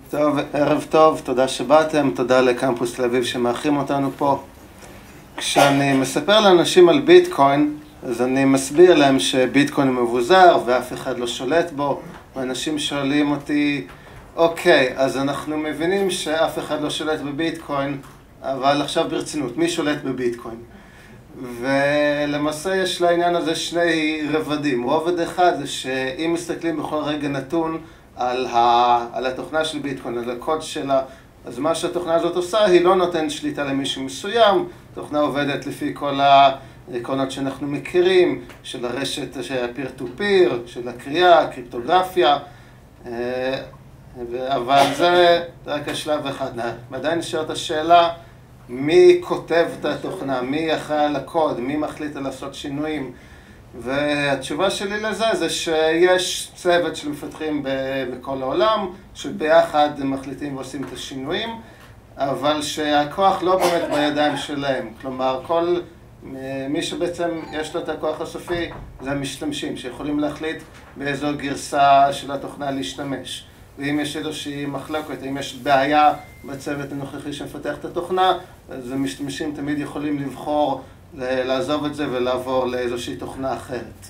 טוב, ערב טוב, תודה שבאתם, תודה לקמפוס תל אביב שמארחים אותנו פה. כשאני מספר לאנשים על ביטקוין, אז אני מסביר להם שביטקוין מבוזר ואף אחד לא שולט בו, ואנשים שואלים אותי, אוקיי, אז אנחנו מבינים שאף אחד לא שולט בביטקוין, אבל עכשיו ברצינות, מי שולט בביטקוין? ולמעשה יש לעניין הזה שני רבדים. רובד אחד זה שאם מסתכלים בכל רגע נתון על התוכנה של ביטקוין, על הקוד שלה, אז מה שהתוכנה הזאת עושה היא לא נותנת שליטה למישהו מסוים, התוכנה עובדת לפי כל העקרונות שאנחנו מכירים, של הרשת של peer to peer, של הקריאה, קריפטוגרפיה, אבל זה רק השלב אחד. עדיין נשארת השאלה, מי כותב את התוכנה, מי אחראי על הקוד, מי מחליט על לעשות שינויים. והתשובה שלי לזה זה שיש צוות של מפתחים בכל העולם, שביחד מחליטים ועושים את השינויים, אבל שהכוח לא באמת בידיים שלהם. כלומר, כל מי שבעצם יש לו את הכוח הסופי זה המשתמשים, שיכולים להחליט באיזו גרסה של התוכנה להשתמש. ואם יש איזושהי מחלוקת, אם יש בעיה בצוות הנוכחי שמפתח את התוכנה, אז המשתמשים תמיד יכולים לבחור לעזוב את זה ולעבור לאיזושהי תוכנה אחרת.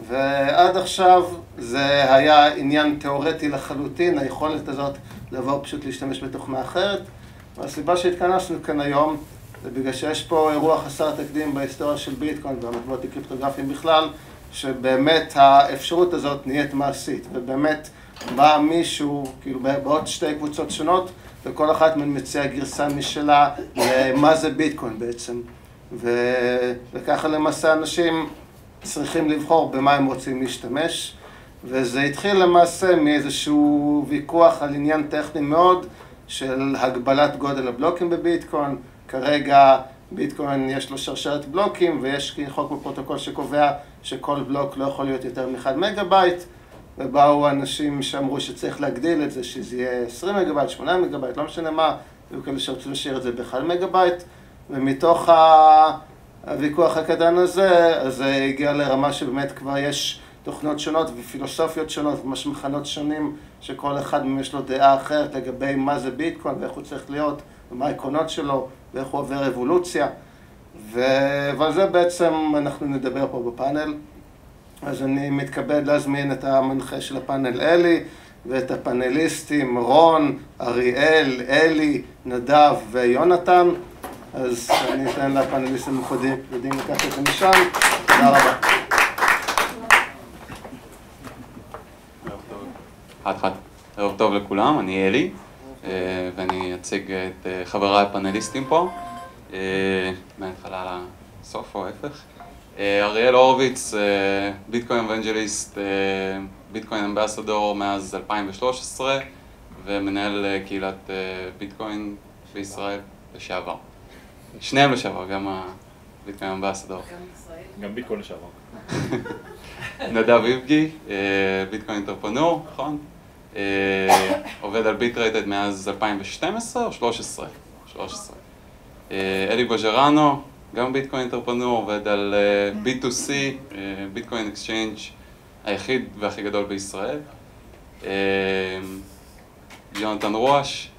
ועד עכשיו זה היה עניין תיאורטי לחלוטין, היכולת הזאת לעבור פשוט להשתמש בתוכנה אחרת. והסיבה שהתכנסנו כאן היום זה בגלל שיש פה אירוע חסר תקדים בהיסטוריה של ביטקוין והמטבעות הקריפטוגרפיים בכלל, שבאמת האפשרות הזאת נהיית מעשית, ובאמת בא מישהו, כאילו בעוד שתי קבוצות שונות, וכל אחת מהן מציעה גרסה משלה למה זה ביטקוין בעצם. וככה למעשה אנשים צריכים לבחור במה הם רוצים להשתמש, וזה התחיל למעשה מאיזשהו ויכוח על עניין טכני מאוד של הגבלת גודל הבלוקים בביטקוין. כרגע ביטקוין יש לו שרשרת בלוקים ויש חוק בפרוטוקול שקובע שכל בלוק לא יכול להיות יותר מ1 מגה-בייט, ובאו אנשים שאמרו שצריך להגדיל את זה, שזה יהיה 20 מגה-בייט, 8 מגה-בייט, לא משנה מה, היו כאלה שרצו לשאיר את זה ב1 מגה-בייט, ומתוך הוויכוח הקטן הזה, אז זה הגיע לרמה שבאמת כבר יש תוכנות שונות ופילוסופיות שונות, ממש מחנות שונים, שכל אחד מהם יש לו דעה אחרת לגבי מה זה ביטקוין ואיך הוא צריך להיות, ומה העקרונות שלו, ואיך הוא עובר אבולוציה. ועל זה בעצם אנחנו נדבר פה בפאנל. אז אני מתכבד להזמין את המנחה של הפאנל אלי, ואת הפאנליסטים רון, אריאל, אלי, נדב ויונתן. אז אני אתן לפאנליסטים המכובדים לקחת את זה משם. תודה רבה. ערב טוב לכולם, אני אלי, ואני אציג את חבריי הפאנליסטים פה, מההתחלה לסוף או ההפך. אריאל הורוביץ, ביטקוין אבנג'ליסט, ביטקוין אמבסדור מאז 2013, ומנהל קהילת ביטקוין בישראל לשעבר. שניהם לשעבר, גם הביטקוין אמבסדור. גם ביטקוין לשעבר. נדב איבגי, ביטקוין אנטרפרנור, נכון? עובד על ביטרייטד מאז 2012 או 13? 13. אלי בוז'רנו, גם ביטקוין אנטרפרנור, עובד על B2C, ביטקוין אקסצ'יינג' היחיד והכי גדול בישראל. יונתן רואש,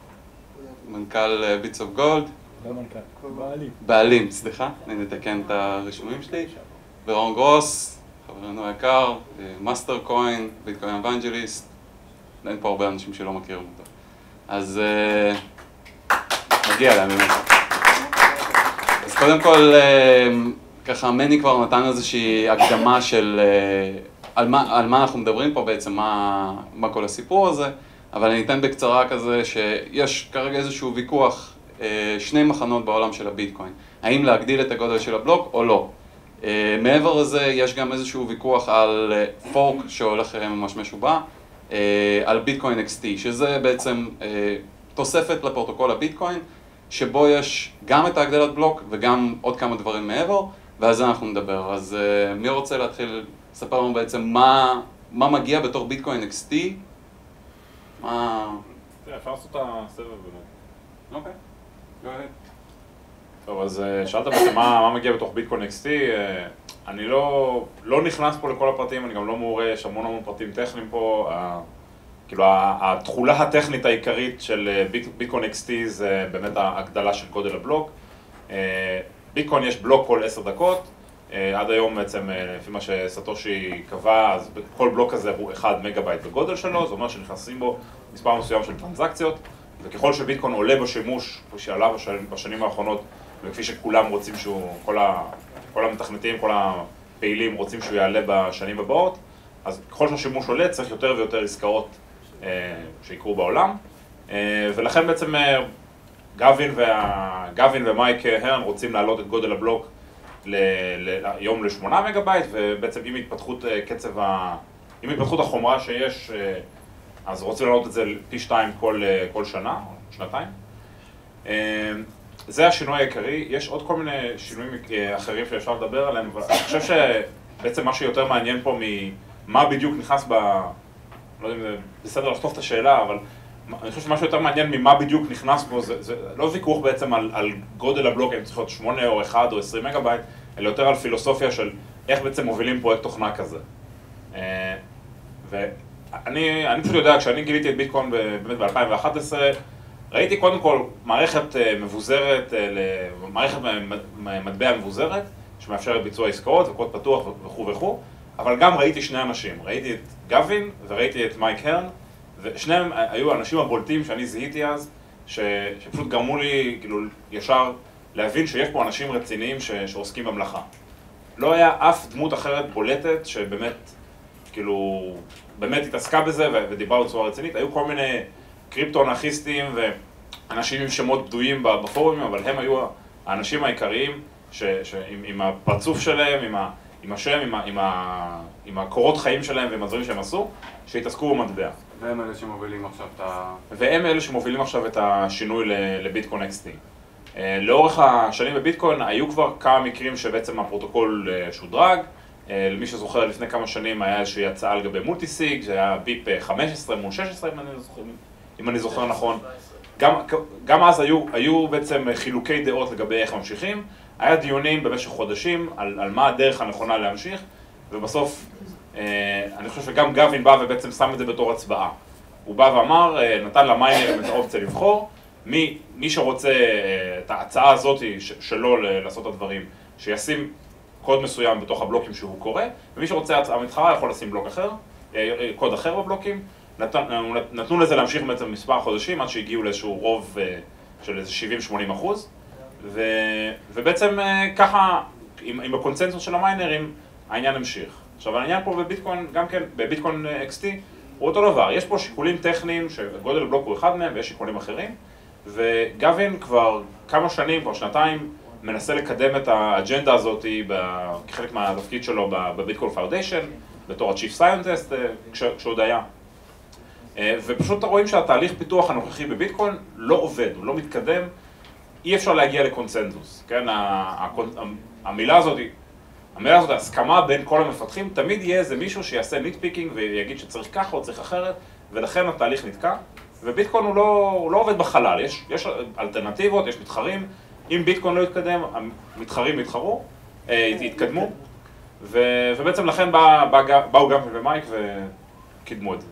מנכ"ל ביטס אוף גולד. לא מנכ"ל, בעלים. בעלים, סליחה, אני נתקן את הרשומים שלי. ורון גרוס, חברנו היקר, מאסטר קוין, ביטקוין אבנג'ליסט. אין פה הרבה אנשים שלא מכירים אותו. אז מגיע להם באמת. אז קודם כל, ככה מני כבר נתן איזושהי הקדמה של על מה אנחנו מדברים פה בעצם, מה כל הסיפור הזה, אבל אני אתן בקצרה כזה שיש כרגע איזשהו ויכוח, שני מחנות בעולם של הביטקוין. האם להגדיל את הגודל של הבלוק או לא? מעבר לזה יש גם איזשהו ויכוח על פורק שהולך ממש משובע, על ביטקוין XT, שזה בעצם תוספת לפרוטוקול הביטקוין, שבו יש גם את ההגדלת בלוק וגם עוד כמה דברים מעבר, ועל זה אנחנו נדבר. אז מי רוצה להתחיל לספר לנו בעצם מה מגיע בתור ביטקוין XT? אפשר לעשות את הסבב באמת. אוקיי, go ahead. טוב, אז שאלת בעצם מה מגיע בתוך ביטקוין XT. אני לא נכנס פה לכל הפרטים, אני גם לא מעורה, יש המון פרטים טכניים פה. כאילו התכולה הטכנית העיקרית של ביטקוין XT זה באמת ההגדלה של גודל הבלוק. ביטקוין יש בלוק כל 10 דקות, עד היום בעצם לפי מה שסטושי קבע, אז כל בלוק הזה הוא 1 מגה-בייט בגודל שלו, זאת אומרת שנכנסים בו מספר מסוים של טרנזקציות, וככל שביטקוין עולה בשימוש, כפי שעלה בשנים האחרונות, וכפי שכולם רוצים שהוא, כל המתכנתים, כל הפעילים רוצים שהוא יעלה בשנים הבאות, אז ככל שהשימוש עולה צריך יותר ויותר עסקאות שיקרו בעולם, ולכן בעצם גווין ומייק הרן רוצים להעלות את גודל הבלוק היום ל8 מגה-בייט, ובעצם עם התפתחות החומרה שיש, אז רוצים להעלות את זה פי 2 כל שנה, שנתיים. זה השינוי העיקרי. יש עוד כל מיני שינויים אחרים שאפשר לדבר עליהם, אבל אני חושב שבעצם מה שיותר מעניין פה ממה בדיוק נכנס לא יודע אם זה בסדר לחטוף את השאלה, אבל אני חושב שמשהו יותר מעניין ממה בדיוק נכנס בו, זה לא ויכוח בעצם על גודל הבלוק, אם צריך להיות 8 או 1 או 20 מגה-בייט, אלא יותר על פילוסופיה של איך בעצם מובילים פרויקט תוכנה כזה. ואני פשוט יודע, כשאני גיליתי את ביטקוין באמת ב-2011, ראיתי קודם כל מערכת מבוזרת, מערכת מטבע מבוזרת, שמאפשרת ביצוע עסקאות וקוד פתוח וכו' וכו', אבל גם ראיתי שני אנשים, ראיתי את גווין וראיתי את מייק הרן, ושניהם היו האנשים הבולטים שאני זיהיתי אז, שפשוט גרמו לי כאילו ישר להבין שיש פה אנשים רציניים שעוסקים במלאכה. לא היה אף דמות אחרת בולטת שבאמת, כאילו, באמת התעסקה בזה ודיברה בצורה רצינית. היו כל מיני קריפטו-אנרכיסטים ואנשים עם שמות בדויים בפורומים, אבל הם היו האנשים העיקריים עם הפרצוף שלהם, עם השם, עם הקורות חיים שלהם ועם הדברים שהם עשו, שהתעסקו במטבע. והם אלה שמובילים עכשיו והם אלה שמובילים עכשיו את השינוי לביטקוין XT. לאורך השנים בביטקוין היו כבר כמה מקרים שבעצם הפרוטוקול שודרג. למי שזוכר, לפני כמה שנים היה איזושהי הצעה לגבי מולטיסיג, זה היה ביפ 15 מול 16 אם אני זוכר נכון. גם אז היו בעצם חילוקי דעות לגבי איך ממשיכים. היה דיונים במשך חודשים על מה הדרך הנכונה להמשיך, ובסוף אני חושב שגם גווין בא ובעצם שם את זה בתור הצבעה. הוא בא ואמר, נתן למיינרים את האופציה לבחור, מי שרוצה את ההצעה הזאת שלו לעשות את הדברים, שישים קוד מסוים בתוך הבלוקים שהוא קורא, ומי שרוצה הצעה מתחרה יכול לשים בלוק אחר, קוד אחר בבלוקים. נתנו לזה להמשיך בעצם מספר חודשים עד שהגיעו לאיזשהו רוב של איזה 70-80%, ובעצם ככה, עם הקונצנזוס של המיינרים, העניין המשיך. עכשיו העניין פה בביטקוין, גם כן בביטקוין XT, הוא אותו דבר. יש פה שיקולים טכניים שגודל הבלוק הוא אחד מהם ויש שיקולים אחרים, וגווין כבר כמה שנים, כבר שנתיים, מנסה לקדם את האג'נדה הזאת כחלק מהתפקיד שלו בביטקוין פאונדיישן, בתור ה-Chief Scientist כשעוד היה. ופשוט רואים שהתהליך פיתוח הנוכחי בביטקוין לא עובד, הוא לא מתקדם, אי אפשר להגיע לקונצנזוס, כן? המילה הזאת, ההסכמה בין כל המפתחים, תמיד יהיה איזה מישהו שיעשה ניטפיקינג ויגיד שצריך ככה או צריך אחרת, ולכן התהליך נתקע. וביטקוין הוא לא עובד בחלל, יש אלטרנטיבות, יש מתחרים. אם ביטקוין לא יתקדם, המתחרים יתחרו, יתקדמו, ובעצם לכן באו גם ומייק וקידמו את זה.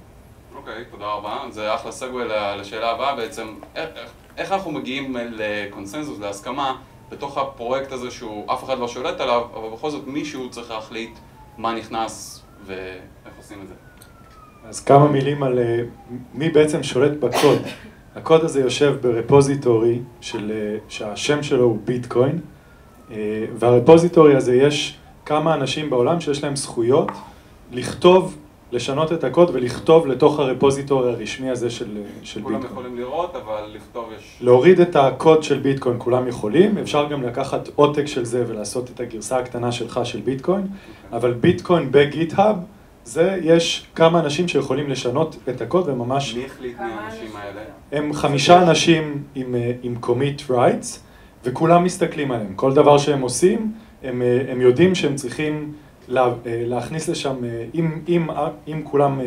אוקיי, תודה רבה. זה אחלה סגווי לשאלה הבאה בעצם. איך אנחנו מגיעים לקונסנזוס, להסכמה, בתוך הפרויקט הזה שהוא אף אחד לא שולט עליו, אבל בכל זאת מישהו צריך להחליט מה נכנס ואיך עושים את זה? אז כמה מילים על מי בעצם שולט בקוד. הקוד הזה יושב ברפוזיטורי שהשם שלו הוא ביטקוין, והרפוזיטורי הזה יש כמה אנשים בעולם שיש להם זכויות לשנות את הקוד ולכתוב לתוך הרפוזיטורי הרשמי הזה של ביטקוין. כולם יכולים לראות, אבל לכתוב יש... להוריד את הקוד של ביטקוין כולם יכולים, אפשר גם לקחת עותק של זה ולעשות את הגרסה הקטנה שלך של ביטקוין, אבל ביטקוין בגיט-האב, יש כמה אנשים שיכולים לשנות את הקוד וממש... מי החליט מהאנשים האלה? הם 5 אנשים עם commit rights, וכולם מסתכלים עליהם. כל דבר שהם עושים, הם יודעים שהם צריכים להכניס לשם, אם כולם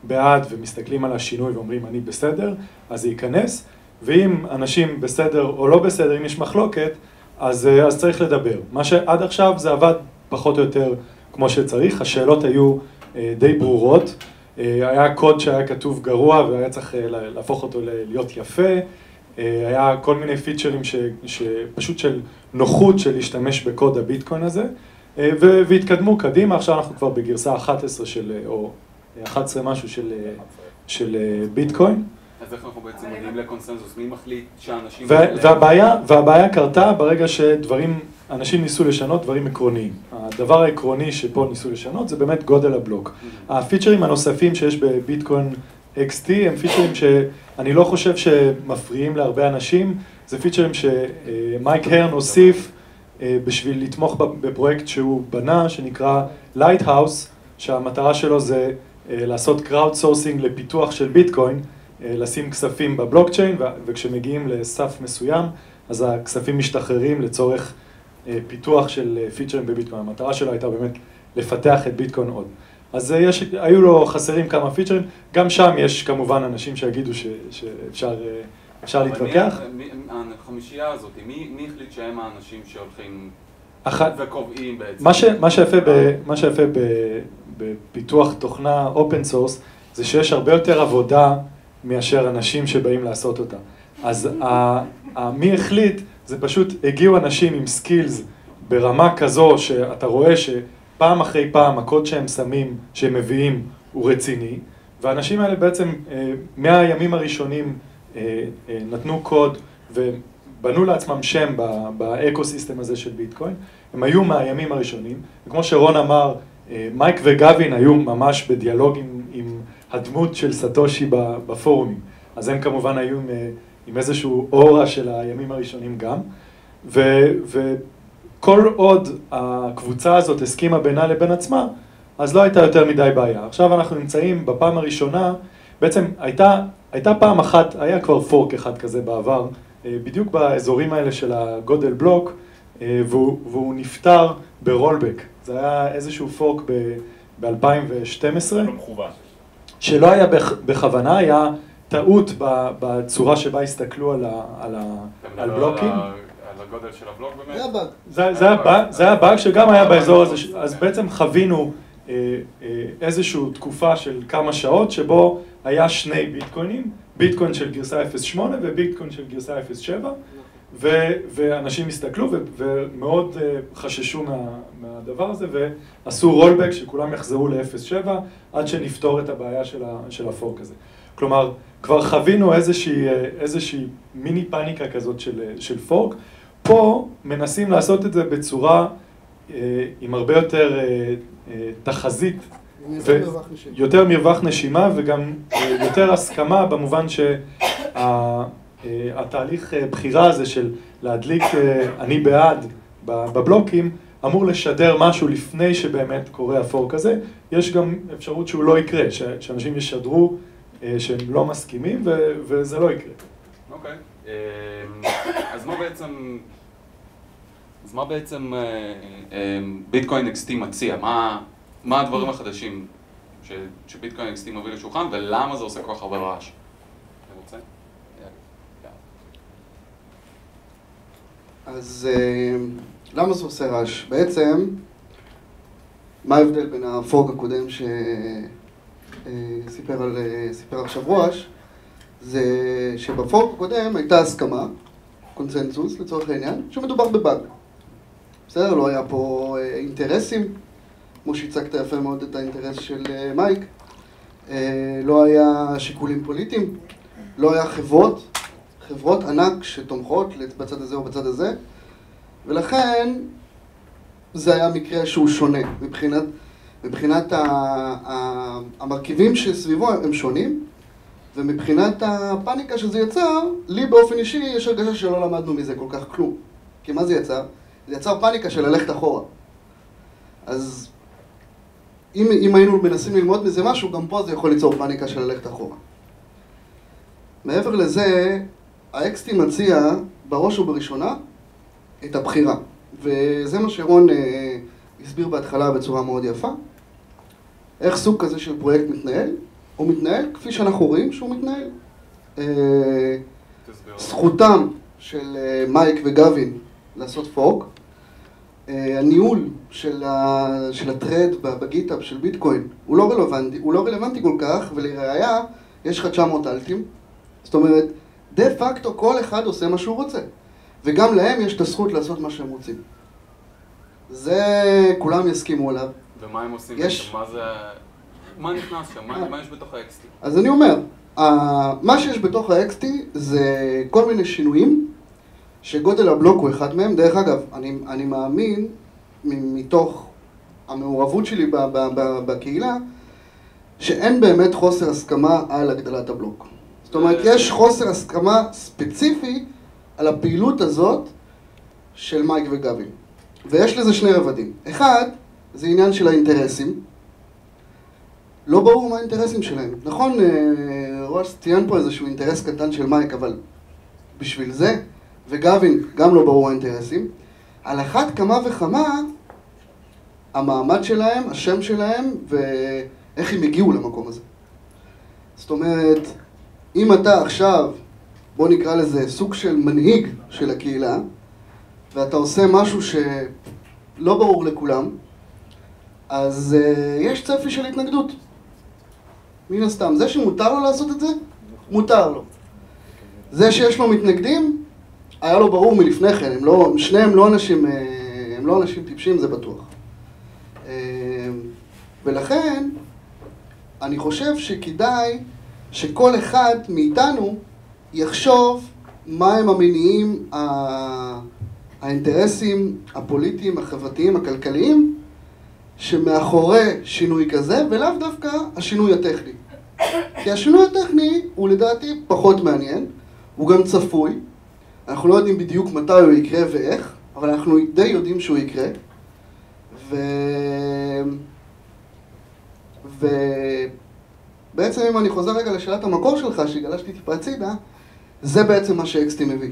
בעד ומסתכלים על השינוי ואומרים אני בסדר, אז זה ייכנס, ואם אנשים בסדר או לא בסדר, אם יש מחלוקת, אז צריך לדבר. מה שעד עכשיו זה עבד פחות או יותר כמו שצריך, השאלות היו די ברורות, היה קוד שהיה כתוב גרוע והיה צריך להפוך אותו להיות יפה, היה כל מיני פיצ'רים שפשוט של נוחות של להשתמש בקוד הביטקוין הזה, והתקדמו קדימה, עכשיו אנחנו כבר בגרסה 11 או 11 משהו של ביטקוין. אז איך אנחנו בעצם מגיעים לקונסנזוס? מי מחליט שאנשים... והבעיה קרתה ברגע אנשים ניסו לשנות דברים עקרוניים. הדבר העקרוני שפה ניסו לשנות זה באמת גודל הבלוק. הפיצ'רים הנוספים שיש בביטקוין XT הם פיצ'רים שאני לא חושב שמפריעים להרבה אנשים, זה פיצ'רים שמייק הרן הוסיף בשביל לתמוך בפרויקט שהוא בנה, שנקרא Lighthouse, שהמטרה שלו זה לעשות crowd sourcing לפיתוח של ביטקוין, לשים כספים בבלוקצ'יין, וכשמגיעים לסף מסוים, אז הכספים משתחררים לצורך פיתוח של פיצ'רים בביטקוין. המטרה שלו הייתה באמת לפתח את ביטקוין עוד. אז היו לו חסרים כמה פיצ'רים, גם שם יש כמובן אנשים שיגידו שאפשר להתווכח. החמישייה הזאת, מי החליט שהם האנשים שהולכים וקובעים בעצם? מה שיפה בפיתוח תוכנה אופן סורס, זה שיש הרבה יותר עבודה מאשר אנשים שבאים לעשות אותה. אז מי החליט, זה פשוט הגיעו אנשים עם סקילס ברמה כזו שאתה רואה שפעם אחרי פעם הקוד שהם שמים, שהם מביאים, הוא רציני, והאנשים האלה בעצם מהימים הראשונים נתנו קוד ובנו לעצמם שם באקוסיסטם הזה של ביטקוין, הם היו מהימים הראשונים, וכמו שרון אמר, מייק וגווין היו ממש בדיאלוג עם הדמות של סטושי בפורומים, אז הם כמובן היו עם איזשהו אורה של הימים הראשונים גם, וכל עוד הקבוצה הזאת הסכימה בינה לבין עצמה, אז לא הייתה יותר מדי בעיה. עכשיו אנחנו נמצאים בפעם הראשונה, בעצם הייתה פעם אחת, היה כבר פורק אחד כזה בעבר, בדיוק באזורים האלה של הגודל בלוק, והוא נפטר ברולבק. זה היה איזשהו פורק ב-2012. לא מכוון. שלא היה בכוונה, היה טעות בצורה שבה הסתכלו על בלוקים. על הגודל של הבלוק באמת? זה היה באג שגם היה באזור הזה, אז בעצם חווינו איזושהי תקופה של כמה שעות שבו היה שני ביטקוינים, ביטקוין של גרסה 0.8 וביטקוין של גרסה 0.7, ואנשים הסתכלו ומאוד חששו מהדבר הזה ועשו רולבק שכולם יחזרו ל-0.7 עד שנפתור את הבעיה של הפורק הזה. כלומר, כבר חווינו איזושהי מיני פאניקה כזאת של פורק. פה מנסים לעשות את זה בצורה עם הרבה יותר תחזית, יותר מרווח נשימה וגם יותר הסכמה במובן שהתהליך בחירה הזה של להדליק אני בעד בבלוקים אמור לשדר משהו לפני שבאמת קורה הפורק הזה. יש גם אפשרות שהוא לא יקרה, שאנשים ישדרו שהם לא מסכימים וזה לא יקרה. אוקיי. אז מה בעצם ביטקוין XT מציע? מה הדברים החדשים שביטקוין XT מביא לשולחן ולמה זה עושה כל כך הרבה רעש? אתה רוצה? אז למה זה עושה רעש? בעצם, מה ההבדל בין הפורק הקודם שסיפר עכשיו ראש? זה שבפורק הקודם הייתה הסכמה, קונצנזוס לצורך העניין, שמדובר בבאג. בסדר, לא היה פה אינטרסים, כמו שהצגת יפה מאוד את האינטרס של מייק, לא היה שיקולים פוליטיים, לא היה חברות ענק שתומכות בצד הזה או בצד הזה, ולכן זה היה מקרה שהוא שונה. מבחינת המרכיבים שסביבו הם שונים, ומבחינת הפאניקה שזה יצר, לי באופן אישי יש הרגשה שלא למדנו מזה כל כך כלום. כי מה זה יצר? זה יצר פאניקה של ללכת אחורה. אז אם היינו מנסים ללמוד מזה משהו, גם פה זה יכול ליצור פאניקה של ללכת אחורה. מעבר לזה, ה-XT מציע בראש ובראשונה את הבחירה. וזה מה שרון הסביר בהתחלה בצורה מאוד יפה. איך סוג כזה של פרויקט מתנהל? הוא מתנהל כפי שאנחנו רואים שהוא מתנהל. זכותם של מייק וגווין לעשות פורק. הניהול של הטרד בגיטאפ של ביטקוין הוא לא רלוונטי כל כך, ולראיה יש לך 900 אלטים, זאת אומרת, דה פקטו כל אחד עושה מה שהוא רוצה, וגם להם יש את הזכות לעשות מה שהם רוצים. זה כולם יסכימו עליו. ומה הם עושים? מה נכנס שם? מה יש בתוך ה-XT? אז אני אומר, מה שיש בתוך ה-XT זה כל מיני שינויים שגודל הבלוק הוא אחד מהם. דרך אגב, אני מאמין מתוך המעורבות שלי בקהילה שאין באמת חוסר הסכמה על הגדלת הבלוק. זאת אומרת, יש חוסר הסכמה ספציפי על הפעילות הזאת של מייק וגבין. ויש לזה שני רבדים. אחד, זה עניין של האינטרסים. לא ברור מה האינטרסים שלהם. נכון, רוש ציין פה איזשהו אינטרס קטן של מייק, אבל בשביל זה, וגבין גם לא ברור האינטרסים. על אחת כמה וכמה, המעמד שלהם, השם שלהם, ואיך הם הגיעו למקום הזה. זאת אומרת, אם אתה עכשיו, בוא נקרא לזה סוג של מנהיג של הקהילה, ואתה עושה משהו שלא ברור לכולם, אז יש צפי של התנגדות. מן הסתם, זה שמותר לו לעשות את זה, מותר לו. זה שיש לו מתנגדים, היה לו ברור מלפני כן, שניהם לא אנשים טיפשים, זה בטוח. ולכן, אני חושב שכדאי שכל אחד מאיתנו יחשוב מהם המניעים, האינטרסים הפוליטיים, החברתיים, הכלכליים, שמאחורי שינוי כזה, ולאו דווקא השינוי הטכני. כי השינוי הטכני הוא לדעתי פחות מעניין, הוא גם צפוי, אנחנו לא יודעים בדיוק מתי הוא יקרה ואיך, אבל אנחנו די יודעים שהוא יקרה. ובעצם אם אני חוזר רגע לשאלת המקור שלך, שגלשתי טיפה הצידה, זה בעצם מה ש-XT מביא.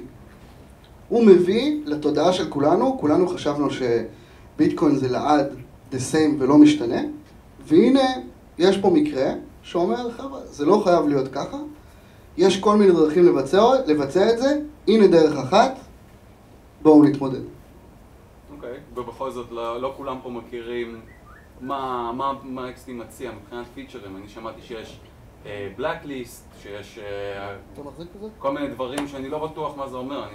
הוא מביא לתודעה של כולנו חשבנו שביטקוין זה לעד the same ולא משתנה, והנה יש פה מקרה שאומר, חבר'ה, זה לא חייב להיות ככה, יש כל מיני דרכים לבצע את זה, הנה דרך אחת, בואו נתמודד. אוקיי, ובכל זאת לא כולם פה מכירים מה XT מציע מבחינת פיצ'רים. אני שמעתי שיש blacklist, שיש כל מיני דברים שאני לא בטוח מה זה אומר,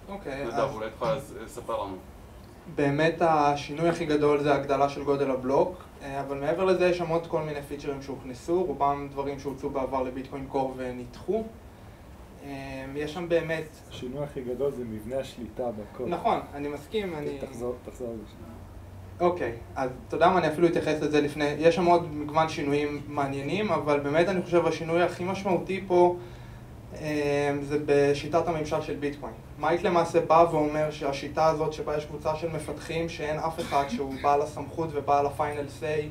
אוקיי, נדב, אולי תוכל לספר לנו. באמת השינוי הכי גדול זה הגדלה של גודל הבלוק, אבל מעבר לזה יש שם עוד כל מיני פיצ'רים שהוכנסו, רובם דברים שהוצאו בעבר לביטקוין קור ונדחו. יש שם באמת... השינוי הכי גדול זה מבנה השליטה בקוד. נכון, אני מסכים, תחזור לשם. אוקיי, אז אתה יודע מה, אני אפילו אתייחס לזה לפני, יש שם עוד מגוון שינויים מעניינים, אבל באמת אני חושב השינוי הכי משמעותי פה זה בשיטת הממשל של ביטקוין. מייק למעשה בא ואומר שהשיטה הזאת שבה יש קבוצה של מפתחים שאין אף אחד שהוא בעל הסמכות ובעל הפיינל סיי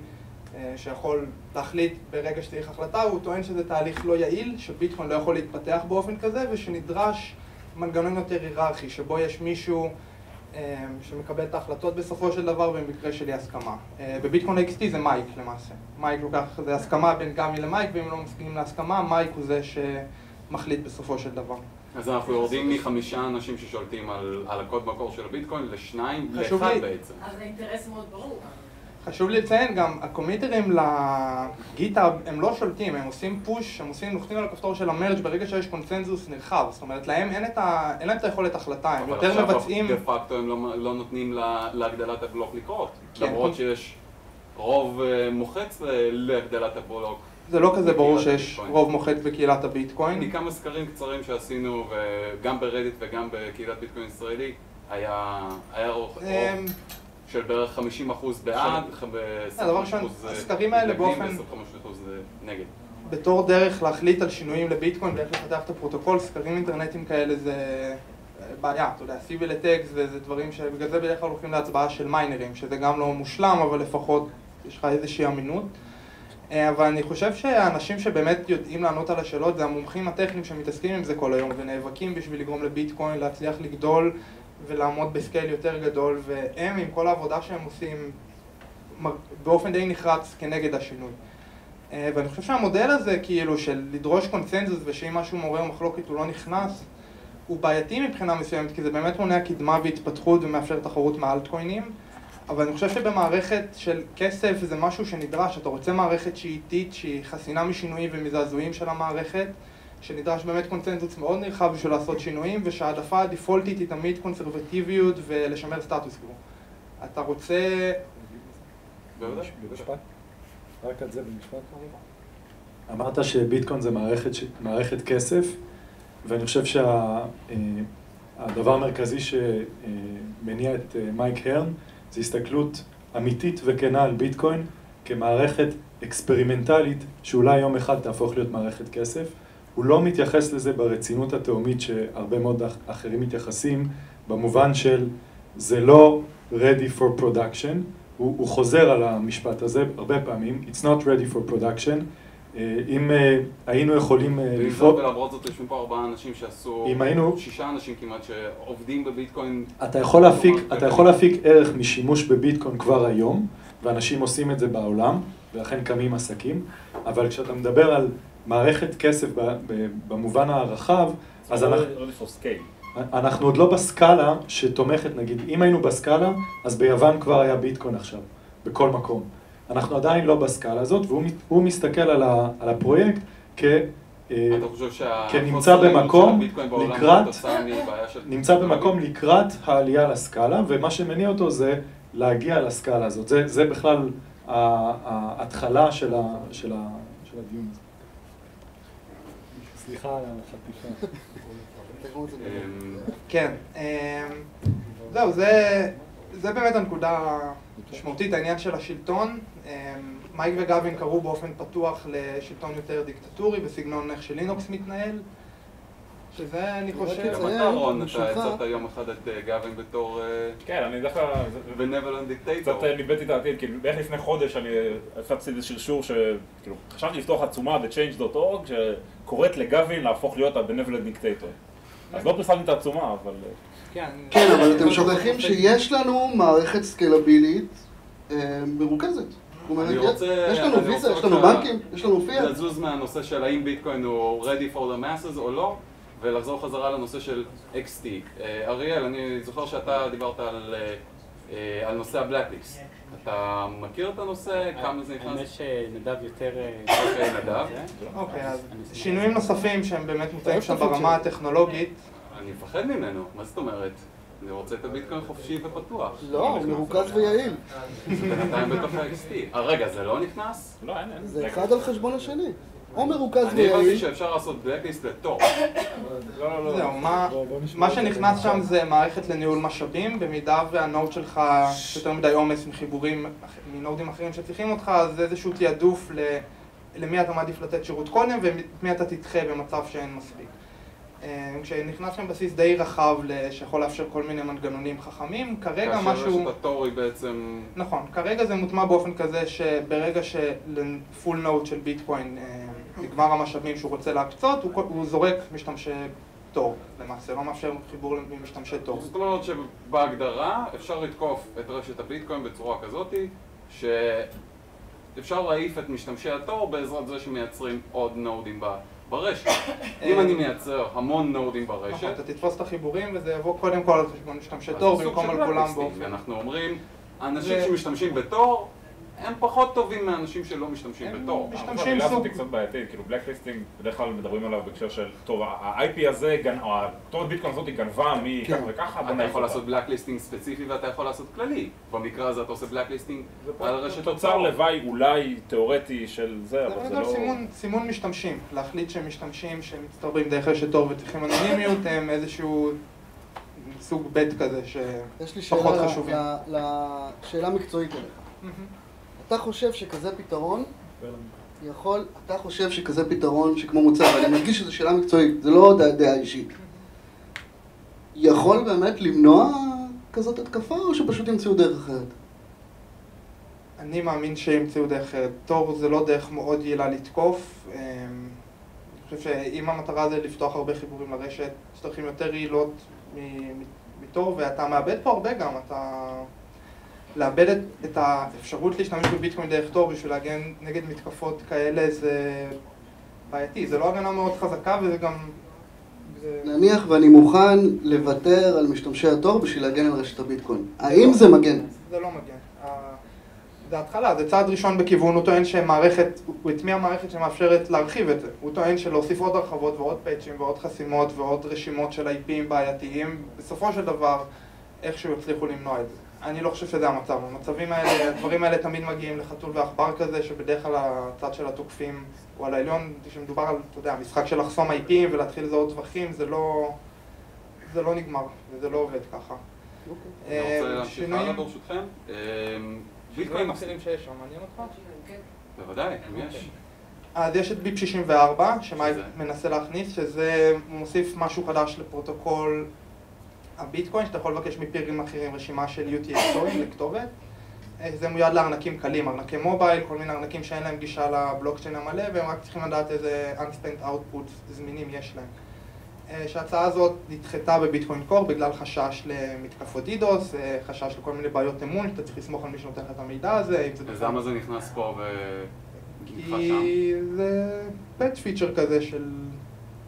שיכול להחליט ברגע שצריך החלטה, הוא טוען שזה תהליך לא יעיל, שביטקוין לא יכול להתפתח באופן כזה ושנדרש מנגנון יותר היררכי, שבו יש מישהו שמקבל את ההחלטות בסופו של דבר במקרה של אי הסכמה. בביטקוין XT זה מייק למעשה. מייק לוקח, זה הסכמה בין גמי למייק, ואם לא מסכימים להסכמה, מייק הוא זה שמחליט בסופו של דבר. אז אנחנו יורדים מ5 אנשים ששולטים על הקוד מקור של הביטקוין לשניים, לאחד בעצם. אז האינטרס מאוד ברור. חשוב לציין גם, הקומיטרים לגיטהאב הם לא שולטים, הם עושים פוש, הם לוחצים על הכפתור של המרג' ברגע שיש קונצנזוס נרחב, זאת אומרת להם אין להם את היכולת החלטה, הם יותר מבצעים... אבל עכשיו דה פקטו הם לא נותנים להגדלת הבלוק לקרות, למרות שיש רוב מוחץ להגדלת הבלוק. זה לא כזה ברור שיש רוב מוחץ בקהילת הביטקוין. מכמה סקרים קצרים שעשינו, וגם ברדיט וגם בקהילת ביטקוין ישראלי, היה רוב של בערך 50% בעד, 25% מתנגדים ו-25% נגד. בתור דרך להחליט על שינויים לביטקוין ואיך לפתח את הפרוטוקול, סקרים אינטרנטיים כאלה זה בעיה, אתה יודע, סיביל הטקסט וזה דברים שבגלל זה בדרך כלל הולכים להצבעה של מיינרים, שזה גם לא מושלם, אבל לפחות יש לך איזושהי אמינות. אבל אני חושב שהאנשים שבאמת יודעים לענות על השאלות זה המומחים הטכניים שמתעסקים עם זה כל היום ונאבקים בשביל לגרום לביטקוין להצליח לגדול ולעמוד בסקייל יותר גדול, והם עם כל העבודה שהם עושים באופן די נחרץ כנגד השינוי. ואני חושב שהמודל הזה כאילו של לדרוש קונצנזוס ושאם משהו מעורר מחלוקת הוא לא נכנס, הוא בעייתי מבחינה מסוימת כי זה באמת מונע קדמה והתפתחות ומאפשר תחרות מהאלטקוינים. אבל אני חושב שבמערכת של כסף זה משהו שנדרש, אתה רוצה מערכת שהיא איטית, שהיא חסינה משינויים ומזעזועים של המערכת, שנדרש באמת קונצנזוס מאוד נרחב בשביל לעשות שינויים, ושהעדפה הדפולטית היא תמיד קונסרבטיביות ולשמר סטטוס קוו. אתה רוצה... במשפט? רק על זה במשפט? אמרת שביטקוין זה מערכת כסף, ואני חושב שהדבר המרכזי שמניע את מייק הרן זה הסתכלות אמיתית וכנה על ביטקוין כמערכת אקספרימנטלית שאולי יום אחד תהפוך להיות מערכת כסף. הוא לא מתייחס לזה ברצינות התאומית שהרבה מאוד אחרים מתייחסים, במובן של זה לא ready for production, הוא חוזר על המשפט הזה הרבה פעמים, it's not ready for production. אם היינו יכולים לפעול... ולמרות זאת יושבים פה 4 אנשים שעשו... 6 אנשים כמעט שעובדים בביטקוין... אתה יכול להפיק ערך משימוש בביטקוין כבר היום, ואנשים עושים את זה בעולם, ולכן קמים עסקים, אבל כשאתה מדבר על מערכת כסף במובן הרחב, אז אנחנו עוד לא בסקאלה שתומכת, נגיד, אם היינו בסקאלה, אז ביוון כבר היה ביטקוין עכשיו, בכל מקום. אנחנו עדיין לא בסקאלה הזאת, והוא מסתכל על הפרויקט כנמצא במקום לקראת העלייה לסקאלה, ומה שמניע אותו זה להגיע לסקאלה הזאת. זה בכלל ההתחלה של הדיון הזה. סליחה על החטיפה. כן, זהו, זה באמת הנקודה משמעותית, העניין של השלטון. מייק וגאווין קראו באופן פתוח לשלטון יותר דיקטטורי, בסגנון איך שלינוקס מתנהל, שזה אני חושב... גם אתה רון, אתה הצעת יום אחד את גאווין בתור... כן, אני דווקא... benevolent dictator. קצת ניבאתי את העתיד, כי בערך לפני חודש אני הפצתי איזה שרשור שכאילו, חשבתי לפתוח עצומה ב-change.org שקוראת לגאווין להפוך להיות ה-benevolent dictator. אז לא פרסמתי את העצומה, אבל... כן, אבל אתם שוכחים שיש לנו מערכת סקלבילית מרוכזת. יש לנו ויזה, יש לנו בנקים, יש לנו פיאט. לזוז מהנושא של האם ביטקוין הוא ready for the masses או לא, ולחזור חזרה לנושא של XT. אריאל, אני זוכר שאתה דיברת על נושא הבלקליסט. אתה מכיר את הנושא? כמה זה נכנס? האמת שנדב יותר... נדב. אוקיי, אז שינויים נוספים שהם באמת מוצאים שם ברמה הטכנולוגית. אני מפחד ממנו, מה זאת אומרת? אני רוצה את הביטקוין חופשי ופתוח. לא, מרוכז ויעיל. זה בינתיים בתוך ה-XT. רגע, זה לא נכנס? לא, אין. זה אחד על חשבון השני. או מרוכז אני הבנתי ויעיל. שאפשר לעשות בלקליסט לתור. לא. זהו, מה שנכנס שם זה מערכת לניהול משאבים, במידה והנוד שלך יותר מדי עומס מחיבורים מנודים אחרים שצריכים אותך, אז זה איזשהו תיעדוף למי אתה מעדיף לתת שירות קודם ומי אתה תדחה במצב שאין מספיק. כשנכנס שם בסיס די רחב שיכול לאפשר כל מיני מנגנונים חכמים, כרגע משהו... כאשר רשת התור היא בעצם... נכון, כרגע זה מוטמע באופן כזה שברגע שלפול נוד של ביטקוין נגמר המשאבים שהוא רוצה להקצות, הוא זורק משתמשי תור למעשה, לא מאפשר חיבור למשתמשי תור. זאת אומרת שבהגדרה אפשר לתקוף את רשת הביטקוין בצורה כזאת שאפשר להעיף את משתמשי התור בעזרת זה שמייצרים עוד נודים ברשת. אם אני מייצר המון נודים ברשת... נכון, אתה תתפוס את החיבורים וזה יבוא קודם כל על חשבון משתמשי תור במקום על כולם באופן. אנחנו אומרים, האנשים שמשתמשים בתור הם פחות טובים מהאנשים שלא משתמשים בתור. משתמשים סוג... זה קצת בעייתי, כאילו בלקליסטינג בדרך כלל מדברים עליו בהקשר של טוב, ה-IP הזה, או התורת ביטקוין הזאת היא גנבה מככה וככה. אתה יכול לעשות בלקליסטינג ספציפי ואתה יכול לעשות כללי. במקרה הזה אתה עושה בלקליסטינג על רשת התור. תוצר לוואי אולי תיאורטי של זה, אבל זה לא... סימון משתמשים, להחליט שהם משתמשים שמצטרבים דרך רשת תור וצריכים אנונימיות, הם איזשהו סוג בית כזה שפחות חשובים. יש לי שאלה מקצועית אליך. אתה חושב שכזה פתרון אתה חושב שכזה פתרון שכמו מוצא, ואני מרגיש שזו שאלה מקצועית, זה לא דעה אישית, יכול באמת למנוע כזאת התקפה או שפשוט ימצאו דרך אחרת? אני מאמין שימצאו דרך אחרת. תור זה לא דרך מאוד יעילה לתקוף. אני חושב שאם המטרה זה לפתוח הרבה חיבורים לרשת, שטחים יותר יעילות מתור, ואתה מאבד פה הרבה גם, אתה... לאבד את האפשרות להשתמש בביטקוין דרך תור בשביל להגן נגד מתקפות כאלה זה בעייתי, זה לא הגנה מאוד חזקה וזה גם נניח ואני מוכן לוותר על משתמשי התור בשביל להגן על רשת הביטקוין. האם זה מגן? זה לא מגן. זה התחלה, זה צעד ראשון בכיוון, הוא טוען שמערכת, הוא הטמיע מערכת שמאפשרת להרחיב את זה. הוא טוען שלהוסיף עוד הרחבות ועוד פאצ'ים ועוד חסימות ועוד רשימות של IPים בעייתיים, בסופו של דבר איכשהו יצליחו למנוע את זה. אני לא חושב שזה המצב. המצבים האלה, הדברים האלה תמיד מגיעים לחתול ועכבר כזה, שבדרך כלל הצד של התוקפים הוא על העליון, כשמדובר על, אתה יודע, משחק של לחסום IPים ולהתחיל לזהות טווחים, זה לא נגמר, וזה לא עובד ככה. אני רוצה להמשיך הלאה ברשותכם. שינויים אחרים שיש שם, מעניין אותך? בוודאי, אם יש. אז יש את ביפ 64, שמייק מנסה להכניס, שזה מוסיף משהו חדש לפרוטוקול הביטקוין, שאתה יכול לבקש מפירים אחרים רשימה של UTXO'ים לכתובת. זה מיועד לארנקים קלים, ארנקי מובייל, כל מיני ארנקים שאין להם גישה לבלוקצ'יין המלא, והם רק צריכים לדעת איזה unspent outputs זמינים יש להם. שההצעה הזאת נדחתה בביטקוין קור בגלל חשש למתקפות דידוס, חשש לכל מיני בעיות אמון, שאתה צריך לסמוך על מי שנותן לך את המידע הזה. אז למה זה נכנס פה ונדחה שם? כי זה פאץ' פיצ'ר כזה של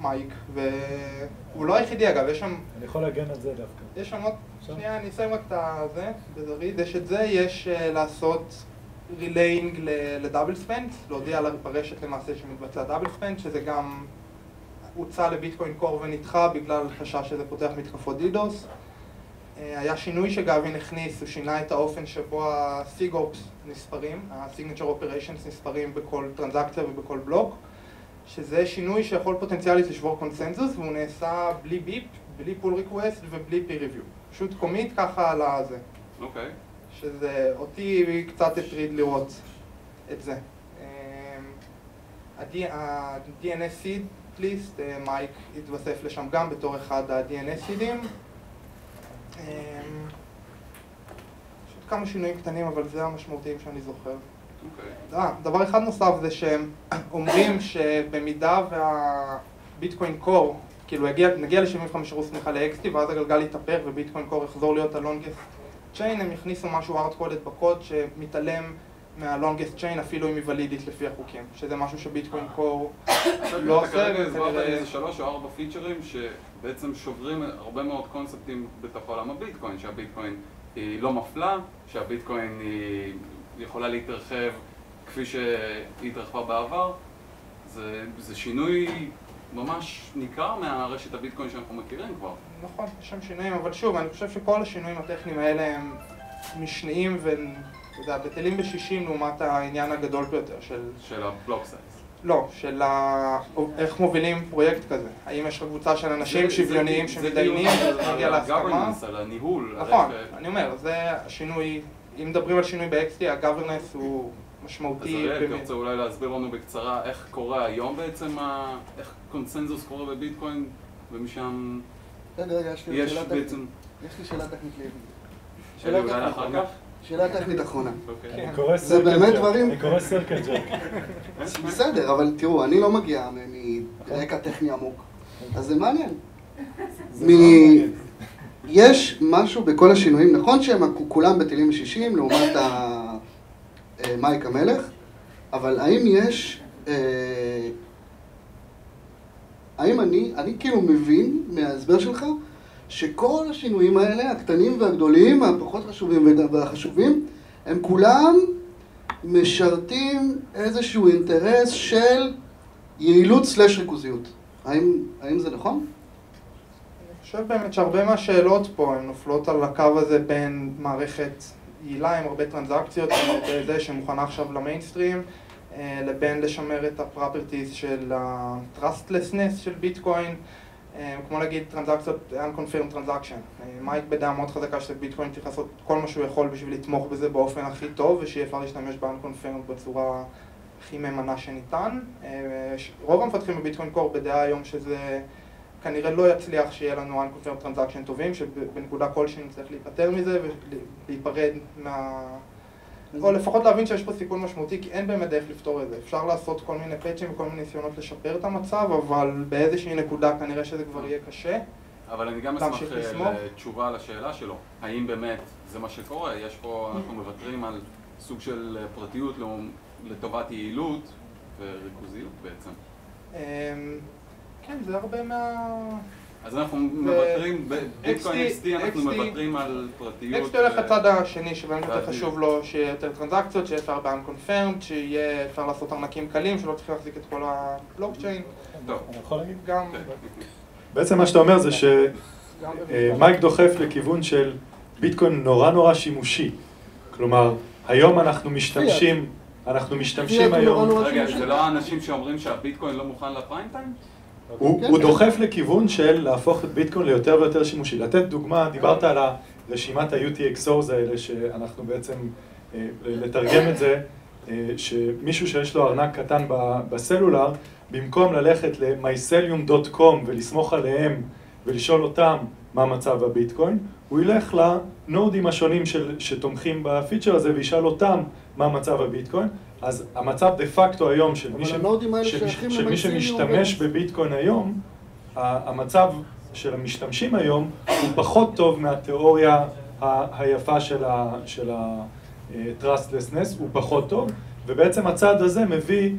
מייק, והוא לא היחידי אגב, יש שם... אני יכול להגן על זה דווקא. יש שם עוד... שנייה, אני אסיים רק את זה, בזריז. יש את זה, יש לעשות רילייינג לדאבל ספנד, להודיע ברשת למעשה שמתבצע דאבל ספנד, שזה גם הוצא לביטקוין קור ונדחה בגלל חשש שזה פותח מתקפות דידוס. היה שינוי שגאווין הכניס, הוא שינה את האופן שבו ה-SIGOPS נספרים, ה-Signature Operations נספרים בכל טרנזקציה ובכל בלוק, שזה שינוי שיכול פוטנציאלית לשבור קונסנזוס, והוא נעשה בלי ביפ, בלי פול ריקווסט ובלי פיר ריוויו. פשוט קומיט ככה על הזה. אוקיי. שזה אותי קצת הטריד לראות את זה. ה-DNS seed list, מייק התווסף לשם גם בתור אחד ה-DNS seedים. פשוט כמה שינויים קטנים, אבל זה המשמעותיים שאני זוכר. דבר אחד נוסף זה שהם אומרים שבמידה והביטקוין קור, כאילו נגיע ל-75% צמיחה ל-XT ואז הגלגל יתהפך וביטקוין קור יחזור להיות ה-longest chain, הם יכניסו משהו hard-coded בקוד שמתעלם מה-longest chain אפילו אם היא ולידית לפי החוקים, שזה משהו שביטקוין קור לא עושה. כרגע הסברת לי איזה 3 או 4 פיצ'רים שבעצם שוברים הרבה מאוד קונספטים בתוך עולם הביטקוין, שהביטקוין היא לא מפלה, שהביטקוין היא יכולה להתרחב כפי שהיא התרחבה בעבר. זה שינוי ממש ניכר מהרשת הביטקוין שאנחנו מכירים כבר. נכון, יש שם שינויים, אבל שוב, אני חושב שכל השינויים הטכניים האלה הם משניים ובטלים ב-60 לעומת העניין הגדול ביותר של הבלוק סייז. לא, של איך מובילים פרויקט כזה. האם יש קבוצה של אנשים שוויוניים שמתדיינים להגיע להסכמה? על הניהול. נכון, אני אומר, זה השינוי, אם מדברים על שינוי ב-XT, ה-governance הוא משמעותי. אז אתה רוצה אולי להסביר לנו בקצרה איך קורה היום בעצם, איך קונסנזוס קורה בביטקוין, ומשם רגע, יש לי שאלה טכנית לאיבי. שאלה טכנית אחרונה. זה באמת דברים... אני קורא סרקל ג'ק. בסדר, אבל תראו, אני לא מגיע מרקע טכני עמוק. אז זה מעניין. יש משהו בכל השינויים, נכון שהם כולם בטלים 60 לעומת מייק המלך, אבל האם יש... האם אני כאילו מבין מההסבר שלך שכל השינויים האלה, הקטנים והגדולים, הפחות חשובים והחשובים, הם כולם משרתים איזשהו אינטרס של יעילות/ריכוזיות. האם זה נכון? אני חושב באמת שהרבה מהשאלות פה הן נופלות על הקו הזה בין מערכת יעילה עם הרבה טרנזקציות, עם הרבה זה שמוכנה עכשיו למיינסטרים, לבין לשמר את הפרופרטיז של ה-trustlessness של ביטקוין, כמו להגיד טרנזקציות, unconfirmed transaction. מייק בדעה מאוד חזקה שביטקוין צריך לעשות כל מה שהוא יכול בשביל לתמוך בזה באופן הכי טוב, ושיהיה אפשר להשתמש ב-unconfirmed בצורה הכי מהימנה שניתן. רוב המפתחים בביטקוין קור בדעה היום שזה כנראה לא יצליח שיהיה לנו unconfirmed transaction טובים, שבנקודה כלשהי נצטרך להיפטר מזה ולהיפרד או לפחות להבין שיש פה סיכון משמעותי, כי אין באמת דרך לפתור את זה. אפשר לעשות כל מיני פאצ'ים וכל מיני ניסיונות לשפר את המצב, אבל באיזושהי נקודה כנראה שזה כבר יהיה קשה. אבל אני גם אשמח לתשובה לשאלה שלו. האם באמת זה מה שקורה? יש פה, אנחנו מוותרים על סוג של פרטיות לטובת יעילות וריכוזיות בעצם. כן, זה הרבה אז אנחנו מוותרים, בביטקוין XT אנחנו מוותרים על פרטיות. XT הולך לצד השני שבאמת יותר חשוב לו שיהיה יותר טרנזקציות, שיהיה אפשר ב-unconfirmed, שיהיה אפשר לעשות ארנקים קלים, שלא צריך להחזיק את כל הבלוקצ'יין. טוב. אני יכול להגיד? גם... בעצם מה שאתה אומר זה שמייק דוחף לכיוון של ביטקוין נורא שימושי. כלומר, היום אנחנו משתמשים היום... רגע, זה לא האנשים שאומרים שהביטקוין לא מוכן לפריים טיים? הוא דוחף לכיוון של להפוך את ביטקוין ליותר ויותר שימושי. לתת דוגמה, דיברת על הרשימת ה-UTXOs האלה, שאנחנו בעצם, לתרגם את זה, שמישהו שיש לו ארנק קטן בסלולר, במקום ללכת ל-mycelium.com ולסמוך עליהם ולשאול אותם מה מצב הביטקוין, הוא ילך לנודים השונים שתומכים בפיצ'ר הזה וישאל אותם מה מצב הביטקוין. אז המצב דה פקטו היום של מי שמשתמש בביטקוין היום, המצב של המשתמשים היום הוא פחות טוב מהתיאוריה היפה של ה-trustlessness, הוא פחות טוב, ובעצם הצעד הזה מביא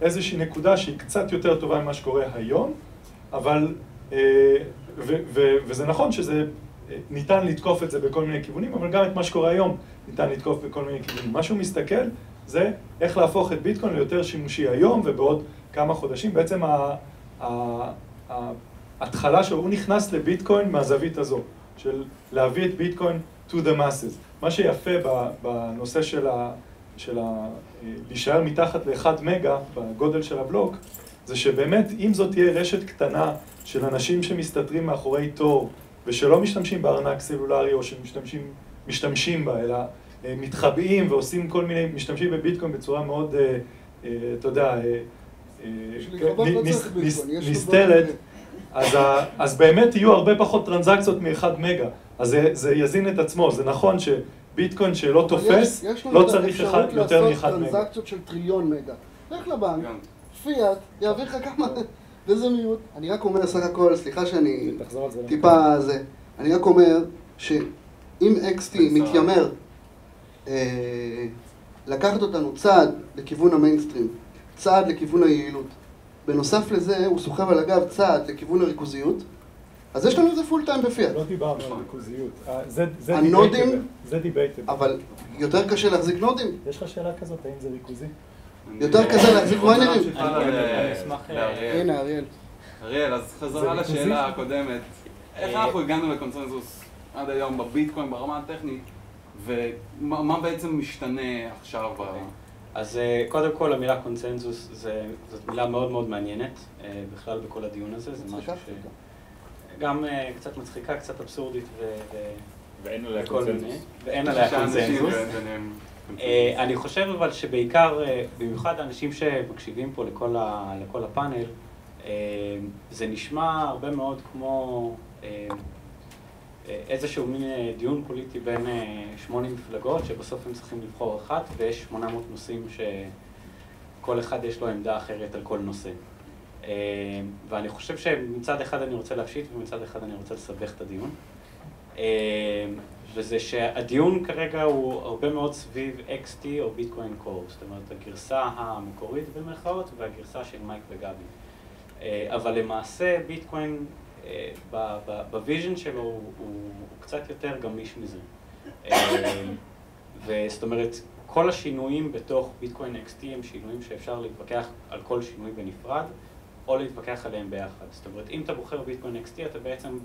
איזושהי נקודה שהיא קצת יותר טובה ממה שקורה היום, אבל, וזה נכון שזה ניתן לתקוף את זה בכל מיני כיוונים, אבל גם את מה שקורה היום ניתן לתקוף בכל מיני כיוונים. מה שהוא מסתכל זה איך להפוך את ביטקוין ליותר שימושי היום ובעוד כמה חודשים. בעצם ההתחלה שהוא נכנס לביטקוין מהזווית הזו, של להביא את ביטקוין to the masses. מה שיפה בנושא של להישאר מתחת ל1 מגה בגודל של הבלוק, זה שבאמת אם זאת תהיה רשת קטנה של אנשים שמסתתרים מאחורי תור, ושלא משתמשים בארנק סלולרי או שמשתמשים בה, אלא מתחבאים ועושים כל מיני, משתמשים בביטקוין בצורה מאוד, אתה יודע, נסתרת, אז באמת יהיו הרבה פחות טרנזקציות מ1 מגה, אז זה יזין את עצמו. זה נכון שביטקוין שלא תופס, לא צריך יותר מ1 מגה. לעשות טרנזקציות של טריליון מגה. לך לבנק, פיאט, יעביר לך כמה... וזה מיעוט. אני רק אומר סך הכל, סליחה שאני טיפה זה, אני רק אומר שאם XT מתיימר לקחת אותנו צעד לכיוון המיינסטרים, צעד לכיוון היעילות, בנוסף לזה הוא סוחב על הגב צעד לכיוון הריכוזיות, אז יש לנו את זה פול טיים בפיאט. לא דיברנו על ריכוזיות, זה דיבייטבל. אבל יותר קשה להחזיק נודים. יש לך שאלה כזאת, האם זה ריכוזי? יותר קשה להחזיק מיינרים. הנה, אריאל, אז חזרה לשאלה הקודמת. איך אנחנו הגענו לקונצנזוס עד היום בביטקוין ברמה הטכנית, ומה בעצם משתנה עכשיו? אז קודם כל המילה קונצנזוס זאת מילה מאוד מאוד מעניינת, בכלל בכל הדיון הזה, זה משהו שגם קצת מצחיקה, קצת אבסורדית ואין עליה קונצנזוס. ואין עליה קונצנזוס. אני חושב אבל שבעיקר, במיוחד האנשים שמקשיבים פה לכל הפאנל, זה נשמע הרבה מאוד כמו איזשהו מין דיון פוליטי בין 8 מפלגות, שבסוף הם צריכים לבחור אחת, ויש 800 נושאים שכל אחד יש לו עמדה אחרת על כל נושא. ואני חושב שמצד אחד אני רוצה להפשיט, ומצד אחד אני רוצה לסבך את הדיון. וזה שהדיון כרגע הוא הרבה מאוד סביב XT או ביטקוין קור, זאת אומרת הגרסה המקורית במרכאות והגרסה של מייק וגבי. אבל למעשה ביטקוין בוויז'ן שלו הוא קצת יותר גמיש מזה. וזאת אומרת, כל השינויים בתוך ביטקוין XT הם שינויים שאפשר להתווכח על כל שינוי בנפרד, או להתווכח עליהם ביחד. זאת אומרת, אם אתה בוחר ביטקוין XT, אתה בעצם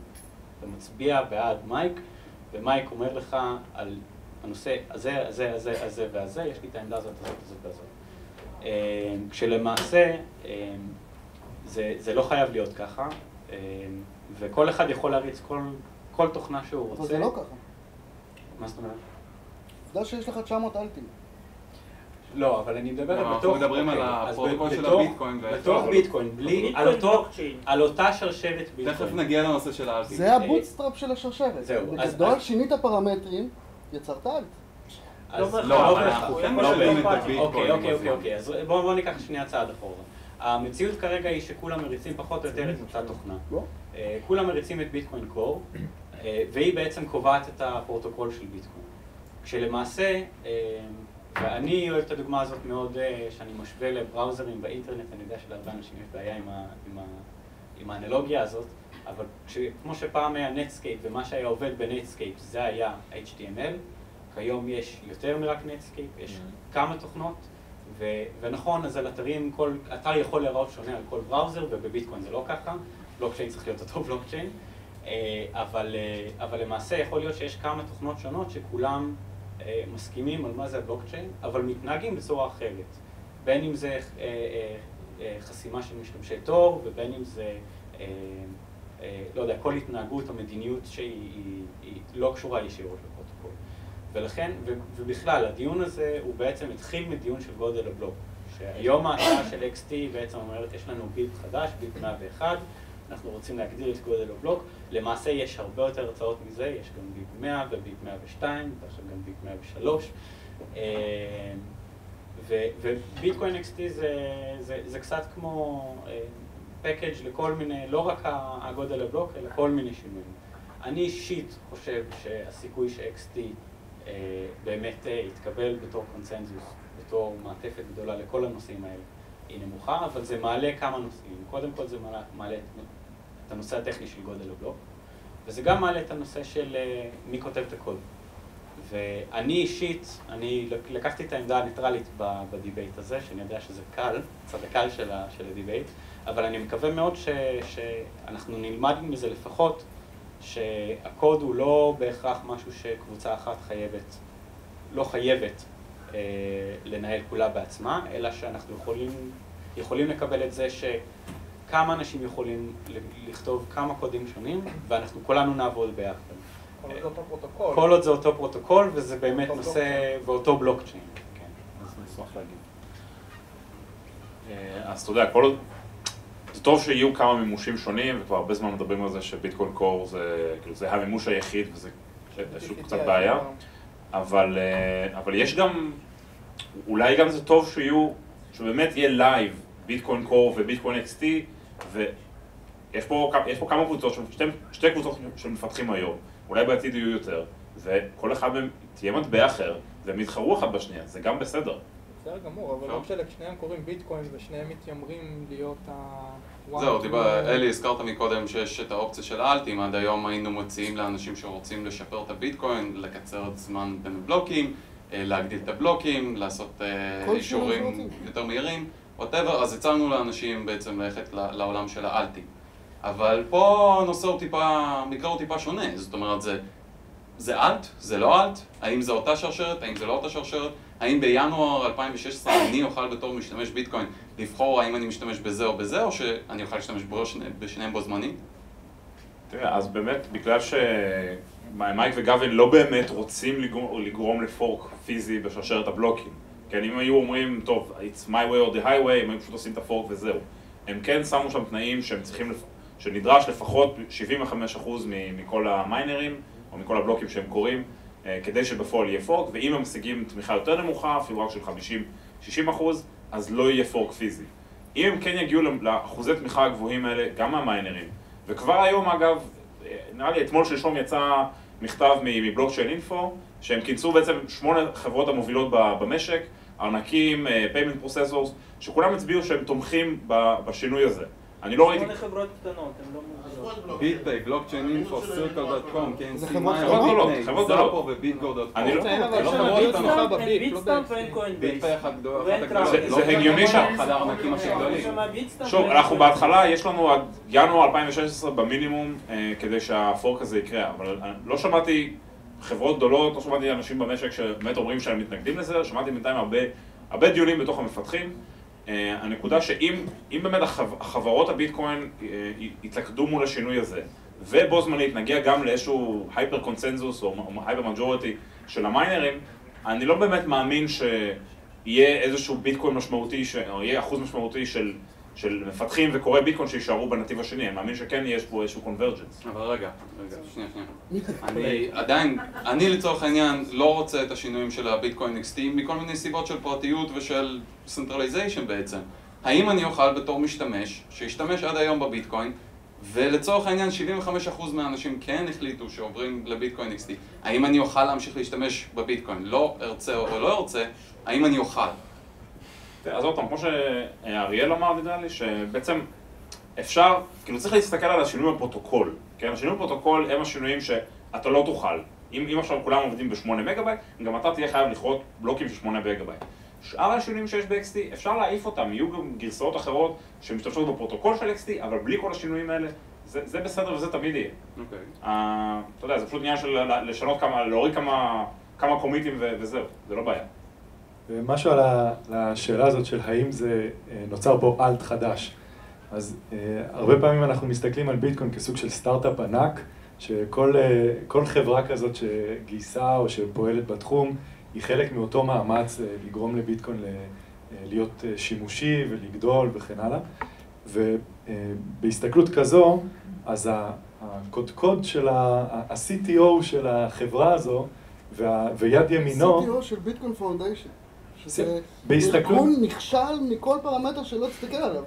מצביע בעד מייק, ומייק אומר לך על הנושא הזה, הזה, הזה, הזה והזה, יש לי את העמדה הזאת, הזאת, הזאת והזאת. כשלמעשה, זה לא חייב להיות ככה, וכל אחד יכול להריץ כל תוכנה שהוא רוצה. אבל זה לא ככה. מה זאת אומרת? אתה יודע שיש לך 900 אלטים. לא, אבל אני מדבר בתוך... אנחנו מדברים על הפרוטוקול של הביטקוין. בתוך ביטקוין, בלי... על אותה שרשרת ביטקוין. תכף נגיע לנושא של האלטים. זה הבוטסטראפ של השרשרת. זהו. בגדול שינית פרמטרים, יצרת אלט. לא, אבל אנחנו כן משלמים את הביטקוין. אוקיי. אז בואו ניקח שנייה צעד אחורה. המציאות כרגע היא שכולם מריצים פחות או יותר את אותה תוכנה. כולם מריצים את ביטקוין קור, והיא בעצם קובעת את הפרוטוקול של ביטקוין. כשלמעשה, ואני אוהב את הדוגמה הזאת מאוד, שאני משווה לבראוזרים באינטרנט, אני יודע שלהרבה אנשים יש בעיה עם האנלוגיה הזאת. אבל כמו שפעם היה נטסקייפ ומה שהיה עובד בנטסקייפ זה היה HTML, כיום יש יותר מרק נטסקייפ, יש כמה תוכנות, ונכון, אז על אתרים, כל אתר יכול להיראות שונה על כל בראוזר, ובביטקוין זה לא ככה, בלוקצ'יין צריך להיות אותו בלוקצ'יין, אבל למעשה יכול להיות שיש כמה תוכנות שונות שכולם מסכימים על מה זה הבלוקצ'יין, אבל מתנהגים בצורה אחרת. בין אם זה חסימה של משתמשי תור, ובין אם זה, לא יודע, כל התנהגות או מדיניות שהיא לא קשורה ישירות לפרוטוקול. ולכן, ובכלל, הדיון הזה הוא בעצם התחיל מדיון של גודל הבלוק. שהיום ההצעה של XT בעצם אומרת, יש לנו ביט חדש, ביט 101, אנחנו רוצים להגדיר את גודל הבלוק. למעשה יש הרבה יותר הרצאות מזה, יש גם ביט 100 וביט 102, ועכשיו גם ביט 103. וביטקוין XT זה קצת כמו פקאג' לכל מיני, לא רק הגודל הבלוק, אלא כל מיני שינויים. אני אישית חושב שהסיכוי ש-XT באמת יתקבל בתור קונצנזוס, בתור מעטפת גדולה לכל הנושאים האלה, היא נמוכה, אבל זה מעלה כמה נושאים. קודם כל זה מעלה את הנושא הטכני של גודל הבלוק, וזה גם מעלה את הנושא של מי כותב את הקוד. ואני אישית, אני לקחתי את העמדה הניטרלית בדיבייט הזה, שאני יודע שזה קל, הצד הקל של הדיבייט, אבל אני מקווה מאוד שאנחנו נלמד מזה לפחות, שהקוד הוא לא בהכרח משהו שקבוצה אחת לא חייבת לנהל כולה בעצמה, אלא שאנחנו יכולים לקבל את זה שכמה אנשים יכולים לכתוב כמה קודים שונים, ואנחנו כולנו נעבוד ביחד. כל עוד זה אותו פרוטוקול, וזה באמת נושא באותו בלוקצ'יין. כן, אז אני אשמח להגיד. אז אתה יודע, כל עוד... זה טוב שיהיו כמה מימושים שונים, וכבר הרבה זמן מדברים על זה שביטקוין קור זה המימוש היחיד, וזה קצת בעיה. אבל יש גם, אולי גם זה טוב שבאמת יהיה לייב ביטקוין קור וביטקוין XT, ויש פה כמה קבוצות, שתי קבוצות של מפתחים היום, אולי בעתיד יהיו יותר, וכל אחד מהם תהיה מטבע אחר, והם יתחרו אחד בשנייה, זה גם בסדר. בסדר גמור, אבל גם שניהם קוראים ביטקוין ושניהם מתיימרים להיות זהו, אלי, הזכרת מקודם שיש את האופציה של האלטים, עד היום היינו מציעים לאנשים שרוצים לשפר את הביטקוין, לקצר את זמן בין הבלוקים, להגדיל את הבלוקים, לעשות אישורים יותר מהירים, whatever, אז הצענו לאנשים בעצם ללכת לעולם של האלטים. אבל פה הנושא הוא מקרה הוא טיפה שונה, זאת אומרת זה אלט, זה לא אלט, האם זה אותה שרשרת, האם זה לא אותה שרשרת, האם בינואר 2016 אני אוכל בתור משתמש ביטקוין לבחור האם אני משתמש בזה או בזה, או שאני אוכל להשתמש בשניהם בו זמנית? תראה, אז באמת, בגלל שמייק וגווין לא באמת רוצים לגרום לפורק פיזי בשרשרת הבלוקים. כן, אם היו אומרים, טוב, it's my way or the highway, הם היו פשוט עושים את הפורק וזהו. הם כן שמו שם תנאים שהם צריכים, שנדרש לפחות 75% מכל המיינרים, או מכל הבלוקים שהם קוראים, כדי שבפועל יהיה פורק, ואם הם משיגים תמיכה יותר נמוכה, אפילו רק של 50-60%, אז לא יהיה פורק פיזי. אם הם כן יגיעו לאחוזי תמיכה הגבוהים האלה, גם מהמיינרים, וכבר היום אגב, נראה לי אתמול שלשום יצא מכתב מבלוקצ'יין אינפו, שהם כינסו בעצם 8 חברות המובילות במשק, ארנקים, payment processors, שכולם הצביעו שהם תומכים בשינוי הזה. אני לא ראיתי... 8 חברות קטנות, הם לא מובילות. ביטפיי, בלוקצ'יין אינפו, סירקל.קום, זה חברות גדולות, זאפו וביטגו.קום. אני לא... אין ביטסטאמפ ואין קוינבייס. ביטפיי אחת גדולה. זה הגיוני שם. אחד הארנקים הכי גדולים. שוב, אנחנו בהתחלה, יש לנו עד ינואר 2016 במינימום כדי שהפורק הזה יקרה, אבל לא שמעתי חברות גדולות, לא שמעתי אנשים במשק שבאמת אומרים שהם מתנגדים לזה, שמעתי בינתיים הרבה דיונים בתוך המפתחים. הנקודה שאם באמת החברות הביטקוין יתלכדו מול השינוי הזה, ובו זמנית נגיע גם לאיזשהו הייפר קונצנזוס או הייפר מג'וריטי של המיינרים, אני לא באמת מאמין שיהיה איזשהו ביטקוין משמעותי, או יהיה אחוז משמעותי של מפתחים וקוראי ביטקוין שישארו בנתיב השני. אני מאמין שכן יש פה איזשהו קונברג'נס. אבל רגע, שנייה. אני לצורך העניין לא רוצה את השינויים של הביטקוין XT מכל מיני סיבות של פרטיות ושל סנטרליזיישן בעצם. האם אני אוכל בתור משתמש, שישתמש עד היום בביטקוין, ולצורך העניין 75% מהאנשים כן החליטו שעוברים לביטקוין XT, האם אני אוכל להמשיך להשתמש בביטקוין? לא ארצה או לא ארצה, האם אני אוכל? אז עוד פעם, כמו שאריאל אמר, נדמה לי, שבעצם אפשר, כאילו צריך להסתכל על השינוי בפרוטוקול, כן? השינוי בפרוטוקול הם השינויים שאתה לא תוכל. אם עכשיו כולם עובדים ב8 מגה-בייט, גם אתה תהיה חייב לכרות בלוקים של 8 מגה-בייט. שאר השינויים שיש ב-XT, אפשר להעיף אותם, יהיו גם גרסאות אחרות שמשתמשות בפרוטוקול של XT, אבל בלי כל השינויים האלה, זה בסדר וזה תמיד יהיה. אוקיי. אתה יודע, זה פשוט עניין של לשנות להוריד כמה קומיטים וזהו, זה לא בעיה. ומשהו על השאלה הזאת של האם זה נוצר פה אלט חדש. אז הרבה פעמים אנחנו מסתכלים על ביטקוין כסוג של סטארט-אפ ענק, שכל חברה כזאת שגייסה או שפועלת בתחום, היא חלק מאותו מאמץ לגרום לביטקוין להיות שימושי ולגדול וכן הלאה. ובהסתכלות כזו, אז הקודקוד של ה-CTO של החברה הזו ויד ימינו... CTO של ביטקוין פאונדיישן. שזה בהסתכלות... ארגון נכשל מכל פרמטר שלא תסתכל עליו.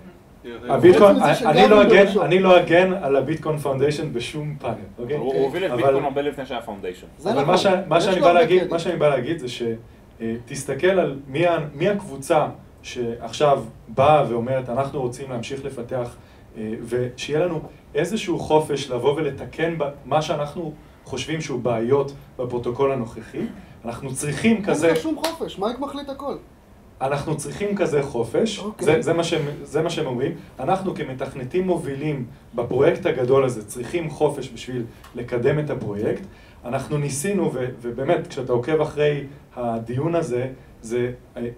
אני לא אגן על הביטקוין פאונדיישן בשום פאנל, אוקיי? הוא הוביל את ביטקוין הרבה לפני שהיה פאונדיישן. אבל מה שאני בא להגיד זה שתסתכל על מי הקבוצה שעכשיו באה ואומרת אנחנו רוצים להמשיך לפתח ושיהיה לנו איזשהו חופש לבוא ולתקן מה שאנחנו חושבים שהוא בעיות בפרוטוקול הנוכחי. אנחנו צריכים כזה... אין לך שום חופש, מייק מחליט הכל. אנחנו צריכים כזה חופש, זה מה שהם אומרים. אנחנו כמתכנתים מובילים בפרויקט הגדול הזה צריכים חופש בשביל לקדם את הפרויקט. אנחנו ניסינו, ובאמת כשאתה עוקב אחרי הדיון הזה,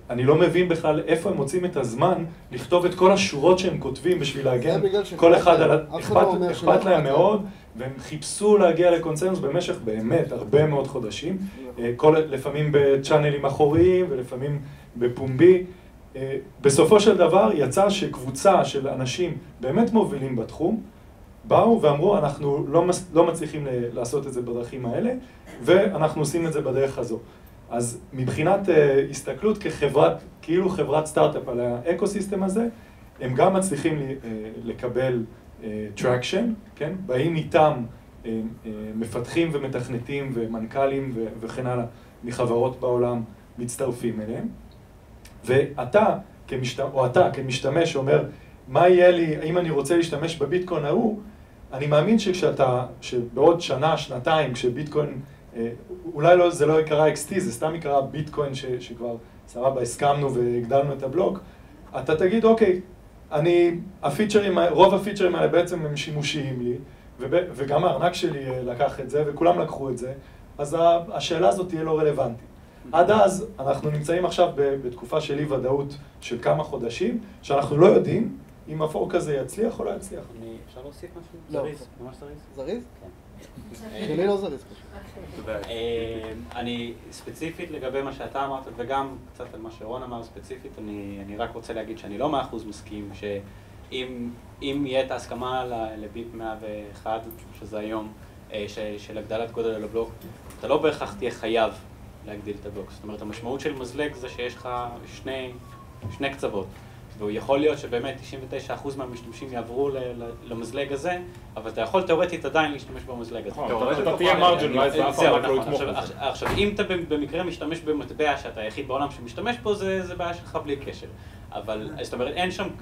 אני לא מבין בכלל איפה הם מוצאים את הזמן לכתוב את כל השורות שהם כותבים בשביל להגן. כל אחד אכפת להם מאוד, והם חיפשו להגיע לקונצנזוס במשך באמת הרבה מאוד חודשים, לפעמים בצ'אנלים אחוריים ולפעמים בפומבי. בסופו של דבר יצא שקבוצה של אנשים באמת מובילים בתחום, באו ואמרו אנחנו לא מצליחים לעשות את זה בדרכים האלה, ואנחנו עושים את זה בדרך הזו. אז מבחינת הסתכלות כאילו חברת סטארט-אפ על האקוסיסטם הזה, הם גם מצליחים לקבל טראקשן, כן? באים איתם מפתחים ומתכנתים ומנכ"לים וכן הלאה מחברות בעולם מצטרפים אליהם. ואתה כמשתמש אומר, מה יהיה לי, האם אני רוצה להשתמש בביטקוין ההוא, אני מאמין שבעוד שנה, שנתיים, כשביטקוין, אולי זה לא יקרה XT, זה סתם יקרה ביטקוין שכבר סבבה, הסכמנו והגדלנו את הבלוק, אתה תגיד, אוקיי, רוב הפיצ'רים האלה בעצם הם שימושיים לי, וגם הארנק שלי לקח את זה, וכולם לקחו את זה, אז השאלה הזאת תהיה לא רלוונטית. עד אז אנחנו נמצאים עכשיו בתקופה של אי ודאות של כמה חודשים, שאנחנו לא יודעים אם הפורק הזה יצליח או לא יצליח. אפשר להוסיף משהו? לא. זריז? ממש זריז? זריז? כן. שלי לא זריז. אני ספציפית לגבי מה שאתה אמרת, וגם קצת על מה שרון אמר ספציפית, אני רק רוצה להגיד שאני לא 100% מסכים, שאם יהיה את ההסכמה לביט 101, שזה היום, של הגדלת גודל על הבלוק, אתה לא בהכרח תהיה חייב להגדיל את הבלוק. זאת אומרת, המשמעות של מזלג זה שיש לך שני קצוות. והוא יכול להיות שבאמת 99% מהמשתמשים יעברו למזלג הזה, אבל אתה יכול תיאורטית עדיין להשתמש במזלג הזה. אתה תהיה מרג'ינלייז ואף אחד לא יתמוך בזה. עכשיו, אם אתה במקרה משתמש במטבע שאתה היחיד בעולם שמשתמש בו, זה בעיה שלך בלי קשר. אבל, זאת אומרת,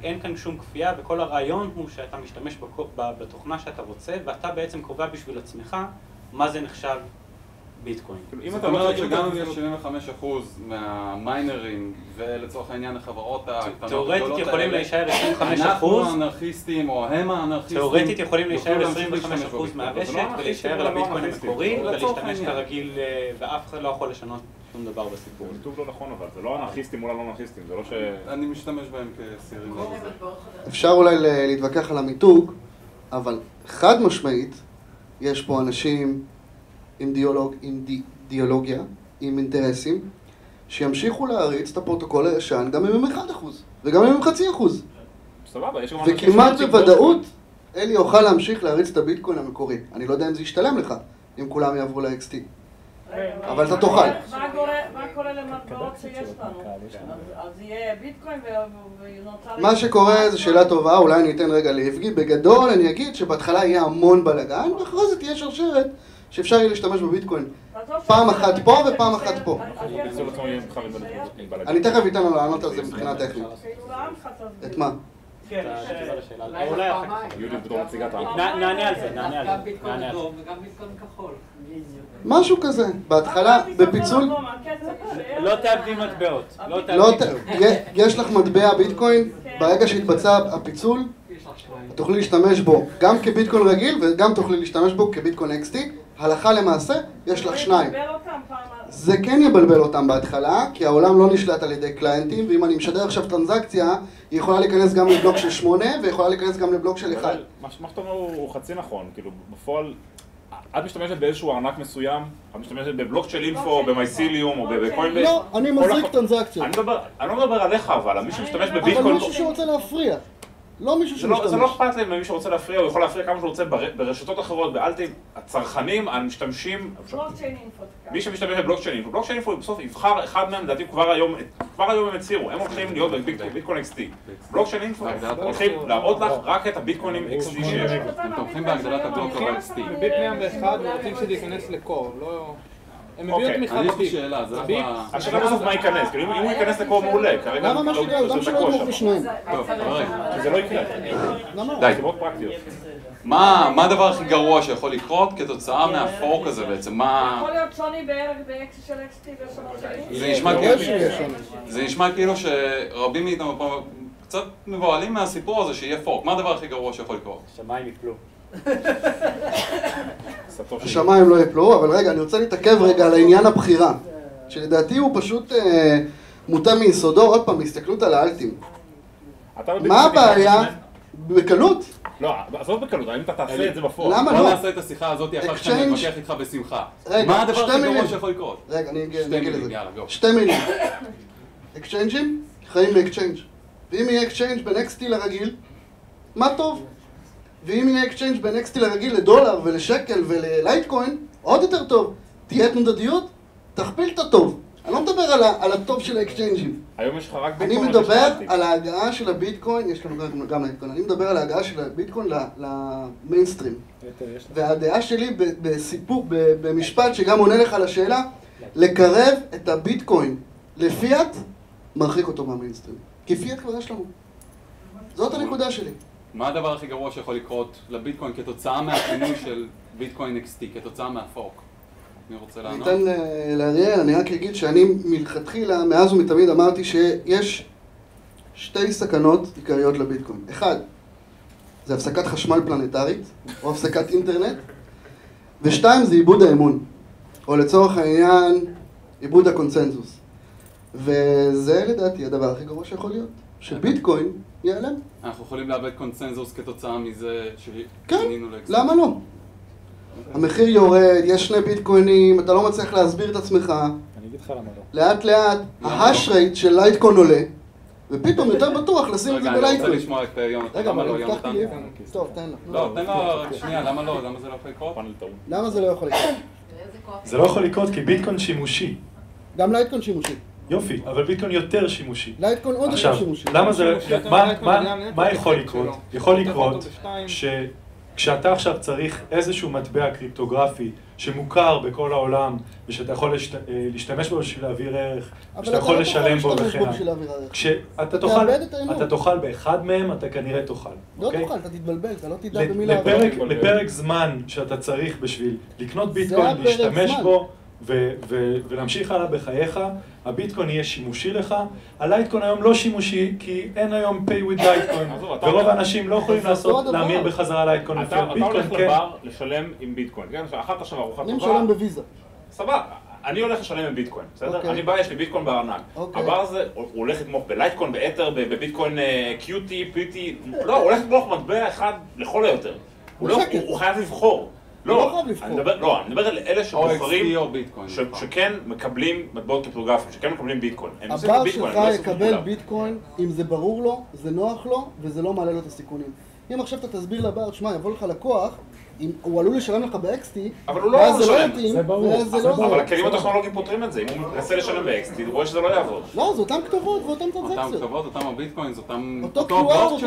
אין כאן שום כפייה, וכל הרעיון הוא שאתה משתמש בתוכנה שאתה רוצה, ואתה בעצם קובע בשביל עצמך מה זה נחשב ביטקוין. אם אתה אומר שגם אם יש 75% מהמיינרים ולצורך העניין החברות הקטנות תיאורטית יכולים להישאר 25%. אנחנו האנרכיסטים או הם האנרכיסטים. תיאורטית יכולים להישאר 25% מהרשת ולהישאר על הביטקוין המקורי ולהשתמש כרגיל ואף אחד לא יכול לשנות שום דבר בסיפור. זה כתוב לא נכון אבל זה לא אנרכיסטים מול הלא אנרכיסטים, זה לא ש... אני משתמש בהם כסירים. אפשר אולי להתווכח על המיתוג, אבל חד משמעית יש פה אנשים עם דיאלוגיה, עם אינטרסים, שימשיכו להריץ את הפרוטוקול הישן גם אם הם 1% וגם אם הם 0.5%. סבבה, יש גם וכמעט בוודאות אלי יוכל להמשיך להריץ את הביטקוין המקורי. אני לא יודע אם זה ישתלם לך, אם כולם יעברו ל-XT. אבל אתה תוכל. מה קורה למטבעות שיש לנו? אז יהיה ביטקוין ונוצר... מה שקורה זה שאלה טובה, אולי אני אתן רגע ליבגי. בגדול אני אגיד שבהתחלה יהיה המון בלגן, ואחרי זה תהיה שרשרת שאפשר יהיה להשתמש בביטקוין. פעם אחת פה ופעם אחת פה. אני תכף אתן לו לענות על זה מבחינה טכנית. את מה? את התשובה לשאלה. אולי אולי אחר פעמיים. יהודית בתור נציגת נענה על זה, גם ביטקוין אדום וגם ביטקוין כחול. משהו כזה, בהתחלה, בפיצול, לא תאבדי מטבעות. יש לך מטבע ביטקוין, ברגע שהתבצע הפיצול, יש לך שניים. תוכלי להשתמש בו גם כביטקוין רגיל וגם תוכלי להשתמש בו כביטקוין XT. הלכה למעשה, יש לך שניים. זה כן יבלבל אותם בהתחלה, כי העולם לא נשלט על ידי קליינטים, ואם אני משדר עכשיו טרנזקציה, היא יכולה להיכנס גם לבלוק של 8, ויכולה להיכנס גם לבלוק של 1. מה שאתה אומר הוא חצי נכון, כאילו בפועל, את משתמשת באיזשהו ארנק מסוים, את משתמשת בבלוק של אינפו, במייסיליום או בקוינבייס. לא, אני מזריק טרנזקציות. אני לא מדבר עליך אבל, מי שמשתמש בביטקוין... אבל מישהו שרוצה להפריע. לא מישהו שמשתמש. זה לא אכפת להם ממי שרוצה להפריע, הוא יכול להפריע כמה שהוא רוצה ברשתות אחרות, באלטים, הצרכנים, המשתמשים... מי שמשתמש בבלוקצ'יין אינפו, בלוקצ'יין אינפו בסוף יבחר אחד מהם, לדעתי כבר היום הם הצהירו, הם הולכים להיות בביטקוין XT. בלוקצ'יין אינפו הולכים להראות לך רק את הביטקוינים XT שיש. הם תומכים בהגדלת הבלוקצ'יין XT. בביט 101 רוצים שזה ייכנס לקור, לא... הם הביאו את אני יש מכרז לי שאלה, זה הביט. השאלה בסוף מה ייכנס, כאילו אם הוא ייכנס לקור מעולה, כרגע למה משהו לא גם שלא יתמוך בשניים? טוב, רגע. שזה לא יקרה. למה? די. סיבות פרקטיות. מה הדבר הכי גרוע שיכול לקרות כתוצאה מהפורק הזה בעצם? יכול להיות שוני בערך ב-X של XT ושונות זה נשמע כאילו שרבים מאיתנו פה קצת מבוהלים מהסיפור הזה שיהיה פורק. מה הדבר הכי גרוע שיכול לקרות? שמיים יפלו. השמיים לא יפלו, אבל רגע, אני רוצה להתעכב רגע על העניין הבחירה, שלדעתי הוא פשוט מוטה מיסודו, עוד פעם, הסתכלות על האלטים. מה הבעיה? בקלות? לא, עזוב בקלות, האם אתה תעשה את זה בפועל? למה בוא לא? נעשה את השיחה הזאת אחר שאני מתווכח איתך בשמחה. רגע, מה הדבר שתי הכי גרוע מילים. שיכול לקרות? רגע, אני אגיד לזה. יאללה, גו. שתי מילים. אקצ'יינג'ים, חיים באקצ'יינג'. ואם יהיה אקצ'יינג' בין XT לרגיל, מה טוב? ואם יהיה אקצ'יינג' בין XT לרגיל לדולר ולשקל וללייטקוין, עוד יותר טוב. תהיה תנודתיות, תכפיל את הטוב. אני לא מדבר על הטוב של האקצ'יינג'ים. היום יש לך רק אני ביטקוין. מדבר על ההגעה של הביטקוין, יש לנו גם לייטקוין, אני מדבר על ההגעה של הביטקוין למיינסטרים. והדעה שלי בסיפור, במשפט שגם עונה לך על השאלה, לקרב את הביטקוין לפיאט, מרחיק אותו מהמיינסטרים. כי פיאט כבר יש לנו. זאת הנקודה שלי. מה הדבר הכי גרוע שיכול לקרות לביטקוין כתוצאה מהפינוי של ביטקוין XT, כתוצאה מהפורק? אני רוצה לענות? אני אתן לאריאל, אני רק אגיד שאני מלכתחילה, מאז ומתמיד אמרתי שיש שתי סכנות עיקריות לביטקוין. אחד, זה הפסקת חשמל פלנטרית, או הפסקת אינטרנט, ושתיים, זה איבוד האמון, או לצורך העניין, איבוד הקונצנזוס. וזה לדעתי הדבר הכי גרוע שיכול להיות, שביטקוין ייעלם. אנחנו יכולים לאבד קונצנזוס כתוצאה מזה כן, שפינינו ל-XT. למה לא? המחיר יורד, יש שני ביטקוינים, אתה לא מצליח להסביר את עצמך. אני אגיד לך למה לא. לאט לאט, ההש רייט של לייטקוין עולה, ופתאום יותר בטוח לשים את זה רגע, אני רוצה בלייטקוין. לשמוע את יונתן. רגע, למה אבל לא, הבטחתי יונתן? לי. טוב, תן לך. לא, תן לו רק שנייה, למה לא? למה זה לא יכול לקרות? למה זה לא יכול לקרות? זה לא יכול לקרות כי ביטקוין שימושי. גם לייטקוין שימושי. יופי, אבל ביטקוין יותר שימושי. לייטקוין עוד יותר עכשיו, שימושי. למה זה, מה יכול לקרות? יכול לקרות שכשאתה עכשיו צריך איזשהו מטבע קריפטוגרפי שמוכר בכל העולם ושאתה יכול להשתמש בו בשביל להעביר ערך, ושאתה יכול לשלם בו וכן הלאה. כשאתה תאכל באחד מהם, אתה כנראה תאכל. לא תאכל, אתה תתבלבל, אתה לא תדע במילה. לפרק זמן שאתה צריך בשביל לקנות ביטקוין, להשתמש בו ולהמשיך הלאה בחייך, הביטקוין יהיה שימושי לך. הלייטקוין היום לא שימושי כי אין היום pay with לייטקוין, ורוב האנשים לא יכולים להמיר בחזרה לייטקוין. אתה הולך לבר לשלם עם ביטקוין, אכלת עכשיו ארוחת טובה. אני משלם בוויזה. סבבה, אני הולך לשלם עם ביטקוין, בסדר? אני בא, יש לי ביטקוין בארנק. הבר הזה, הוא הולך לתמוך בלייטקוין, באתר, בביטקוין QT, PT, לא, הוא הולך לתמוך מטבע אחד לכל היותר. הוא חייב לבחור. לא, אני מדבר על אלה שבוחרים, שכן מקבלים מטבעות קריפטוגרפיים, שכן מקבלים ביטקוין. הבר שלך יקבל ביטקוין אם זה ברור לו, זה נוח לו, וזה לא מעלה לו את הסיכונים. אם עכשיו אתה תסביר לבר, שמע, יבוא לך לקוח, הוא עלול לשלם לך ב-XT, אבל הוא לא משלם, אבל הכלים הטכנולוגיים פותרים את זה, אם הוא מנסה לשלם ב-XT, הוא רואה שזה לא יעבוד. לא, זה אותם כתובות ואותם טרנזקציות. אותם כתובות, אותם הביטקוין, זה אותם... אותו QR, אותו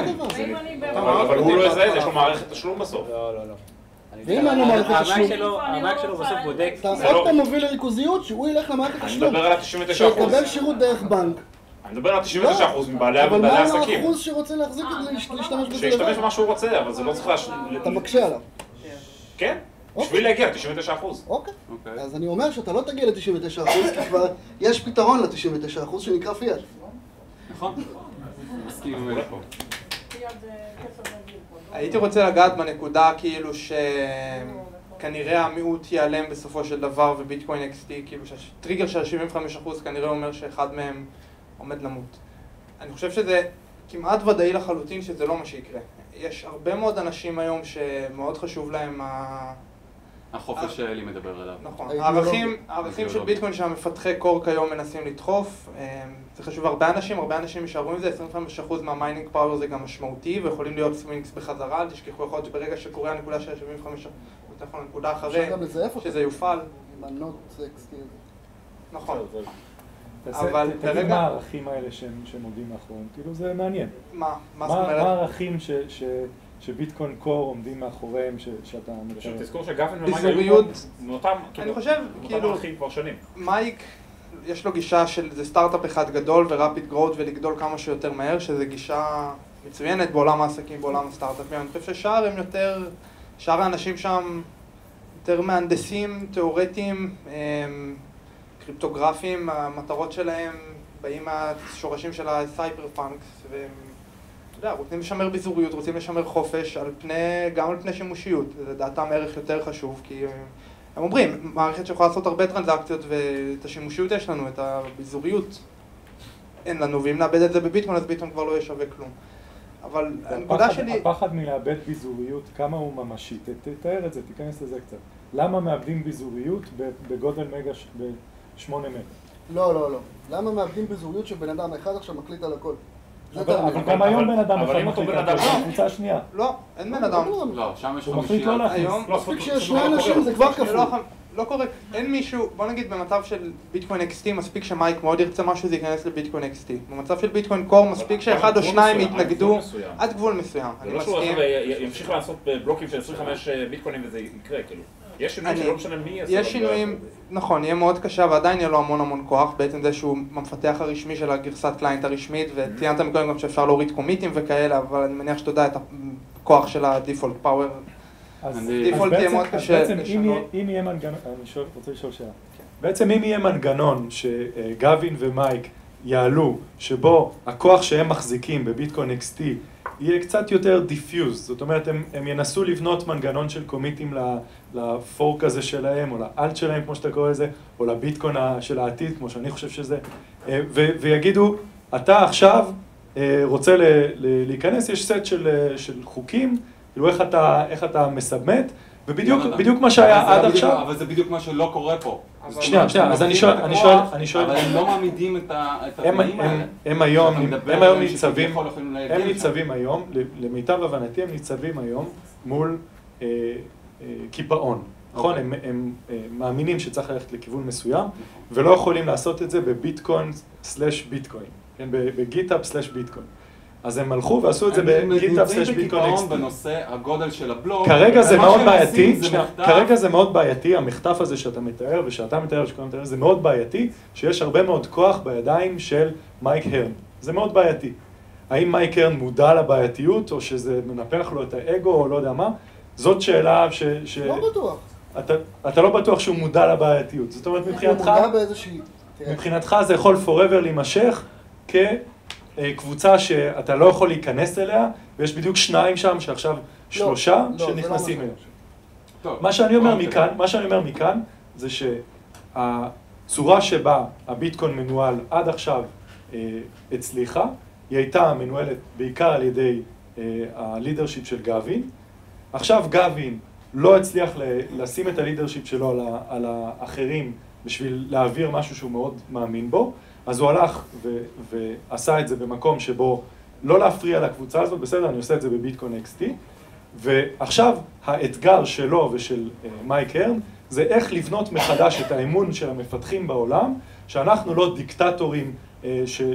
דבר. אבל הוא לא יזהה, יש לו מערכת תשלום בסוף. לא. ואם אין לו מערכת תשלום, המאק שלו בסוף בודק. אתה עוד פעם מוביל לריכוזיות שהוא ילך למערכת אני תשלום. מדבר על ה-99%. שיקבל שירות דרך בנק. אני מדבר על 99% מבעלי אבל מה העסקים. האחוז שרוצה להחזיק את זה, להשתמש בזה שישתמש במה שהוא רוצה, אבל זה לא צריך אתה מקשה עליו. כן, בשביל להגיע ל-99%. אוקיי, אז אני אומר שאתה לא תגיע ל-99%, כי כבר יש פתרון ל-99% שנקרא פיאט. נכון? מסכים עם זה פה. הייתי רוצה לגעת בנקודה כאילו שכנראה המיעוט ייעלם בסופו של דבר וביטקוין XT, כאילו שהטריגר של 75% כנראה אומר שאחד מהם עומד למות. אני חושב שזה כמעט ודאי לחלוטין שזה לא מה שיקרה. יש הרבה מאוד אנשים היום שמאוד חשוב להם החופש שאלי מדבר עליו. נכון, הערכים של ביטקוין שהמפתחי קור כיום מנסים לדחוף, זה חשוב הרבה אנשים יישארו עם זה, 25% מהמיינינג פאוור זה גם משמעותי ויכולים להיות סווינגס בחזרה, תשכחו יכול להיות שברגע שקורה הנקודה של 75%, יותר נכון הנקודה אחרי, שזה יופעל. עם הנוט XT. נכון. תגיד מה הערכים האלה שהם עומדים מאחוריהם, כאילו זה מעניין. מה מה הערכים שביטקוין קור עומדים מאחוריהם שאתה מתאר? תזכור שגפן ומייק ביזוריות, מאותם אני חושב, כאילו, ערכים כבר שנים. מייק, יש לו גישה של זה סטארט-אפ אחד גדול ורפיד גרוט ולגדול כמה שיותר מהר, שזה גישה מצוינת בעולם העסקים, בעולם הסטארט-אפים. אני חושב ששאר הם יותר, שאר האנשים שם יותר מהנדסים, תיאורטיים, קריפטוגרפיים, המטרות שלהם באים מהשורשים של הסייבר פאנקס, והם רוצים לשמר ביזוריות, רוצים לשמר חופש גם על פני שימושיות. זה לדעתם ערך יותר חשוב, כי הם אומרים, מערכת שיכולה לעשות הרבה טרנזקציות ואת השימושיות יש לנו, את הביזוריות אין לנו, ואם נאבד את זה בביטקוין אז ביטקוין כבר לא יהיה שווה כלום. אבל הנקודה שלי... הפחד מלאבד ביזוריות, כמה הוא ממשי? תתאר את זה, תיכנס לזה קצת. למה מאבדים ביזוריות בגודל מגה, ב-8 מגה? לא. למה מאבדים ביזוריות שבן אדם אחד עכשיו מקליט על הכל? אבל גם היום בן אדם אחד מחליט על הכל, זה קבוצה שנייה. לא, אין בן אדם. לא, שם יש הוא מחליט לא להכניס. מספיק שיש שני אנשים, זה כבר כפול. לא קורה, אין מישהו, בוא נגיד במצב של ביטקוין XT, מספיק שמייק מאוד ירצה משהו, זה ייכנס לביטקוין XT. במצב של ביטקוין קור, מספיק שאחד או שניים יתנגדו עד גבול מסוים. זה לא שהוא ימשיך לעשות בלוקים של 25 ביטקוינים וזה יקרה, כאילו. יש שינויים שלא משנה מי יעשה. יש שינויים, נכון, יהיה מאוד קשה ועדיין יהיה לו המון כוח, בעצם זה שהוא המפתח הרשמי של הגרסת קליינט הרשמית, וציינת מקודם גם שאפשר להוריד קומיטים וכאלה, אבל אני מניח שאתה יודע את הכוח של הדיפולט פאוור. דיפולט יהיה מאוד קשה לשנות. אם יהיה מנגנון, אני רוצה לשאול שאלה. בעצם אם יהיה מנגנון שגווין ומייק יעלו, שבו הכוח שהם מחזיקים בביטקוין XT יהיה קצת יותר דיפיוז, זאת אומרת הם ינסו לבנות מנגנון של קומיטים לפורק הזה שלהם, או לאלט שלהם כמו שאתה קורא לזה, או לביטקוין של העתיד כמו שאני חושב שזה, ויגידו, אתה עכשיו רוצה להיכנס, יש סט של חוקים, כאילו איך אתה מסבמט, ובדיוק מה שהיה עד עכשיו. אבל זה בדיוק מה שלא קורה פה. שנייה, אז אני שואל, אבל הם לא מעמידים את התנאים האלה. הם היום ניצבים היום, למיטב הבנתי הם ניצבים היום מול קיפאון, נכון? הם מאמינים שצריך ללכת לכיוון מסוים, ולא יכולים לעשות את זה בביטקוין/ביטקוין, בגיטאפ/ביטקוין. אז הם הלכו ועשו את זה בגיטאפ/ביטקוין XT. בנושא הגודל של הבלוק. כרגע זה מאוד בעייתי, כרגע זה מאוד בעייתי, המחטף הזה שאתה מתאר ושאתה מתאר ושכולם מתאר, זה מאוד בעייתי, שיש הרבה מאוד כוח בידיים של מייק הרן. זה מאוד בעייתי. האם מייק הרן מודע לבעייתיות, או שזה מנפח לו את האגו, או לא יודע מה? זאת שאלה לא בטוח. אתה לא בטוח שהוא מודע לבעייתיות. זאת אומרת, מבחינתך זה יכול forever להימשך כקבוצה שאתה לא יכול להיכנס אליה, ויש בדיוק שניים שם שעכשיו שלושה שנכנסים אליה. מה שאני אומר מכאן זה שהצורה שבה הביטקוין מנוהל עד עכשיו הצליחה, היא הייתה מנוהלת בעיקר על ידי הלידרשיפ של גווין. עכשיו גווין לא הצליח לשים את הלידרשיפ שלו על האחרים בשביל להעביר משהו שהוא מאוד מאמין בו, אז הוא הלך ועשה את זה במקום שבו לא להפריע לקבוצה הזאת, בסדר, אני עושה את זה בביטקוין XT, ועכשיו האתגר שלו ושל מייק הרן זה איך לבנות מחדש את האמון של המפתחים בעולם, שאנחנו לא דיקטטורים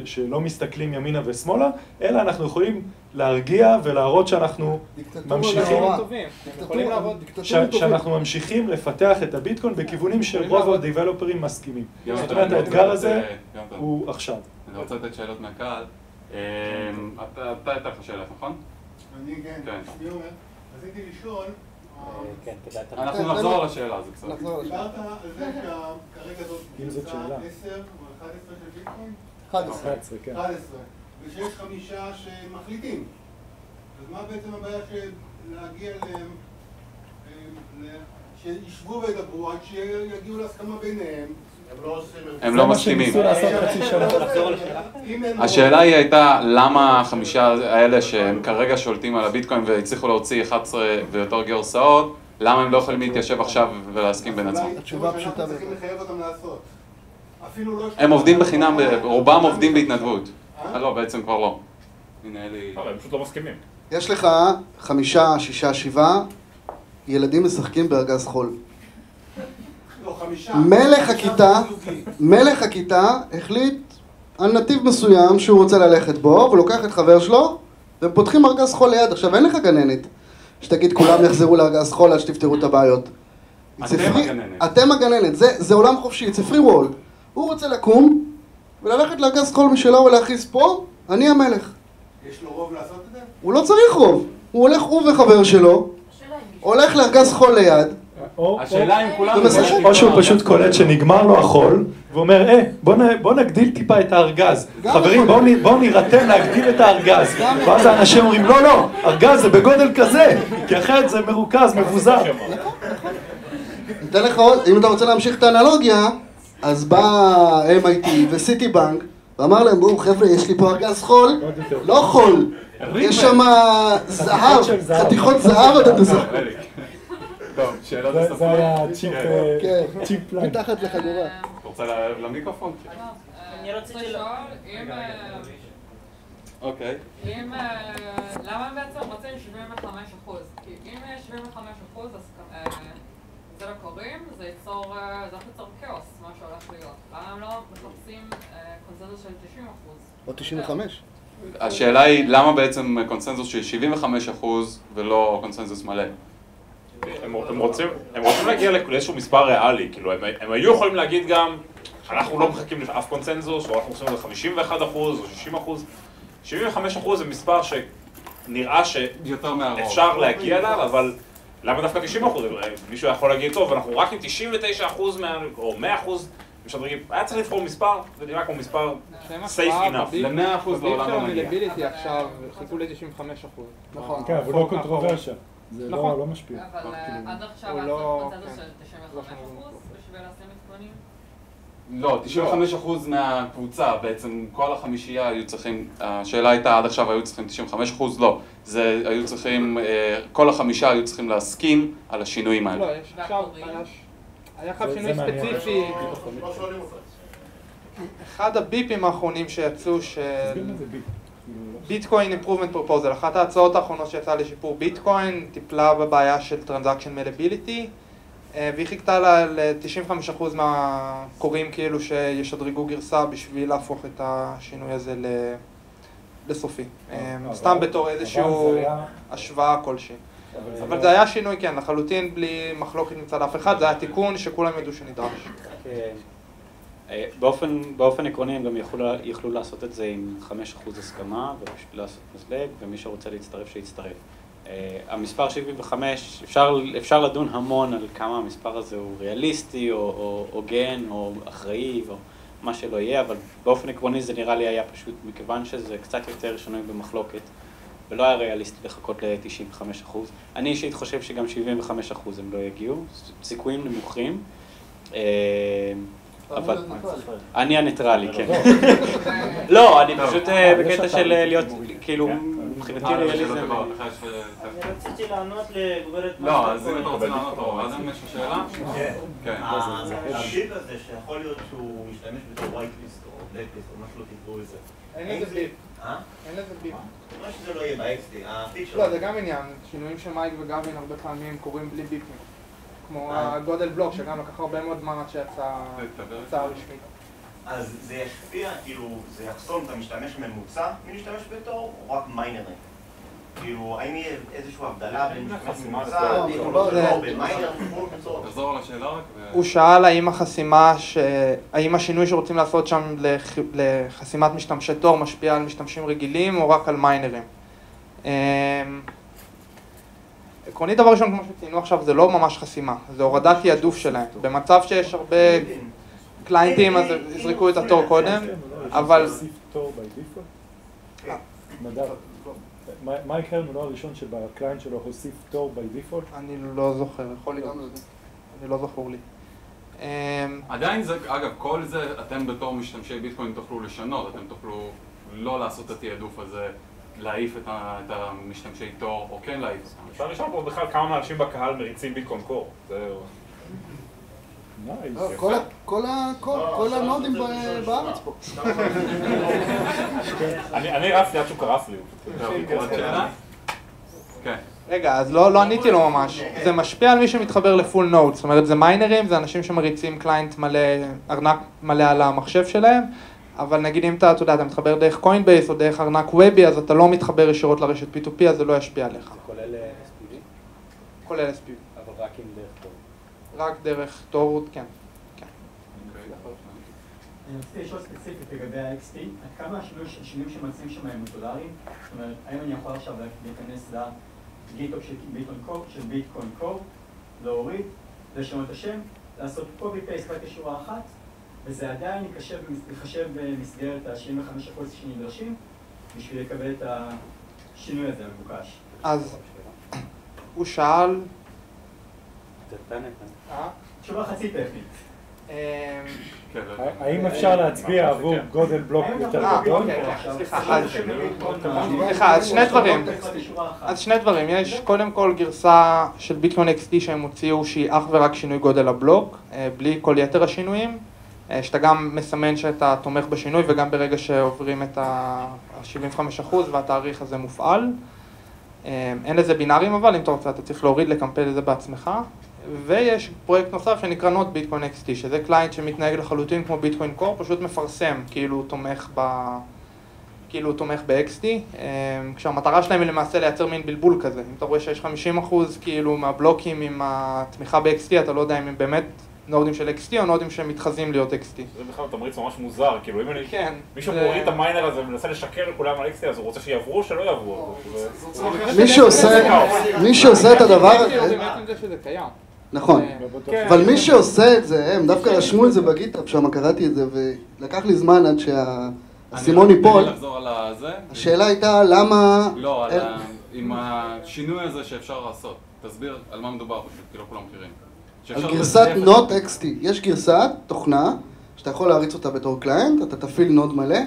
שלא מסתכלים ימינה ושמאלה, אלא אנחנו יכולים להרגיע ולהראות שאנחנו ממשיכים לפתח את הביטקוין בכיוונים שרוב הדיבלופרים מסכימים. זאת אומרת, האתגר הזה הוא עכשיו. אני רוצה לתת שאלות מהקהל. אתה הייתה לך שאלה, נכון? אני כן, שמי אומר, רציתי לשאול... כן, כדאי. אנחנו נחזור על השאלה, זה בסדר. דיברת על זה שכרגע זאת קבוצה 10 או 11 של ביטקוין? 11, כן. 11, ושיש 5 שמחליטים. אז מה בעצם הבעיה של להגיע להם, שישבו וידברו עד שיגיעו להסכמה ביניהם? הם לא מסכימים. זה מה שניסו לעשות חצי שנה. השאלה היא הייתה למה 5 האלה שהם כרגע שולטים על הביטקוין והצליחו להוציא 11 ויותר גרסאות, למה הם לא יכולים להתיישב עכשיו ולהסכים בין עצמם? התשובה פשוטה אנחנו צריכים לחייב אותם לעשות. הם עובדים בחינם, רובם עובדים בהתנדבות. לא, בעצם כבר לא. הנה אלי... הם פשוט לא מסכימים. יש לך 5, 6, 7 ילדים משחקים בארגז חול. מלך הכיתה החליט על נתיב מסוים שהוא רוצה ללכת בו, ולוקח את חבר שלו, והם פותחים ארגז חול ליד. עכשיו אין לך גננת שתגיד כולם יחזרו לארגז חול עד שתפתרו את הבעיות. אתם הגננת, זה עולם חופשי, it's a free world. הוא רוצה לקום וללכת לארגז חול משלו ולהכריז פה, אני המלך. יש לו רוב לעשות את זה? הוא לא צריך רוב, הוא הולך, הוא וחבר שלו, הולך לארגז חול ליד, השאלה אם כולם... או שהוא פשוט קולט שנגמר לו החול, ואומר, בוא נגדיל טיפה את הארגז. חברים, בואו נירתם להגדיל את הארגז. ואז האנשים אומרים, לא, ארגז זה בגודל כזה, כי אחרת זה מרוכז, מבוזר. ניתן לך עוד, אם אתה רוצה להמשיך את האנלוגיה, אז בא MIT וסיטי בנק, ואמר להם, בואו חבר'ה, יש לי פה ארגז חול, לא חול, יש שם זהב, חתיכות זהב אתה תזכו. טוב, שאלות נוספות. זה היה צ'יפ פלאג. מתחת לחגורה. אתה רוצה למיקרופון? אני רציתי לשאול אם... אוקיי. למה הם בעצם רוצים 75%? כי אם 75% אז זה לא קוראים, זה ייצור כאוס, מה שהולך להיות. למה הם לא מחפשים קונצנזוס של 90%? או 95. השאלה היא למה בעצם קונצנזוס של 75% ולא קונצנזוס מלא? הם רוצים להגיע לאיזשהו מספר ריאלי, כאילו הם היו יכולים להגיד גם אנחנו לא מחכים לאף קונצנזוס, או אנחנו עושים את זה 51% או 60%. 75% זה מספר שנראה שאפשר להגיע אליו, אבל למה דווקא 90%? מישהו יכול להגיד, טוב, אנחנו רק עם 99% או 100% משדרגים. היה צריך לבחור מספר, זה נראה כמו מספר safe enough. ל-100% לעולם לא מגיע. בביליטי עכשיו חיכו ל-95%. נכון. כן, אבל לא קונטרוברשיה. זה לא משפיע. אבל עד עכשיו היה צריך קונצנזוס של 95% בשביל לשים את קונים? לא, 95% מהקבוצה, בעצם כל החמישייה היו צריכים, השאלה הייתה עד עכשיו היו צריכים 95%, לא, זה היו צריכים, כל החמישה היו צריכים להסכים על השינויים האלה. לא, יש עכשיו, היה חייב שינוי ספציפי. אחד הביפים האחרונים שיצאו של ביטקוין אימפרובמנט פרופוזל, אחת ההצעות האחרונות שיצאה לשיפור ביטקוין, טיפלה בבעיה של טרנזקשן מלביליטי, והיא חיכתה ל-95% מהקוראים כאילו שישדרגו גרסה בשביל להפוך את השינוי הזה לסופי. סתם בתור איזושהי השוואה כלשהי. אבל זה היה שינוי, כן, לחלוטין בלי מחלוקת מצד אף אחד, זה היה תיקון שכולם ידעו שנדרש. באופן עקרוני הם גם יכלו לעשות את זה עם 5% הסכמה ופשוט לעשות מזלג, ומי שרוצה להצטרף שיצטרף. המספר 75, אפשר לדון המון על כמה המספר הזה הוא ריאליסטי או הוגן או אחראי או מה שלא יהיה, אבל באופן עקרוני זה נראה לי היה פשוט מכיוון שזה קצת יותר שנוי במחלוקת ולא היה ריאליסטי לחכות ל-95%. אני אישית חושב שגם 75% הם לא יגיעו, סיכויים נמוכים. אבל אני הניטרלי, כן. לא, אני פשוט בקטע של להיות, כאילו, מבחינתי ריאליזם. אני רציתי לענות לגברת... לא, אז אם אתה רוצה לענות לו, אז אם יש לך שאלה? כן. הביפ הזה שיכול להיות שהוא משתמש בתור white list או black list או מה שלא תקראו לזה. אין לזה ביפ. אין לזה ביפ. מה שזה לא יהיה ב-XD, הפיצ'ר. לא, זה גם עניין. שינויים שמייק וגבין הרבה פעמים קוראים בלי ביפים. כמו הגודל בלוק, שגם לקח הרבה מאוד זמן עד שיצא רשמית. אז זה ישפיע, כאילו, זה יחסום את המשתמש ממוצע מלהשתמש בתור, או רק מיינרים? כאילו, האם יהיה איזושהי הבדלה בין משתמש ממוצע, בין מיינר, תחזור על השאלה רק. הוא שאל האם השינוי שרוצים לעשות שם לחסימת משתמשי תור משפיע על משתמשים רגילים או רק על מיינרים. עקרונית דבר ראשון, כמו שציינו עכשיו, זה לא ממש חסימה, זה הורדת תיעדוף שלהם. במצב שיש הרבה קליינטים, אז יזרקו את התור קודם, אבל... מה יקרה לנו לא הראשון שבקליינט שלו הוסיף תור by default? אני לא זוכר, יכול להיות. אני לא זכור לי. עדיין זה, אגב, כל זה אתם בתור משתמשי ביטקוין תוכלו לשנות, אתם תוכלו לא לעשות את התיעדוף הזה, להעיף את המשתמשי תור, או כן להעיף אותם. אפשר לשאול פה בכלל כמה אנשים בקהל מריצים ביטקוין קור. כל הנודים בארץ פה. אני רצתי עד שהוא קרס לי. רגע, אז לא עניתי לו ממש. זה משפיע על מי שמתחבר לפול נוד, זאת אומרת זה מיינרים, זה אנשים שמריצים קליינט מלא, ארנק מלא על המחשב שלהם, אבל נגיד אם אתה יודע, אתה מתחבר דרך קוינבייס או דרך ארנק וובי, אז אתה לא מתחבר ישירות לרשת P2P, אז זה לא ישפיע עליך. כולל SPV? כולל SPV. אבל רק עם דרך תור. רק דרך תור, כן. אני רוצה לשאול ספציפית לגבי ה-XT, עד כמה השינויים שמציעים שם הם מודולריים? זאת אומרת, האם אני יכול עכשיו להיכנס לגיטוק של ביטקוין קור, להוריד, לשנות את השם, לעשות copy paste רק לשורה אחת, וזה עדיין ייחשב במסגרת ה-75% שנדרשים בשביל לקבל את השינוי הזה המבוקש. אז הוא שאל... תשובה חצי טכנית. האם אפשר להצביע עבור גודל בלוק יותר גדול? סליחה, אז שני דברים. יש קודם כל גרסה של ביטקוין XT שהם הוציאו שהיא אך ורק שינוי גודל הבלוק, בלי כל יתר השינויים, שאתה גם מסמן שאתה תומך בשינוי וגם ברגע שעוברים את ה-75% והתאריך הזה מופעל. אין לזה בינארים אבל, אם אתה רוצה אתה צריך להוריד לקמפל את זה בעצמך. ויש פרויקט נוסף שנקרא נוט ביטקוין XT, שזה קליינט שמתנהג לחלוטין כמו ביטקוין קור, פשוט מפרסם כאילו הוא תומך ב-XT, כשהמטרה שלהם היא למעשה לייצר מין בלבול כזה. אם אתה רואה שיש 50% כאילו מהבלוקים עם התמיכה ב-XT, אתה לא יודע אם הם באמת נודים של XT או נודים שמתחזים להיות XT. זה בכלל תמריץ ממש מוזר, כאילו אם מישהו מוריד את המיינר הזה ומנסה לשקר לכולם על XT, אז הוא רוצה שיעברו או שלא יעברו. מי שעושה את הדבר הזה... זה בעצם זה שזה קיים. נכון, אבל מי שעושה את זה, הם דווקא רשמו את זה בגיטאפ, שם קראתי את זה ולקח לי זמן עד שהסימון ייפול. השאלה הייתה למה... לא, עם השינוי הזה שאפשר לעשות, תסביר על מה מדובר פשוט, כי לא כולם מכירים. על גרסת נוט XT, יש גרסת תוכנה שאתה יכול להריץ אותה בתור קליינט, אתה תפעיל נוד מלא,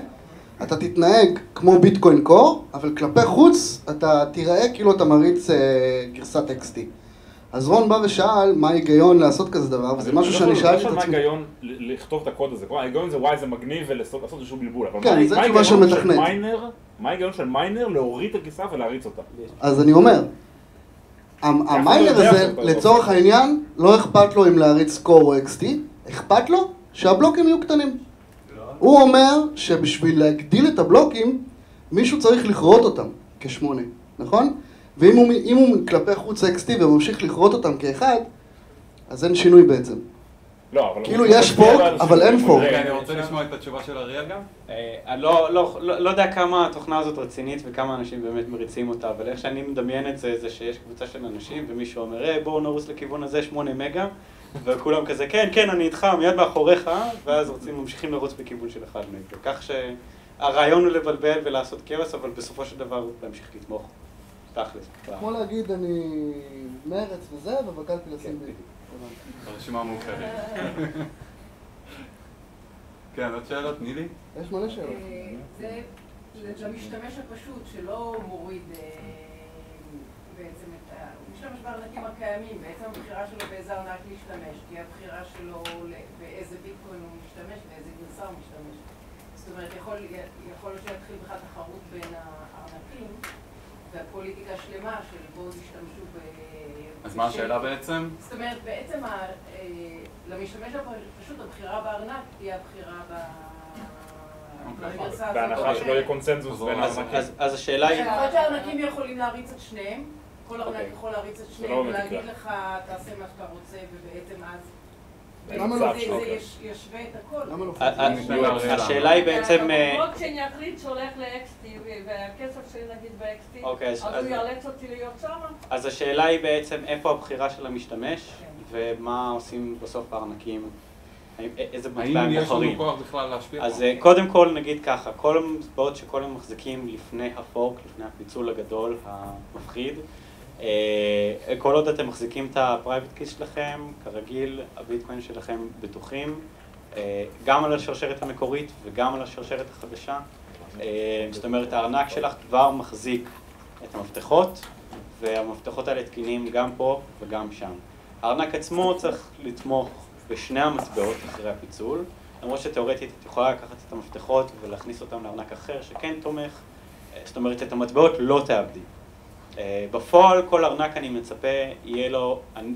אתה תתנהג כמו ביטקוין קור, אבל כלפי חוץ אתה תיראה כאילו אתה מריץ גרסת XT. אז רון בא ושאל מה ההיגיון לעשות כזה דבר, וזה משהו שאני שאלתי את עצמי. מה ההיגיון לכתוב את הקוד הזה? ההיגיון זה וואי, זה מגניב ולעשות איזשהו בלבול. כן, זה תשובה של מתכנת. מה ההיגיון של מיינר להוריד את הגרסה ולהריץ אותה? אז אני אומר, המיינר הזה, לצורך העניין, לא אכפת לו אם להריץ קור או XT, אכפת לו שהבלוקים יהיו קטנים. הוא אומר שבשביל להגדיל את הבלוקים, מישהו צריך לכרות אותם כ8, נכון? ואם הוא כלפי חוץ XT וממשיך לכרות אותם כאחד, אז אין שינוי בעצם. כאילו יש פורק, אבל אין פורק. רגע, אני רוצה לשמוע את התשובה של אריאל גם? אני לא יודע כמה התוכנה הזאת רצינית וכמה אנשים באמת מריצים אותה, אבל איך שאני מדמיין את זה, זה שיש קבוצה של אנשים ומישהו אומר, בואו נרוץ לכיוון הזה 8 מגה, וכולם כזה, כן, אני איתך, מיד מאחוריך, ואז ממשיכים לרוץ בכיוון של 1 מגה. כך שהרעיון הוא לבלבל ולעשות כאוס, אבל בסופו של דבר להמשיך לתמוך. כמו להגיד, אני מרץ וזה, ובקלפי לשים בי. הרשימה מאוחרת. כן, עוד שאלות, נילי? יש מלא שאלות. זה למשתמש הפשוט שלא מוריד בעצם את המשתמש בארנקים הקיימים, בעצם הבחירה שלו באיזה ארנק להשתמש, כי הבחירה שלו באיזה ביטקוין הוא משתמש ואיזה גרסה הוא משתמש. זאת אומרת, יכול להיות שיתחיל בכלל תחרות בין הארנקים, והפוליטיקה שלמה של בואו תשתמשו אז מה השאלה בעצם? זאת אומרת, בעצם למשתמש פשוט הבחירה בארנק תהיה הבחירה בהנחה שלא יהיה קונצנזוס בין הארנקים. אז השאלה היא... יכול להיות שהארנקים יכולים להריץ את שניהם, כל ארנק יכול להריץ את שניהם ולהגיד לך תעשה מה שאתה רוצה ובעצם אז... זה ישווה את הכל. השאלה היא בעצם... כשאני אחליט שהולך ל-XT והכסף שלי נגיד ב-XT, אז הוא יאלץ אותי להיות שם? אז השאלה היא בעצם איפה הבחירה של המשתמש ומה עושים בסוף בארנקים, איזה מטבע הם בוחרים. האם יש לנו כוח בכלל להשפיע? אז קודם כל נגיד ככה, כל המטבעות שכל הם מחזיקים לפני הפורק, לפני הפיצול הגדול המפחיד, כל עוד אתם מחזיקים את ה-private key שלכם, כרגיל הביטקוין שלכם בטוחים, גם על השרשרת המקורית וגם על השרשרת החדשה. זאת אומרת, הארנק שלך כבר מחזיק את המפתחות, והמפתחות האלה תקינים גם פה וגם שם. הארנק עצמו צריך לתמוך בשני המטבעות אחרי הפיצול, למרות שתאורטית את יכולה לקחת את המפתחות ולהכניס אותם לארנק אחר שכן תומך, זאת אומרת, את המטבעות לא תאבדי. בפועל כל ארנק אני מצפה,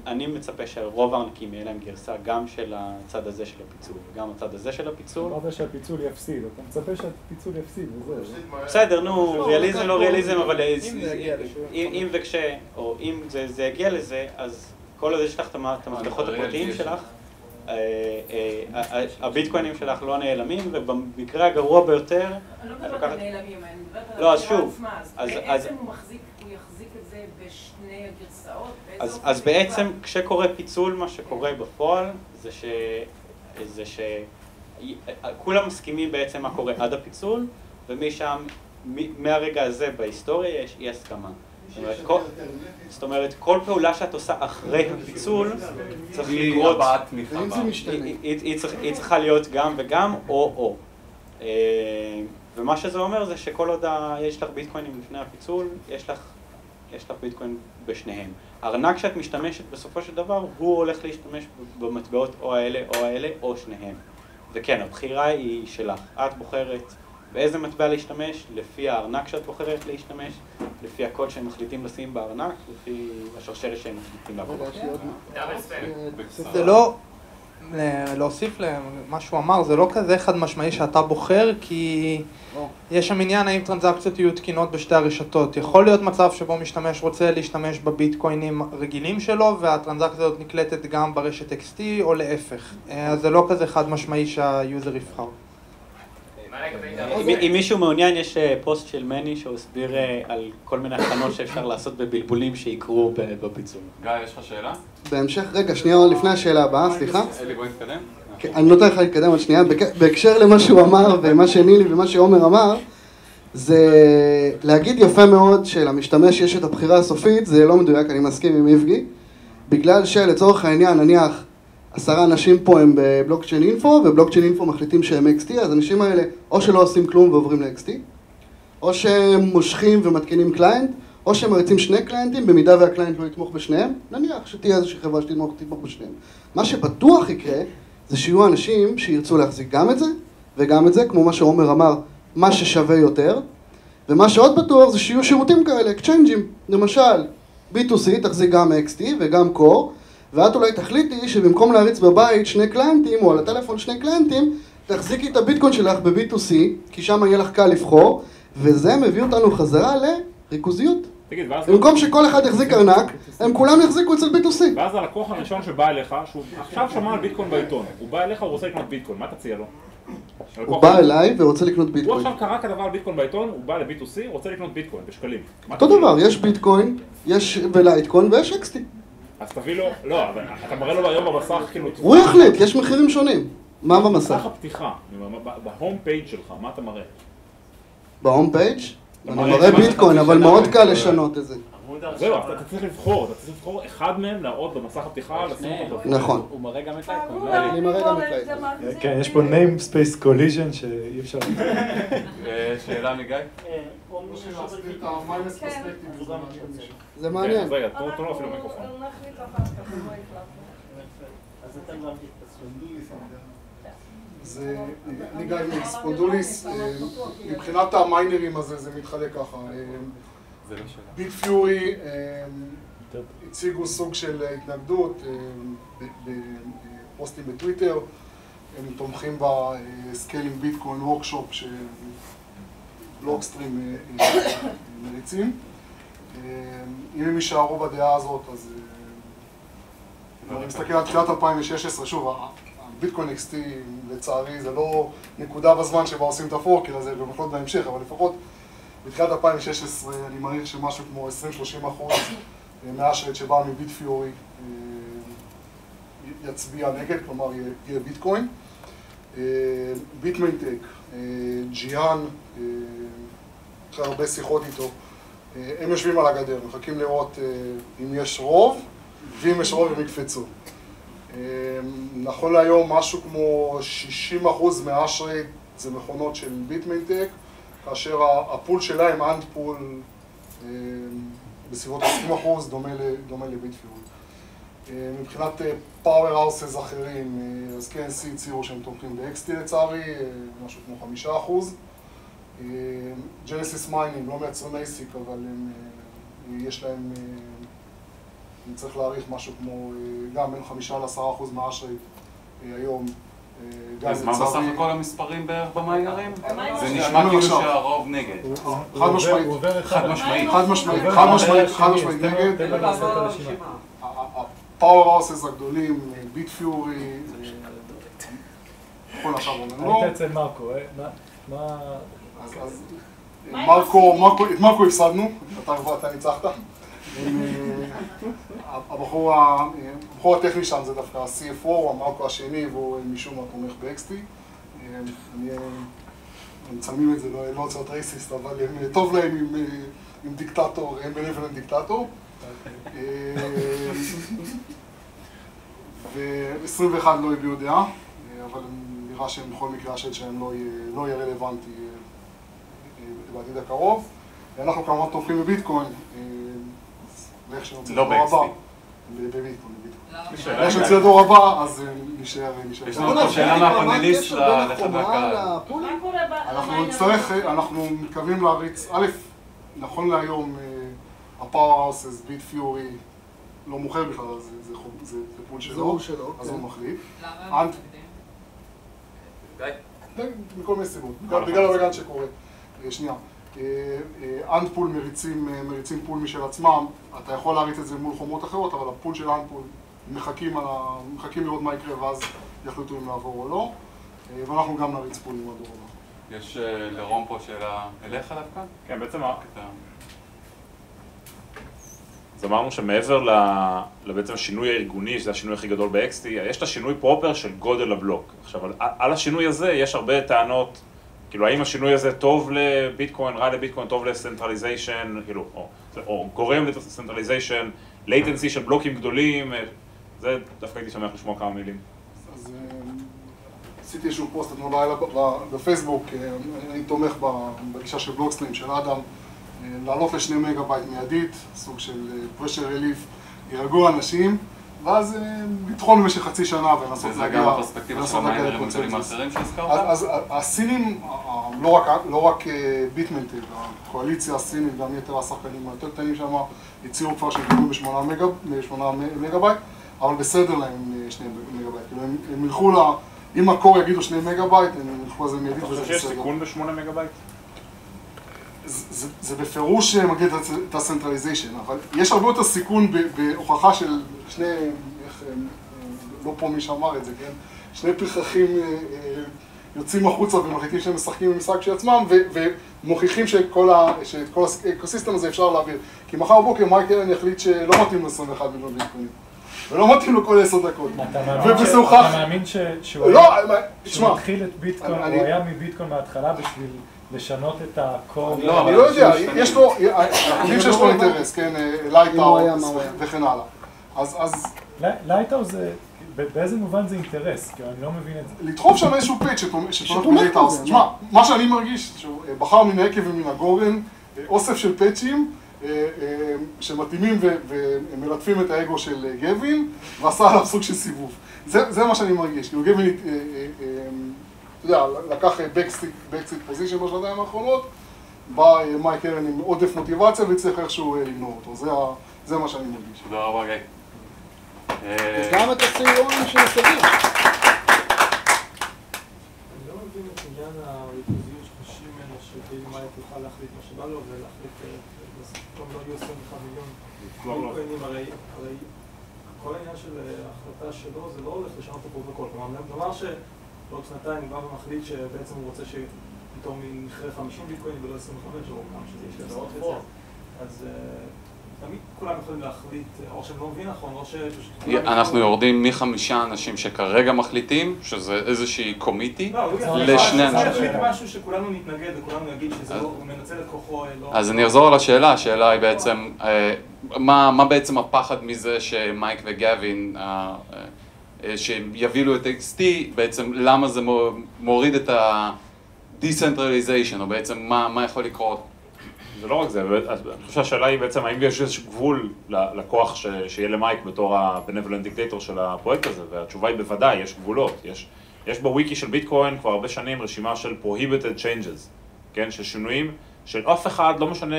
אני מצפה שרוב הארנקים יהיה להם גרסה גם של הצד הזה של הפיצול וגם הצד הזה של הפיצול. אמרת שהפיצול יפסיד, אתה מצפה שהפיצול יפסיד וזהו. בסדר, נו, ריאליזם לא ריאליזם, אבל אם וכשה, או אם זה יגיע לזה, אז כל עוד יש לך את המפתחות הפרטיים שלך, הביטקוינים שלך לא נעלמים, ובמקרה הגרוע ביותר... אני לא מדברת על נעלמים, אני מדברת על לא, אז שוב. בעצם הוא יחזיק את זה בשני הגרסאות? אז בעצם כשקורה פיצול, מה שקורה בפועל זה שכולם מסכימים בעצם מה קורה עד הפיצול, ומשם, מהרגע הזה בהיסטוריה יש אי הסכמה. זאת אומרת, כל פעולה שאת עושה אחרי הפיצול צריך לקרות, היא צריכה להיות גם וגם או. ומה שזה אומר זה שכל עוד יש לך ביטקוינים לפני הפיצול, יש לך ביטקוין בשניהם. הארנק שאת משתמשת בסופו של דבר, הוא הולך להשתמש במטבעות או האלה או שניהם. וכן, הבחירה היא שלך. את בוחרת באיזה מטבע להשתמש, לפי הארנק שאת בוחרת להשתמש, לפי הקוד שהם מחליטים לשים בארנק, לפי השרשרת שהם מחליטים לעבוד. זה לא, להוסיף למה שהוא אמר, זה לא כזה חד משמעי שאתה בוחר, כי יש שם עניין האם טרנזקציות יהיו תקינות בשתי הרשתות. יכול להיות מצב שבו משתמש רוצה להשתמש בביטקוינים רגילים שלו, והטרנזקציה הזאת נקלטת גם ברשת XT או להפך. אז זה לא כזה חד משמעי שהיוזר יבחר. אם מישהו מעוניין, יש פוסט של מני שהוא הסביר על כל מיני הכנות שאפשר לעשות בבלבולים שיקרו בפיצול. גיא, יש לך שאלה? בהמשך, רגע, שנייה לפני השאלה הבאה, סליחה. אלי, בואי נתקדם. אני נותן לך להתקדם עוד שנייה. בהקשר למה שהוא אמר ומה שנילי ומה שעומר אמר, זה להגיד יפה מאוד שלמשתמש יש את הבחירה הסופית, זה לא מדויק, אני מסכים עם איבגי, בגלל שלצורך העניין, נניח, 10 אנשים פה הם בבלוקצ'יין אינפו, ובלוקצ'יין אינפו מחליטים שהם XT, אז האנשים האלה או שלא עושים כלום ועוברים ל-XT, או שהם מושכים ומתקינים קליינט, או שהם מריצים שני קליינטים, במידה והקליינט לא יתמוך בשניהם, נניח שתהיה איזושהי חברה שתתמוך בשניהם. מה שבטוח יקרה, זה שיהיו אנשים שירצו להחזיק גם את זה, וגם את זה, כמו מה שעומר אמר, מה ששווה יותר, ומה שעוד בטוח זה שיהיו שירותים כאלה, אקצ'יינג'ים, למשל, B2C תחזיק גם XT וגם Core, ואת אולי תחליטי שבמקום להריץ בבית שני קליינטים, או על הטלפון שני קליינטים, תחזיקי את הביטקוין שלך ב-B2C, כי שם יהיה לך קל לבחור, וזה מביא אותנו חזרה לריכוזיות. במקום שכל אחד יחזיק ארנק, הם כולם יחזיקו אצל B2C. ואז הלקוח הראשון שבא אליך, שהוא עכשיו שמע על ביטקוין בעיתון, הוא בא אליך, הוא רוצה לקנות ביטקוין, מה תציע לו? הוא בא אליי ורוצה לקנות ביטקוין. הוא עכשיו קרא כתבה על ביטקוין בעיתון, הוא בא ל-B2C, רוצה לקנות ביטקוין בשקלים. אותו דבר, יש ביטקוין, יש ולייטקוין ויש XT. אז תביא לו, לא, אבל אתה מראה לו היום במסך כאילו... הוא יחליט, יש מחירים שונים. מה במסך? במסך הפתיחה, בהום פייג' שלך, מה אתה מראה? בהום פייג'? אני מראה ביטקוין, אבל מאוד קל לשנות את זה. זהו, אתה צריך לבחור אחד מהם להראות במסך הפתיחה, לשים אותו. נכון. הוא מראה גם את לייטקוין. אני מראה גם את לייטקוין. כן, יש פה name space collision שאי אפשר... שאלה מגיא? זה מעניין. רגע, תנו לו אפילו מיקרופון. אז אתם גם תתפסו. זה גיא מספונדוליס, מבחינת המיינרים הזה זה מתחלק ככה. ביג פיורי הציגו סוג של התנגדות בפוסטים בטוויטר, הם תומכים בסקיילינג ביטקוין וורקשופ שבלוקסטרים מריצים. אם הם יישארו בדעה הזאת, אז אני מסתכל על תחילת 2016, שוב, הביטקוין XT לצערי זה לא נקודה בזמן שבה עושים את הפורק, אלא זה במחלות בהמשך, אבל לפחות בתחילת 2016 אני מעריך שמשהו כמו 20-30% מהאשרט שבא מביט פיורי יצביע נגד, כלומר יהיה ביטקוין. ביטמיינטק, ג'יאן, אחרי הרבה שיחות איתו, הם יושבים על הגדר, מחכים לראות אם יש רוב, ואם יש רוב הם יקפצו. נכון להיום משהו כמו 60% מהאשרט זה מכונות של ביטמיינטק, כאשר הפול שלהם, אנד פול, בסביבות 20%, דומה לביט פיורי. מבחינת פאוור האוסס אחרים, אז KNC הצהירו שהם תומכים ב-XT לצערי, משהו כמו 5%. ג'נסיס מיינינג לא מייצרים ASIC, אבל יש להם, אני צריך להעריך משהו כמו, גם בין 5-10% מהאשרט היום. אז מה בסך הכל המספרים בערך במיינרים? זה נשמע כאילו שהרוב נגד. חד משמעית. חד משמעית. חד משמעית נגד. הפאוור האוסס הגדולים, ביט פיורי, כל השאר אומרים לא. היית אצל מרקו, מה... אז את מרקו הפסדנו, אתה ניצחת. הבחור הטכני שם זה דווקא ה-CFO, המרקו השני, והוא משום מה תומך ב-XT. הם מצלמים את זה, לא רוצה להיות רייסיסט, אבל טוב להם עם דיקטטור, הם בנפלן דיקטטור. ו-21 לא הביאו דעה, אבל נראה שהם בכל מקרה השד שלהם לא יהיה רלוונטי בעתיד הקרוב. אנחנו כמובן תומכים בביטקוין, ואיך שנוציא לדור הבא, בביטקוין. איך שנוציא לדור הבא, אז נשאר. יש לנו פה שאלה מהפאנליסט לחדר הקהל. אנחנו מתכוונים להריץ, א', נכון להיום, הפאוור האוסס, ביט פיורי, לא מוכר בכלל, זה פול שלו, אז הוא מחליט. למה? מכל מיני סיבות, בגלל הבגן שקורה. שנייה. אנדפול מריצים פול משל עצמם, אתה יכול להריץ את זה מול חומות אחרות, אבל הפול של אנדפול מחכים לראות מה יקרה ואז יחליטו אם לעבור או לא, ואנחנו גם נריץ פול עם הדור הבא. יש לרום פה שאלה אליך דווקא? כן, בעצם אז אמרנו שמעבר לבעצם השינוי הארגוני, שזה השינוי הכי גדול ב-XT, יש את השינוי פרופר של גודל הבלוק. עכשיו, על השינוי הזה יש הרבה טענות, כאילו, האם השינוי הזה טוב לביטקוין, רע לביטקוין, טוב לסנטרליזיישן, כאילו, או גורם לסנטרליזיישן, לייטנסי של בלוקים גדולים, זה דווקא הייתי שמח לשמוע כמה מילים. אז עשיתי איזשהו פוסט אתמול לילה בפייסבוק, אני תומך בגישה של בלוקסטרים של אדם, לעלות ל2 מגה-בייט מיידית, סוג של pressure relief, ירגעו אנשים, ואז לטחון במשך חצי שנה ולנסות להגיע... וזה גם הפרספקטיבה של המיינרים הגדולים האחרים שהזכרת? אז הסינים, לא רק ביטמנטל, הקואליציה הסינית, גם יתר השחקנים היותר קטנים שם, הציעו כבר שיגדלו ב8 מגה-בייט, אבל בסדר להם 2 מגה-בייט. הם ילכו אם הקור יגידו 2 מגה-בייט, הם ילכו על זה מיידית וזה בסדר. אתה חושב שיש סיכון ב8 מגה-בייט? זה בפירוש מגדיל את הסנטרליזיישן, אבל יש הרבה יותר סיכון בהוכחה של שני, לא פה מי שאמר את זה, כן? שני פרחחים יוצאים החוצה ומחליטים שהם משחקים במשחק של עצמם ומוכיחים שאת כל האקוסיסטם הזה אפשר להעביר. כי מחר בבוקר מייק אלן יחליט שלא מתאים ל21 מיליון ביטקוינים. ולא מתאים לו כל 10 דקות. אתה מאמין שהוא התחיל את ביטקוין, הוא היה מביטקוין מההתחלה בשביל לשנות את הקור? אני לא יודע, יש לו, אנחנו יודעים שיש לו אינטרס, כן, לייטהאוס וכן הלאה. אז... לייטהאוס זה, באיזה מובן זה אינטרס? כי אני לא מבין את זה. לדחוף שם איזשהו פייט שתומך בלייטהאוס. תשמע, מה שאני מרגיש, שהוא בחר מן העקב ומן הגורן, אוסף של פייצ'ים, שמתאימים ומלטפים את האגו של גווין, ועשה עליו סוג של סיבוב. זה מה שאני מרגיש, כאילו גווין, אתה יודע, לקח backseat position בשנתיים האחרונות, בא מייק אלן עם עודף מוטיבציה והצליח איכשהו למנוע אותו, זה מה שאני מרגיש. תודה רבה, גיא. וגם את הסיום של הסביר. שכאילו מייק יוכל להחליט מה שבא לו ולהחליט, פתאום לא יהיו 21 מיליון ביטקוינים, הרי כל העניין של ההחלטה שלו זה לא הולך לשנות את הפרוטוקול, כלומר שבעוד שנתיים הוא בא ומחליט שבעצם הוא רוצה שפתאום נחרה 50 ביטקוינים ולא 25 או כמה שזה יש לעשות את זה, אז תמיד כולם יכולים להחליט, או שהם לא מבינים נכון, או אנחנו יורדים מ5 אנשים שכרגע מחליטים, שזה איזושהי קומיטי, לשני אנשים. הוא יחליט משהו שכולנו נתנגד וכולנו נגיד שזה לא, הוא מנצל את כוחו, אז אני אחזור על השאלה, השאלה היא בעצם, מה בעצם הפחד מזה שמייק וגווין, שיבילו את XT, בעצם למה זה מוריד את ה-decentralization, או בעצם מה יכול לקרות? זה לא רק זה, אני חושב שהשאלה היא בעצם האם יש איזשהו גבול לכוח שיהיה למייק בתור ה-benevolent dictator של הפרויקט הזה, והתשובה היא בוודאי, יש גבולות. יש בוויקי של ביטקוין כבר הרבה שנים רשימה של prohibited changes, כן? של שינויים של אף אחד, לא משנה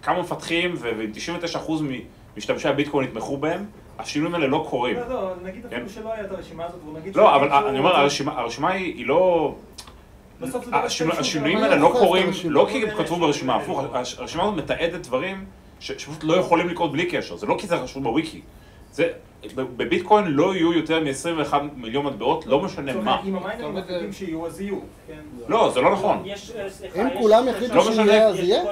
כמה מפתחים ו-99% משתמשי הביטקוין יתמכו בהם, השינויים האלה לא קורים. לא, נגיד אפילו שלא היה את הרשימה הזאת, ונגיד... לא, אבל אני אומר, הרשימה היא לא... השינויים האלה לא קורים, לא כי הם כתבו ברשימה, הפוך, הרשימה הזאת מתעדת דברים שפשוט לא יכולים לקרות בלי קשר, זה לא כי זה חשוב בוויקי. בביטקוין לא יהיו יותר מ-21 מיליון מטבעות, לא משנה מה. אם המיינרים מחליטים שיהיו, אז יהיו. לא, זה לא נכון. אם כולם יחליטו שיהיה, אז יהיה?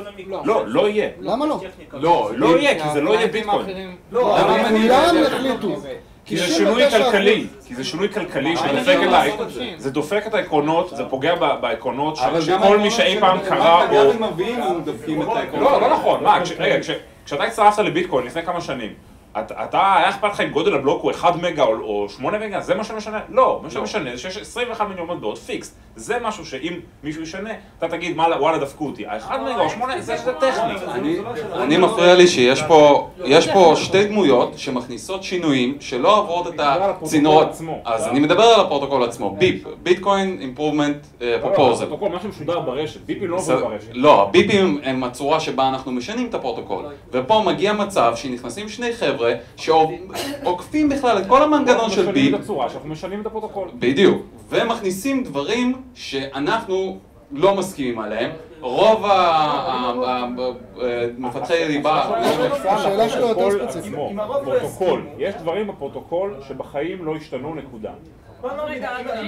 לא, לא יהיה. למה לא? לא יהיה, כי זה לא יהיה ביטקוין. לא, אבל כולם יחליטו. כי זה שינוי כלכלי, זה דופק את העקרונות, זה פוגע בעקרונות שכל מי שאי פעם קרא או... גם אם מביאים דופקים את העקרונות. לא נכון, רגע, כשאתה הצטרפת לביטקוין לפני כמה שנים, היה אכפת לך אם גודל הבלוק הוא 1 מגה או 8 מגה, זה מה שמשנה? לא, מה שמשנה זה שיש 21 מיליון מטבעות פיקס, זה משהו שאם מישהו ישנה, אתה תגיד וואלה דפקו אותי, ה-1 מגה או 8 זה טכני. אני מפריע לי שיש פה שתי דמויות שמכניסות שינויים שלא עברות את הצינורות, אז אני מדבר על הפרוטוקול עצמו, ביפ, ביטקוין אימפרובמנט פרופוזל. הפרוטוקול, מה שמשודר ברשת, ביפים לא עוברים ברשת. לא, הביפים הם הצורה שבה אנחנו משנים את הפרוטוקול, ופה מגיע מצב שנכנסים שני חבר'ה שעוקפים בכלל את כל המנגנון של ביפ. שאנחנו משנים את הפרוטוקול. בדיוק, ומכניסים דברים שאנחנו לא מסכימים עליהם. רוב המפתחי ליבה... השאלה שלו יותר ספציפית. פרוטוקול, יש דברים בפרוטוקול שבחיים לא השתנו נקודה. בוא נוריד,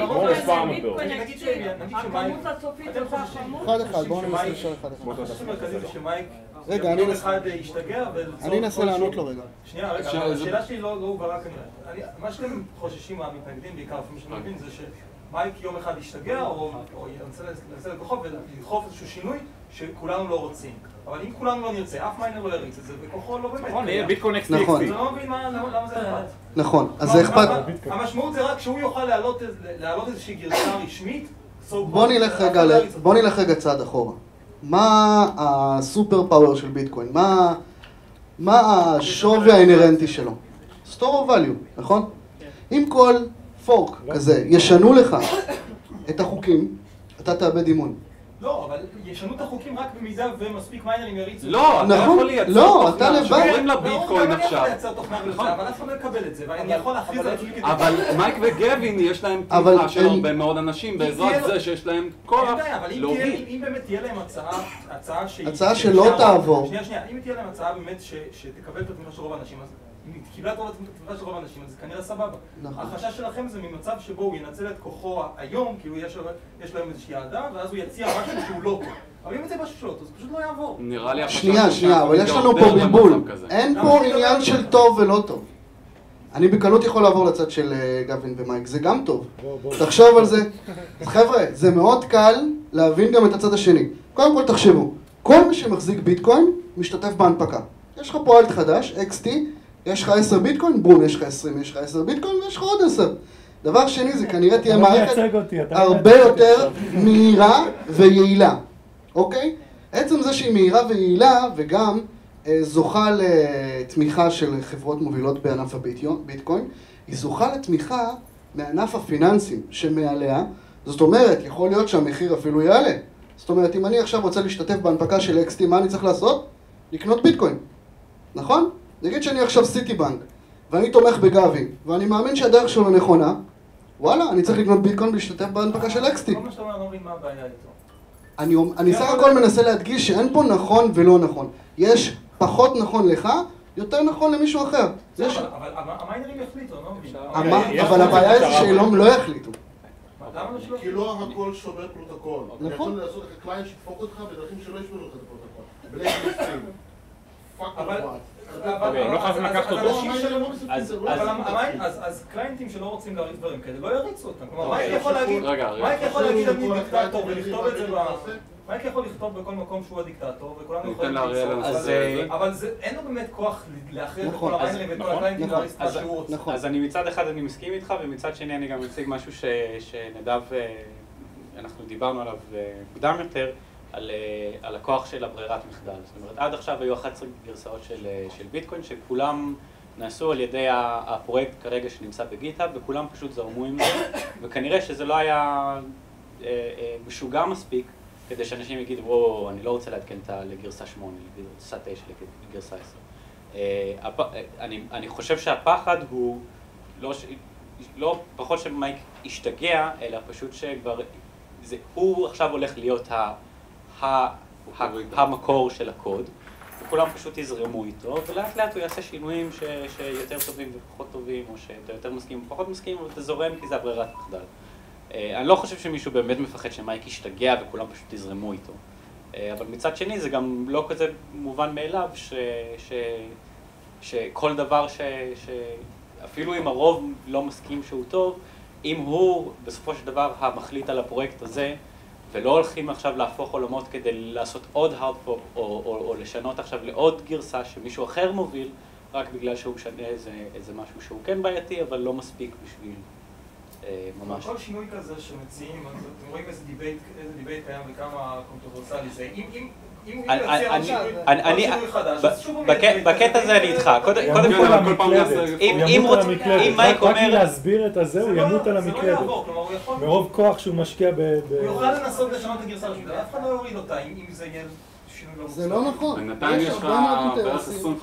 כמו מספר המטבעות. הכמות הסופית אותה כמות. אחד, בואו ננסה לשאול אחד. החשש המרכזי זה שמייק רגע, אחד ישתגע אני אנסה לענות לו רגע. שנייה, רגע, השאלה שלי לא הובהרה כנראה. מה שאתם חוששים מהמתנגדים, בעיקר לפעמים שאני מבין, זה שמייק יום אחד ישתגע או ינסה לקוחות ולדחוף איזשהו שינוי שכולנו לא רוצים. אבל אם כולנו לא נרצה, אף מיינר לא יריץ את זה, וכוחו לא באמת. נכון, יהיה ביטקוין XT. נכון. זה לא מבין למה זה אכפת. נכון, אז זה אכפת. המשמעות זה רק שהוא יוכל להעלות איזושהי גרסה רשמית. בוא נלך רגע צעד אחורה. מה הסופר פאוור של ביטקוין? מה השווי האינרנטי שלו? Store of value, נכון? אם כל פורק כזה ישנו לך את החוקים, אתה תאבד אימון. לא, אבל ישנו את החוקים רק במידה ומספיק מיינרים יריצו. לא, אתה יכול לייצר תוכנה שקוראים לה ביטקוין עכשיו. אני יכול לייצר תוכנה בלזה, אבל אף אחד לא יקבל את זה, ואני יכול להכריז על זה. אבל מייק וגווין יש להם תמיכה של הרבה מאוד אנשים בעזרת זה שיש להם כוח להוביל. אם באמת תהיה להם הצעה שהיא... הצעה שלא תעבור. שנייה, אם תהיה להם הצעה באמת שתקבל את התמיכה של רוב האנשים, אז אם קיבלה את התמיכה של רוב האנשים, אז כנראה סבבה. החשש שלכם זה ממצב שבו הוא ינצל את כוחו היום, כאילו יש להם איזושהי אהדה, ואז הוא יציע משהו שהוא לא טוב. אבל אם זה משהו שלא טוב, זה פשוט לא יעבור. נראה לי שנייה, אבל יש לנו פה בלבול. אין פה עניין של טוב ולא טוב. אני בקלות יכול לעבור לצד של גווין ומייק, זה גם טוב. תחשוב על זה. חבר'ה, זה מאוד קל להבין גם את הצד השני. קודם כל תחשבו, כל מי שמחזיק ביטקוין משתתף בהנפקה. יש לך פועלת חדש, XT, יש לך 10 ביטקוין, בום, יש לך 20, יש לך 10 ביטקוין ויש לך עוד 10. דבר שני, זה כנראה תהיה מערכת הרבה יותר מהירה ויעילה, אוקיי? עצם זה שהיא מהירה ויעילה וגם זוכה לתמיכה של חברות מובילות בענף הביטקוין, היא זוכה לתמיכה מענף הפיננסים שמעליה, זאת אומרת, יכול להיות שהמחיר אפילו יעלה. זאת אומרת, אם אני עכשיו רוצה להשתתף בהנפקה של XT, מה אני צריך לעשות? לקנות ביטקוין, נכון? נגיד שאני עכשיו סיטי בנק, ואני תומך בגווין, ואני מאמין שהדרך שלו נכונה, וואלה, אני צריך לקנות ביטקוין ולהשתתף בהנפקה של XT. כל מה שאתה אומר, אני לא מבין מה הבעיה איתו. אני סך הכל מנסה להדגיש שאין פה נכון ולא נכון. יש פחות נכון לך, יותר נכון למישהו אחר. אבל המיינרים יחליטו, אני לא מבין. אבל הבעיה היא שהם לא יחליטו. כי לא הכל שובר פרוטוקול. נכון. אני יכול לעשות לך קליינט שידפוק אותך בדרכים שלא ישברו לך את הפרוטוקול. בלייטליסטים. אבל לא חייבים לקחת אותו. אז קליינטים שלא רוצים להריץ דברים כאלה לא יריצו אותם. כלומר, מייק יכול להגיד אני דיקטטור ולכתוב את זה מייק יכול לכתוב בכל מקום שהוא הדיקטטור וכולנו יכולים לצור, אבל אין לו באמת כוח להכריח את כל המיינרים ואת כל הקליינטים להריץ מה שהוא רוצה. אז אני מצד אחד אני מסכים איתך ומצד שני אני גם מציג משהו שנדב, אנחנו דיברנו עליו מוקדם יותר, על הכוח של הברירת מחדל. זאת אומרת, עד עכשיו היו 11 גרסאות של ביטקוין שכולם נעשו על ידי הפרויקט כרגע שנמצא בגיטהאב וכולם פשוט זרמו עם זה וכנראה שזה לא היה משוגע מספיק כדי שאנשים יגידו, וואו, אני לא רוצה לעדכן לגרסה 8, לגרסה 9, לגרסה 10. אני חושב שהפחד הוא לא פחות שמייק ישתגע, אלא פשוט שכבר הוא עכשיו הולך להיות המקור של הקוד, וכולם פשוט יזרמו איתו, ולאט לאט הוא יעשה שינויים שיותר טובים ופחות טובים, או שאתה יותר מסכים ופחות מסכים, אבל אתה זורם כי זה הברירת מחדל. אני לא חושב שמישהו באמת מפחד שמייק ישתגע וכולם פשוט יזרמו איתו. אבל מצד שני זה גם לא כזה מובן מאליו שכל דבר שאפילו אם הרוב לא מסכים שהוא טוב, אם הוא בסופו של דבר המחליט על הפרויקט הזה, ולא הולכים עכשיו להפוך עולמות כדי לעשות עוד הארדפופ או לשנות עכשיו לעוד גרסה שמישהו אחר מוביל, רק בגלל שהוא משנה איזה משהו שהוא כן בעייתי, אבל לא מספיק בשביל ממש. כל שינוי כזה שמציעים, אתם רואים איזה דיבייט קיים וכמה קונטרוברסלי זה. אם הוא יציע עוד שינוי חדש, אז שוב הוא מייצג. בקטע הזה אני איתך. קודם כל, אם מייק אומר... רק להסביר את הזה, הוא ימות על המקלדת. זה לא יעבור, כלומר הוא יכול... מרוב כוח שהוא משקיע הוא יוכל לנסות לשנות את הגרסה השנייה, אף אחד לא יוריד אותה, אם זה יהיה שינוי לא מוצא. זה לא נכון. בינתיים יש לך בערך 25%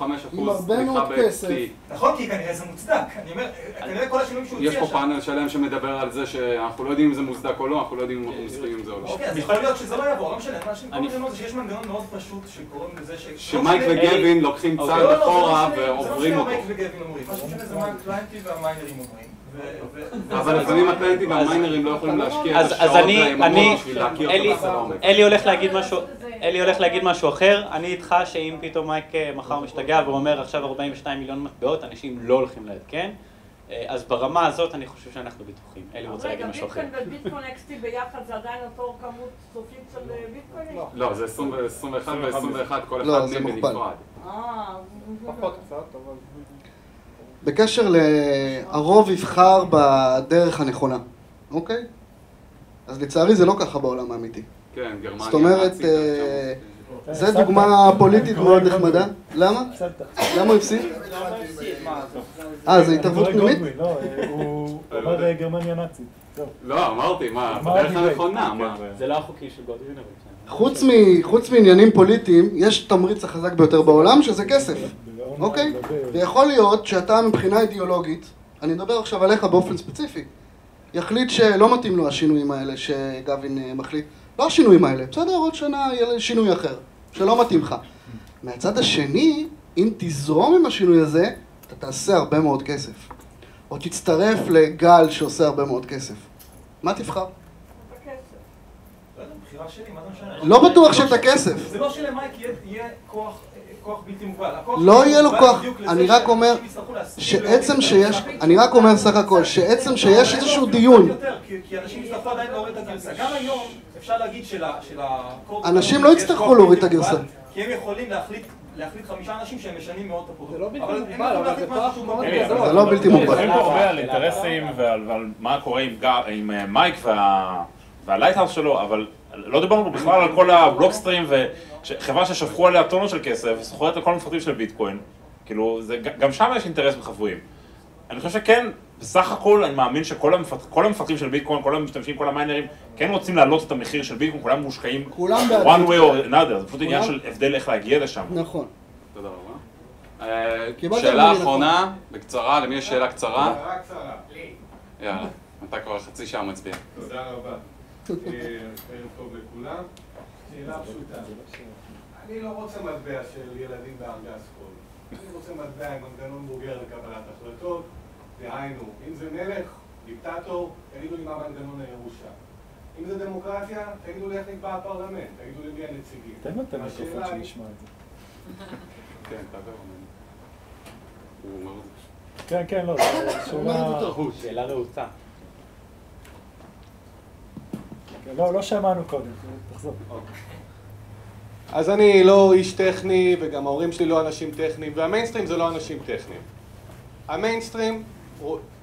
תמיכה ב-XP. נכון, כי כנראה זה מוצדק. אני אומר, כנראה כל השינויים שהוא הציע יש פה פאנל שלם שמדבר על זה שאנחנו לא יודעים אם זה מוצדק או לא, אנחנו לא יודעים אם אנחנו מסכימים עם זה או לא. אוקיי, אז יכול להיות שזה לא יעבור, לא משנה. מה שאני אומר זה שיש מנגנון מאוד פשוט שקוראים לזה שמייק וגווין לוקחים צעד אחורה ועוברים אותו. זה לא שמייק וגווין אומרים. מה שמשנה זה מה הקליינטים והמיינרים אומרים. אבל לפעמים הקליינטים והמיינרים לא יכולים להשקיע את השעות בשביל להכיר אותו בזה לעומק. אלי הולך להגיד משהו אחר, אני איתך שאם פתאום מייק מחר משתגע ואומר עכשיו 42 מיליון מטבעות, אנשים לא הולכים לעדכן, אז ברמה הזאת אני חושב שאנחנו בטוחים. אלי רוצה להגיד משהו אחר. רגע, ביטקוין וביטקוין XT ביחד זה עדיין אותו כמות סופית של ביטקוין? לא, זה 21 ו-21, כל אחד מהם בנפרד. פחות קצת, אבל... בקשר לרוב יבחר בדרך הנכונה, אוקיי? אז לצערי זה לא ככה בעולם האמיתי. כן, גרמניה. זאת אומרת, זה דוגמה פוליטית מאוד נחמדה. למה? למה הוא הפסיד? זה התערבות פנימית? לא, הוא אמר גרמניה נאצית. לא, אמרתי, מה, בדרך הנכונה, מה? זה לא החוקי של גודווין. חוץ מעניינים פוליטיים, יש תמריץ החזק ביותר בעולם שזה כסף. אוקיי? ויכול להיות שאתה מבחינה אידיאולוגית, אני מדבר עכשיו עליך באופן ספציפי, יחליט שלא מתאים לו השינויים האלה שגווין מחליט. לא השינויים האלה, בסדר, עוד שנה יהיה שינוי אחר, שלא מתאים לך. מהצד השני, אם תזרום עם השינוי הזה, אתה תעשה הרבה מאוד כסף. או תצטרף לגל שעושה הרבה מאוד כסף. מה תבחר? לא בטוח שאת הכסף. זה לא שלמייק יהיה כוח בלתי מוגבל. לא יהיה לו כוח, אני רק אומר שעצם שיש, אני רק אומר סך הכל, שעצם שיש איזשהו דיון. כי אנשים יצטרכו עדיין להוריד את הגרסה. גם היום אפשר להגיד אנשים לא יצטרכו להוריד את הגרסה. כי הם יכולים להחליט 5 אנשים שהם משנים מאוד את הפרוטוקול. זה לא בלתי מוגבל, אבל זה כוח מאוד גדול. זה לא בלתי מוגבל. מדברים פה הרבה על אינטרסים ועל מה קורה עם מייק והלייטהאוס שלו, אבל לא דיברנו בכלל על כל הבלוקסטרים וחברה ששפכו עליה טונות של כסף וסוחרת על כל המפתחים של ביטקוין. כאילו, גם שם יש אינטרס בחבויים. אני חושב שכן, בסך הכל אני מאמין שכל המפתחים של ביטקוין, כל המשתמשים, כל המיינרים, כן רוצים להעלות את המחיר של ביטקוין, כולם מושקעים one way or another, זה פשוט עניין של הבדל איך להגיע לשם. נכון. תודה רבה. שאלה אחרונה, בקצרה, למי יש שאלה קצרה? שאלה קצרה. יאללה, אתה כבר חצי שעה מצביע. תודה רבה. ערב טוב לכולם. שאלה פשוטה. אני לא רוצה מטבע של ילדים בארגז חול. אני רוצה מטבע עם מנגנון בוגר לקבלת החלטות. דהיינו, אם זה מלך, דיקטטור, תגידו לי מה מנגנון הירושה. אם זה דמוקרטיה, תגידו לי איך נקבע הפרלמנט, תגידו לי מי הנציגים. תן לו את המיקרופון שנשמע את זה. כן, תעבר ממנו. הוא אומר את זה. כן, כן, לא, זו שאלה רעוצה. לא שמענו קודם, תחזור. אז אני לא איש טכני, וגם ההורים שלי לא אנשים טכניים, והמיינסטרים זה לא אנשים טכניים. המיינסטרים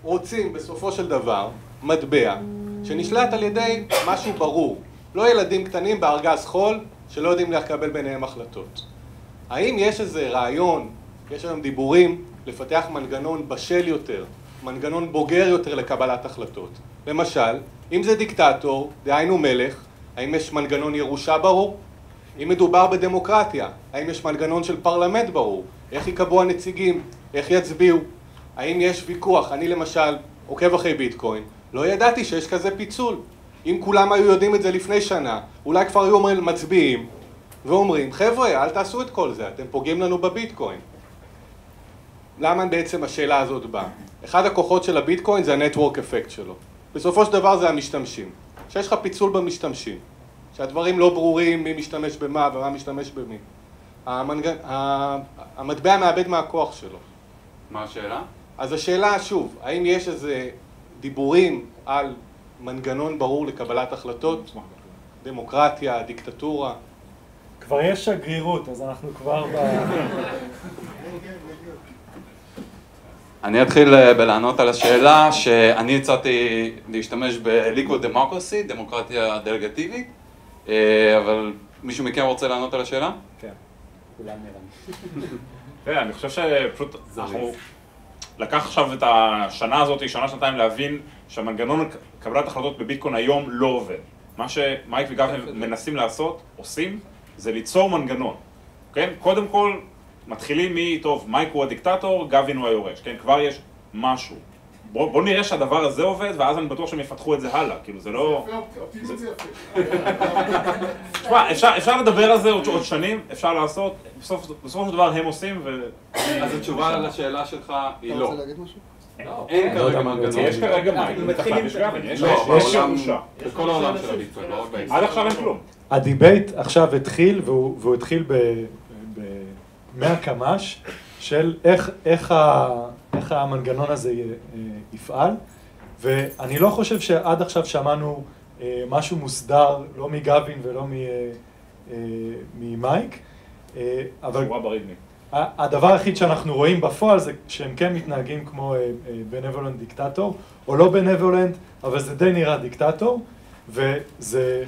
רוצים בסופו של דבר מטבע שנשלט על ידי משהו ברור. לא ילדים קטנים בארגז חול שלא יודעים לקבל ביניהם החלטות. האם יש איזה רעיון, יש היום דיבורים לפתח מנגנון בשל יותר, מנגנון בוגר יותר לקבלת החלטות? למשל, אם זה דיקטטור, דהיינו מלך, האם יש מנגנון ירושה ברור? אם מדובר בדמוקרטיה, האם יש מנגנון של פרלמנט ברור? איך יקבעו הנציגים? איך יצביעו? האם יש ויכוח? אני למשל עוקב אחרי ביטקוין, לא ידעתי שיש כזה פיצול. אם כולם היו יודעים את זה לפני שנה, אולי כבר היו אומרים מצביעים ואומרים, חבר'ה, אל תעשו את כל זה, אתם פוגעים לנו בביטקוין. למה בעצם השאלה הזאת באה? אחד הכוחות של הביטקוין זה הנטוורק אפקט שלו. בסופו של דבר זה המשתמשים. שיש לך פיצול במשתמשים. שהדברים לא ברורים מי משתמש במה ומה משתמש במי. המטבע מאבד מהכוח שלו. מה השאלה? אז השאלה שוב, האם יש איזה דיבורים על מנגנון ברור לקבלת החלטות? דמוקרטיה, דיקטטורה? כבר יש שגרירות, אז אנחנו כבר אני אתחיל בלענות על השאלה שאני הצעתי להשתמש ב-Liquid Democracy, דמוקרטיה דלגטיבית, אבל מישהו מכם רוצה לענות על השאלה? כן, כולם נראה. תראה, אני חושב שפשוט אנחנו לקח עכשיו את השנה הזאת, שנה-שנתיים להבין שהמנגנון קבלת החלטות בביטקוין היום לא עובד. מה שמייק וגאווין מנסים לעשות, עושים, זה ליצור מנגנון. כן? קודם כל, מתחילים טוב, מייק הוא הדיקטטור, גאווין הוא היורש. כן? כבר יש משהו. בוא נראה שהדבר הזה עובד, ואז אני בטוח שהם יפתחו את זה הלאה. כאילו, זה לא... תשמע, אפשר לדבר על זה עוד שנים, אפשר לעשות, בסופו של דבר הם עושים ו... אז התשובה לשאלה שלך היא לא. אתה רוצה להגיד משהו? אין כרגע מנגנון. יש כרגע מייק, יש גאווין, יש ירושה. בכל העולם של הביטקוין, לא רק בישראל. עד עכשיו אין כלום. הדיבייט עכשיו התחיל, והוא התחיל ב-100 קמ"ש של איך המנגנון הזה יפעל, ואני לא חושב שעד עכשיו שמענו משהו מוסדר, לא מגאווין ולא ממייק, אבל הדבר היחיד שאנחנו רואים בפועל זה שהם כן מתנהגים כמו בנבולנט דיקטטור, או לא בנבולנט, אבל זה די נראה דיקטטור, וזה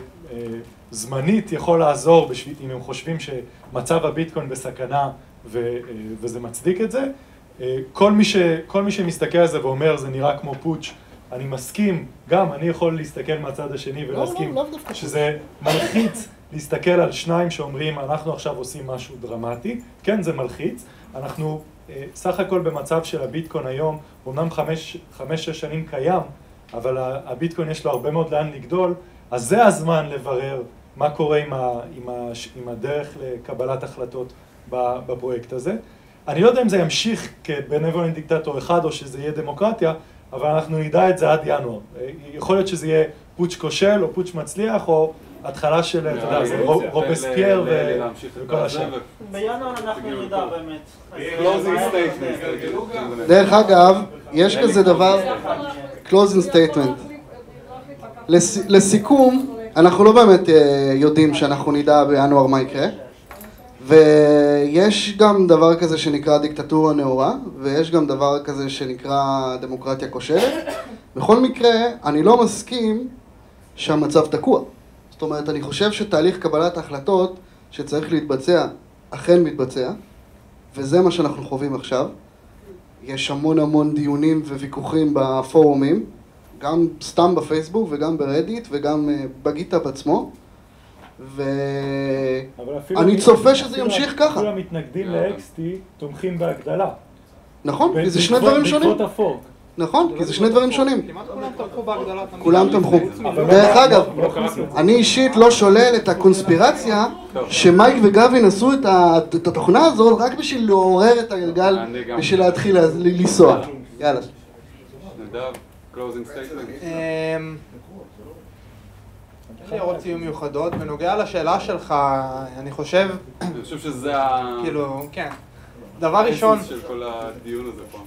זמנית יכול לעזור אם הם חושבים שמצב הביטקוין בסכנה וזה מצדיק את זה. כל מי שמסתכל על זה ואומר זה נראה כמו פוטש, אני מסכים, גם אני יכול להסתכל מהצד השני ולהסכים שזה מלחיץ להסתכל על שניים שאומרים אנחנו עכשיו עושים משהו דרמטי. כן, זה מלחיץ. אנחנו סך הכל במצב של הביטקוין היום, אומנם 5-6 שנים קיים, אבל הביטקוין יש לו הרבה מאוד לאן לגדול, אז זה הזמן לברר מה קורה עם הדרך לקבלת החלטות בפרויקט הזה. אני לא יודע אם זה ימשיך כבנבולנט דיקטטור אחד או שזה יהיה דמוקרטיה, אבל אנחנו נדע את זה עד ינואר. יכול להיות שזה יהיה פוטש כושל או פוטש מצליח או התחלה של, אתה יודע, זה רובספייר וכל השאר. בינואר אנחנו נדע באמת. דרך אגב, יש כזה דבר, closing statement. לסיכום, אנחנו לא באמת יודעים שאנחנו נדע בינואר מה יקרה. ויש גם דבר כזה שנקרא דיקטטורה נאורה, ויש גם דבר כזה שנקרא דמוקרטיה כושלת. בכל מקרה, אני לא מסכים שהמצב תקוע. זאת אומרת, אני חושב שתהליך קבלת ההחלטות שצריך להתבצע, אכן מתבצע, וזה מה שאנחנו חווים עכשיו. יש המון דיונים וויכוחים בפורומים, גם סתם בפייסבוק וגם ברדיט וגם בגיטה בעצמו. ואני צופה שזה ימשיך ככה. אפילו המתנגדים ל-XT תומכים בהגדלה. נכון, כי זה שני דברים שונים. בעקבות הפורק. נכון, כי זה שני דברים שונים. כמעט כולם תמכו בהגדלת המדינה. כולם תמכו. דרך אגב, אני אישית לא שולל את הקונספירציה שמייק וגבין עשו את התוכנה הזאת רק בשביל לעורר את הגלגל, בשביל להתחיל לנסוע. יאללה. נדב, closing statement. יש לי הערות סיום מיוחדות. בנוגע לשאלה שלך, אני חושב שזה כאילו, כן. דבר ראשון, של כל הדיון הזה פה.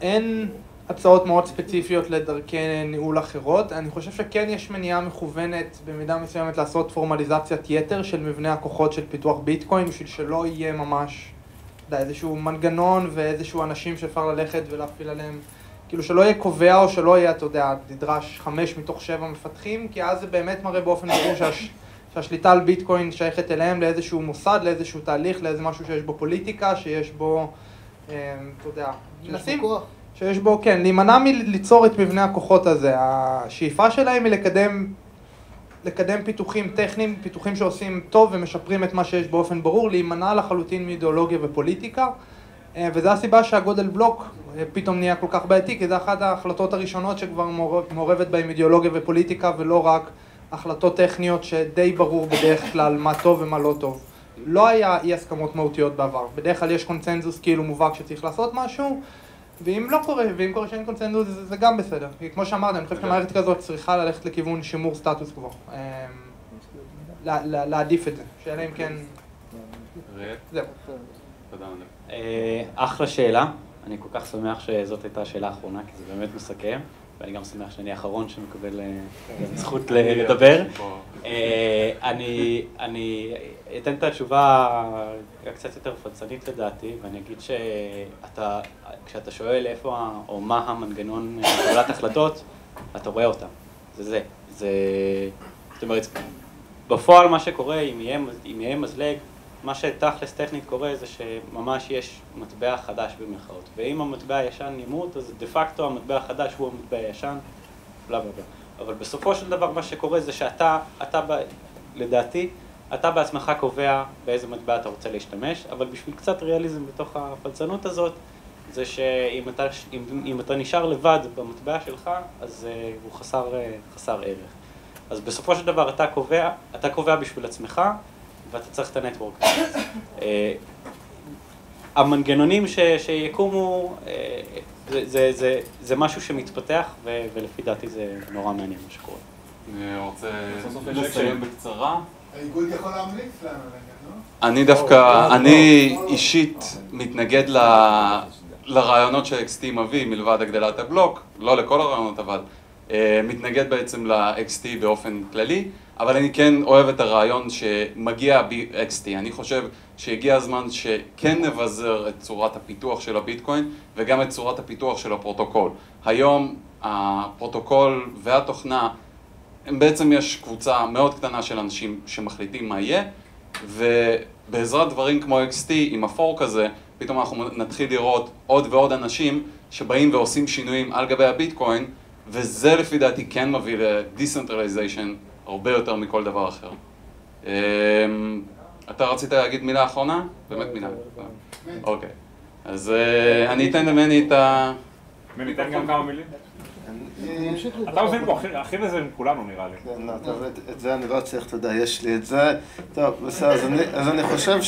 אין הצעות מאוד ספציפיות לדרכי ניהול אחרות. אני חושב שכן יש מניעה מכוונת במידה מסוימת לעשות פורמליזציית יתר של מבנה הכוחות של פיתוח ביטקוין, בשביל שלא יהיה ממש איזשהו מנגנון ואיזשהו אנשים שאפשר ללכת ולהפעיל עליהם. כאילו שלא יהיה קובע או שלא יהיה, אתה יודע, נדרש 5 מתוך 7 מפתחים, כי אז זה באמת מראה באופן ברור שהשליטה על ביטקוין שייכת אליהם לאיזשהו מוסד, לאיזשהו תהליך, לאיזה משהו שיש בו פוליטיקה, שיש בו, אתה יודע, שיש בו, כן, להימנע מליצור את מבנה הכוחות הזה. השאיפה שלהם היא לקדם פיתוחים טכניים, פיתוחים שעושים טוב ומשפרים את מה שיש באופן ברור, להימנע לחלוטין מאידיאולוגיה ופוליטיקה, וזו הסיבה שהגודל בלוק פתאום נהיה כל כך בעייתי, כי זה אחת ההחלטות הראשונות שכבר מעורבת בהם אידיאולוגיה ופוליטיקה, ולא רק החלטות טכניות שדי ברור בדרך כלל מה טוב ומה לא טוב. לא היה אי הסכמות מהותיות בעבר. בדרך כלל יש קונצנזוס כאילו מובהק שצריך לעשות משהו, ואם לא קורה, ואם קורה שאין קונצנזוס זה גם בסדר. כי כמו שאמרת, אני חושב שהמערכת כזאת צריכה ללכת לכיוון שימור סטטוס קוו. להעדיף את זה, שאלה אם כן... זהו. תודה רבה. אחלה שאלה. אני כל כך שמח שזאת הייתה השאלה האחרונה, כי זה באמת מסכם. ואני גם שמח שאני האחרון שמקבל זכות לדבר. אני אתן את התשובה קצת יותר פצנית לדעתי, ואני אגיד כשאתה שואל איפה או מה המנגנון קבלת החלטות, אתה רואה אותם. זה. זאת אומרת, בפועל מה שקורה, אם יהיה מזלג, מה שתכלס טכנית קורה זה שממש יש מטבע חדש במרכאות. ואם המטבע הישן ימות, אז דה פקטו המטבע החדש הוא המטבע הישן, בלה בלה בלה. אבל בסופו של דבר מה שקורה זה שאתה, לדעתי, אתה בעצמך קובע באיזה מטבע אתה רוצה להשתמש, אבל בשביל קצת ריאליזם בתוך הפלצנות הזאת, זה שאם אתה נשאר לבד במטבע שלך, אז הוא חסר ערך. אז בסופו של דבר אתה קובע בשביל עצמך, ואתה צריך את הנטוורק. המנגנונים שיקומו, זה משהו שמתפתח, ולפי דעתי זה נורא מעניין מה שקורה. אני רוצה לסיים בקצרה. האיגוד יכול להמליץ לנו, לא? אני דווקא, אני אישית מתנגד לרעיונות ש-XT מביא מלבד הגדלת הבלוק, לא לכל הרעיונות אבל, מתנגד בעצם ל-XT באופן כללי, אבל אני כן אוהב את הרעיון שמגיע ב-XT. אני חושב שהגיע הזמן שכן נבזר את צורת הפיתוח של הביטקוין וגם את צורת הפיתוח של הפרוטוקול. היום הפרוטוקול והתוכנה, בעצם יש קבוצה מאוד קטנה של אנשים שמחליטים מה יהיה, ובעזרת דברים כמו XT, עם הפורק הזה, פתאום אנחנו נתחיל לראות עוד ועוד אנשים שבאים ועושים שינויים על גבי הביטקוין, וזה לפי דעתי כן מביא ל-decentralization הרבה יותר מכל דבר אחר. אתה רצית להגיד מילה אחרונה? באמת מילה. אוקיי. אז אני אתן למני את ה... מני, תן גם כמה מילים. אתה מבין פה, הכי לזה עם כולנו נראה לי. כן, לא, טוב, את זה אני לא צריך, אתה יודע, יש לי את זה. טוב, בסדר, אז אני חושב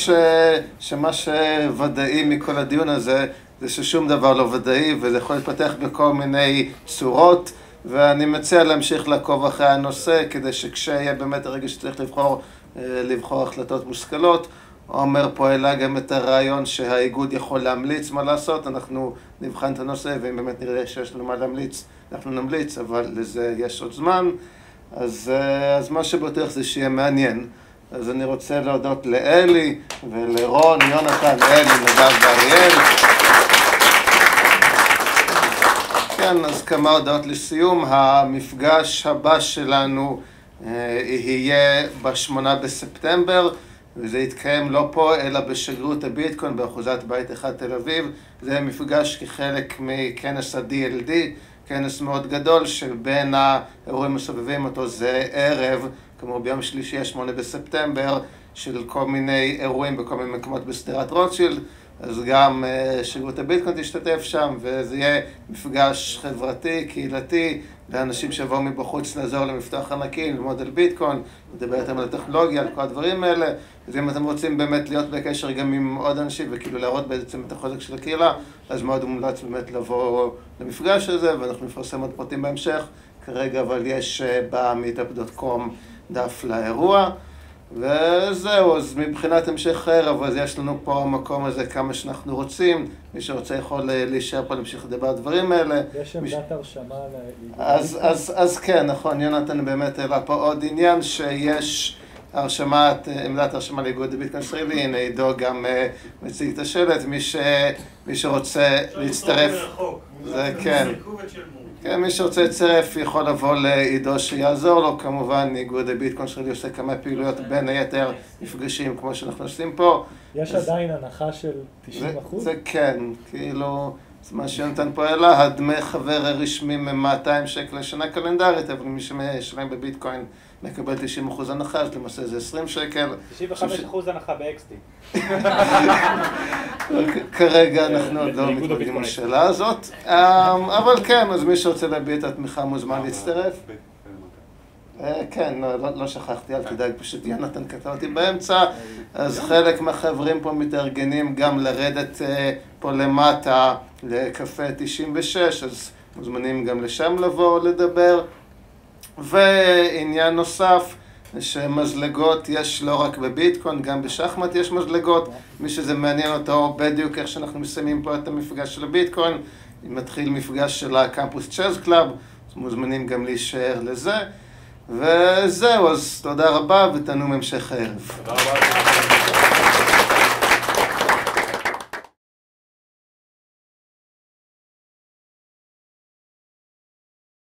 שמה שוודאי מכל הדיון הזה, זה ששום דבר לא ודאי, וזה יכול להתפתח בכל מיני צורות, ואני מציע להמשיך לעקוב אחרי הנושא, כדי שכשיהיה באמת הרגע שצריך לבחור החלטות מושכלות. עומר פה העלה גם את הרעיון שהאיגוד יכול להמליץ מה לעשות, אנחנו נבחן את הנושא, ואם באמת נראה שיש לנו מה להמליץ, אנחנו נמליץ, אבל לזה יש עוד זמן. אז מה שבטוח זה שיהיה מעניין. אז אני רוצה להודות לאלי ולרון, יונתן, אלי, נדב ואריאל. כן, אז כמה הודעות לסיום. המפגש הבא שלנו יהיה ב8 בספטמבר, וזה יתקיים לא פה, אלא בשגרירות הביטקוין באחוזת בית 1 תל אביב. זה מפגש כחלק מכנס ה-DLD, כנס מאוד גדול שבין האירועים הסובבים אותו זה ערב, כמו ביום שלישי 8 בספטמבר, של כל מיני אירועים בכל מיני מקומות בסדרת רוטשילד, אז גם שירות הביטקוין תשתתף שם, וזה יהיה מפגש חברתי, קהילתי, לאנשים שיבואו מבחוץ לעזור למפתח ענקי, ללמוד על ביטקוין, לדבר איתם על הטכנולוגיה, על כל הדברים האלה. אז אם אתם רוצים באמת להיות בקשר גם עם עוד אנשים וכאילו להראות בעצם את החוזק של הקהילה, אז מאוד מומלץ באמת לבוא למפגש הזה, ואנחנו נפרסם עוד פרטים בהמשך. כרגע אבל יש ב-meetup.com דף לאירוע. וזהו, אז מבחינת המשך ערב, אז יש לנו פה המקום הזה כמה שאנחנו רוצים. מי שרוצה יכול להישאר פה להמשיך לדבר על הדברים האלה. יש עמדת הרשמה אז כן, נכון, יונתן באמת העלה פה עוד עניין שיש עמדת הרשמה לאיגוד הביטקוין הישראלי. הנה עידו גם מציג את השלט, מי שרוצה להצטרף. זה כן. כן, מי שרוצה לצרף יכול לבוא לעידו שיעזור לו, כמובן איגוד הביטקוין הישראלי עושה כמה פעילויות, בין היתר מפגשים כמו שאנחנו עושים פה. יש עדיין הנחה של 90%? זה כן, כאילו, זה מה שיונתן פה העלה, הדמי חבר הרשמים הם 200 שקל לשנה קלנדרית, אבל מי שמשלם בביטקוין מקבל 90% הנחה, אז למעשה זה 20 שקל. 95% הנחה ב-XT. כרגע אנחנו עוד לא מתמודדים עם השאלה הזאת, אבל כן, אז מי שרוצה להביע את התמיכה מוזמן להצטרף. כן, לא שכחתי, אל תדאג, פשוט יונתן קטע אותי באמצע, אז חלק מהחברים פה מתארגנים גם לרדת פה למטה לקפה 96, אז מוזמנים גם לשם לבוא לדבר. ועניין נוסף, שמזלגות יש לא רק בביטקוין, גם בשחמט יש מזלגות. מי שזה מעניין אותו, בדיוק איך שאנחנו מסיימים פה את המפגש של הביטקוין, מתחיל מפגש של הקמפוס צ'אז קלאב, אז מוזמנים גם להישאר לזה. וזהו, אז תודה רבה ותנו המשך הערב. תודה רבה.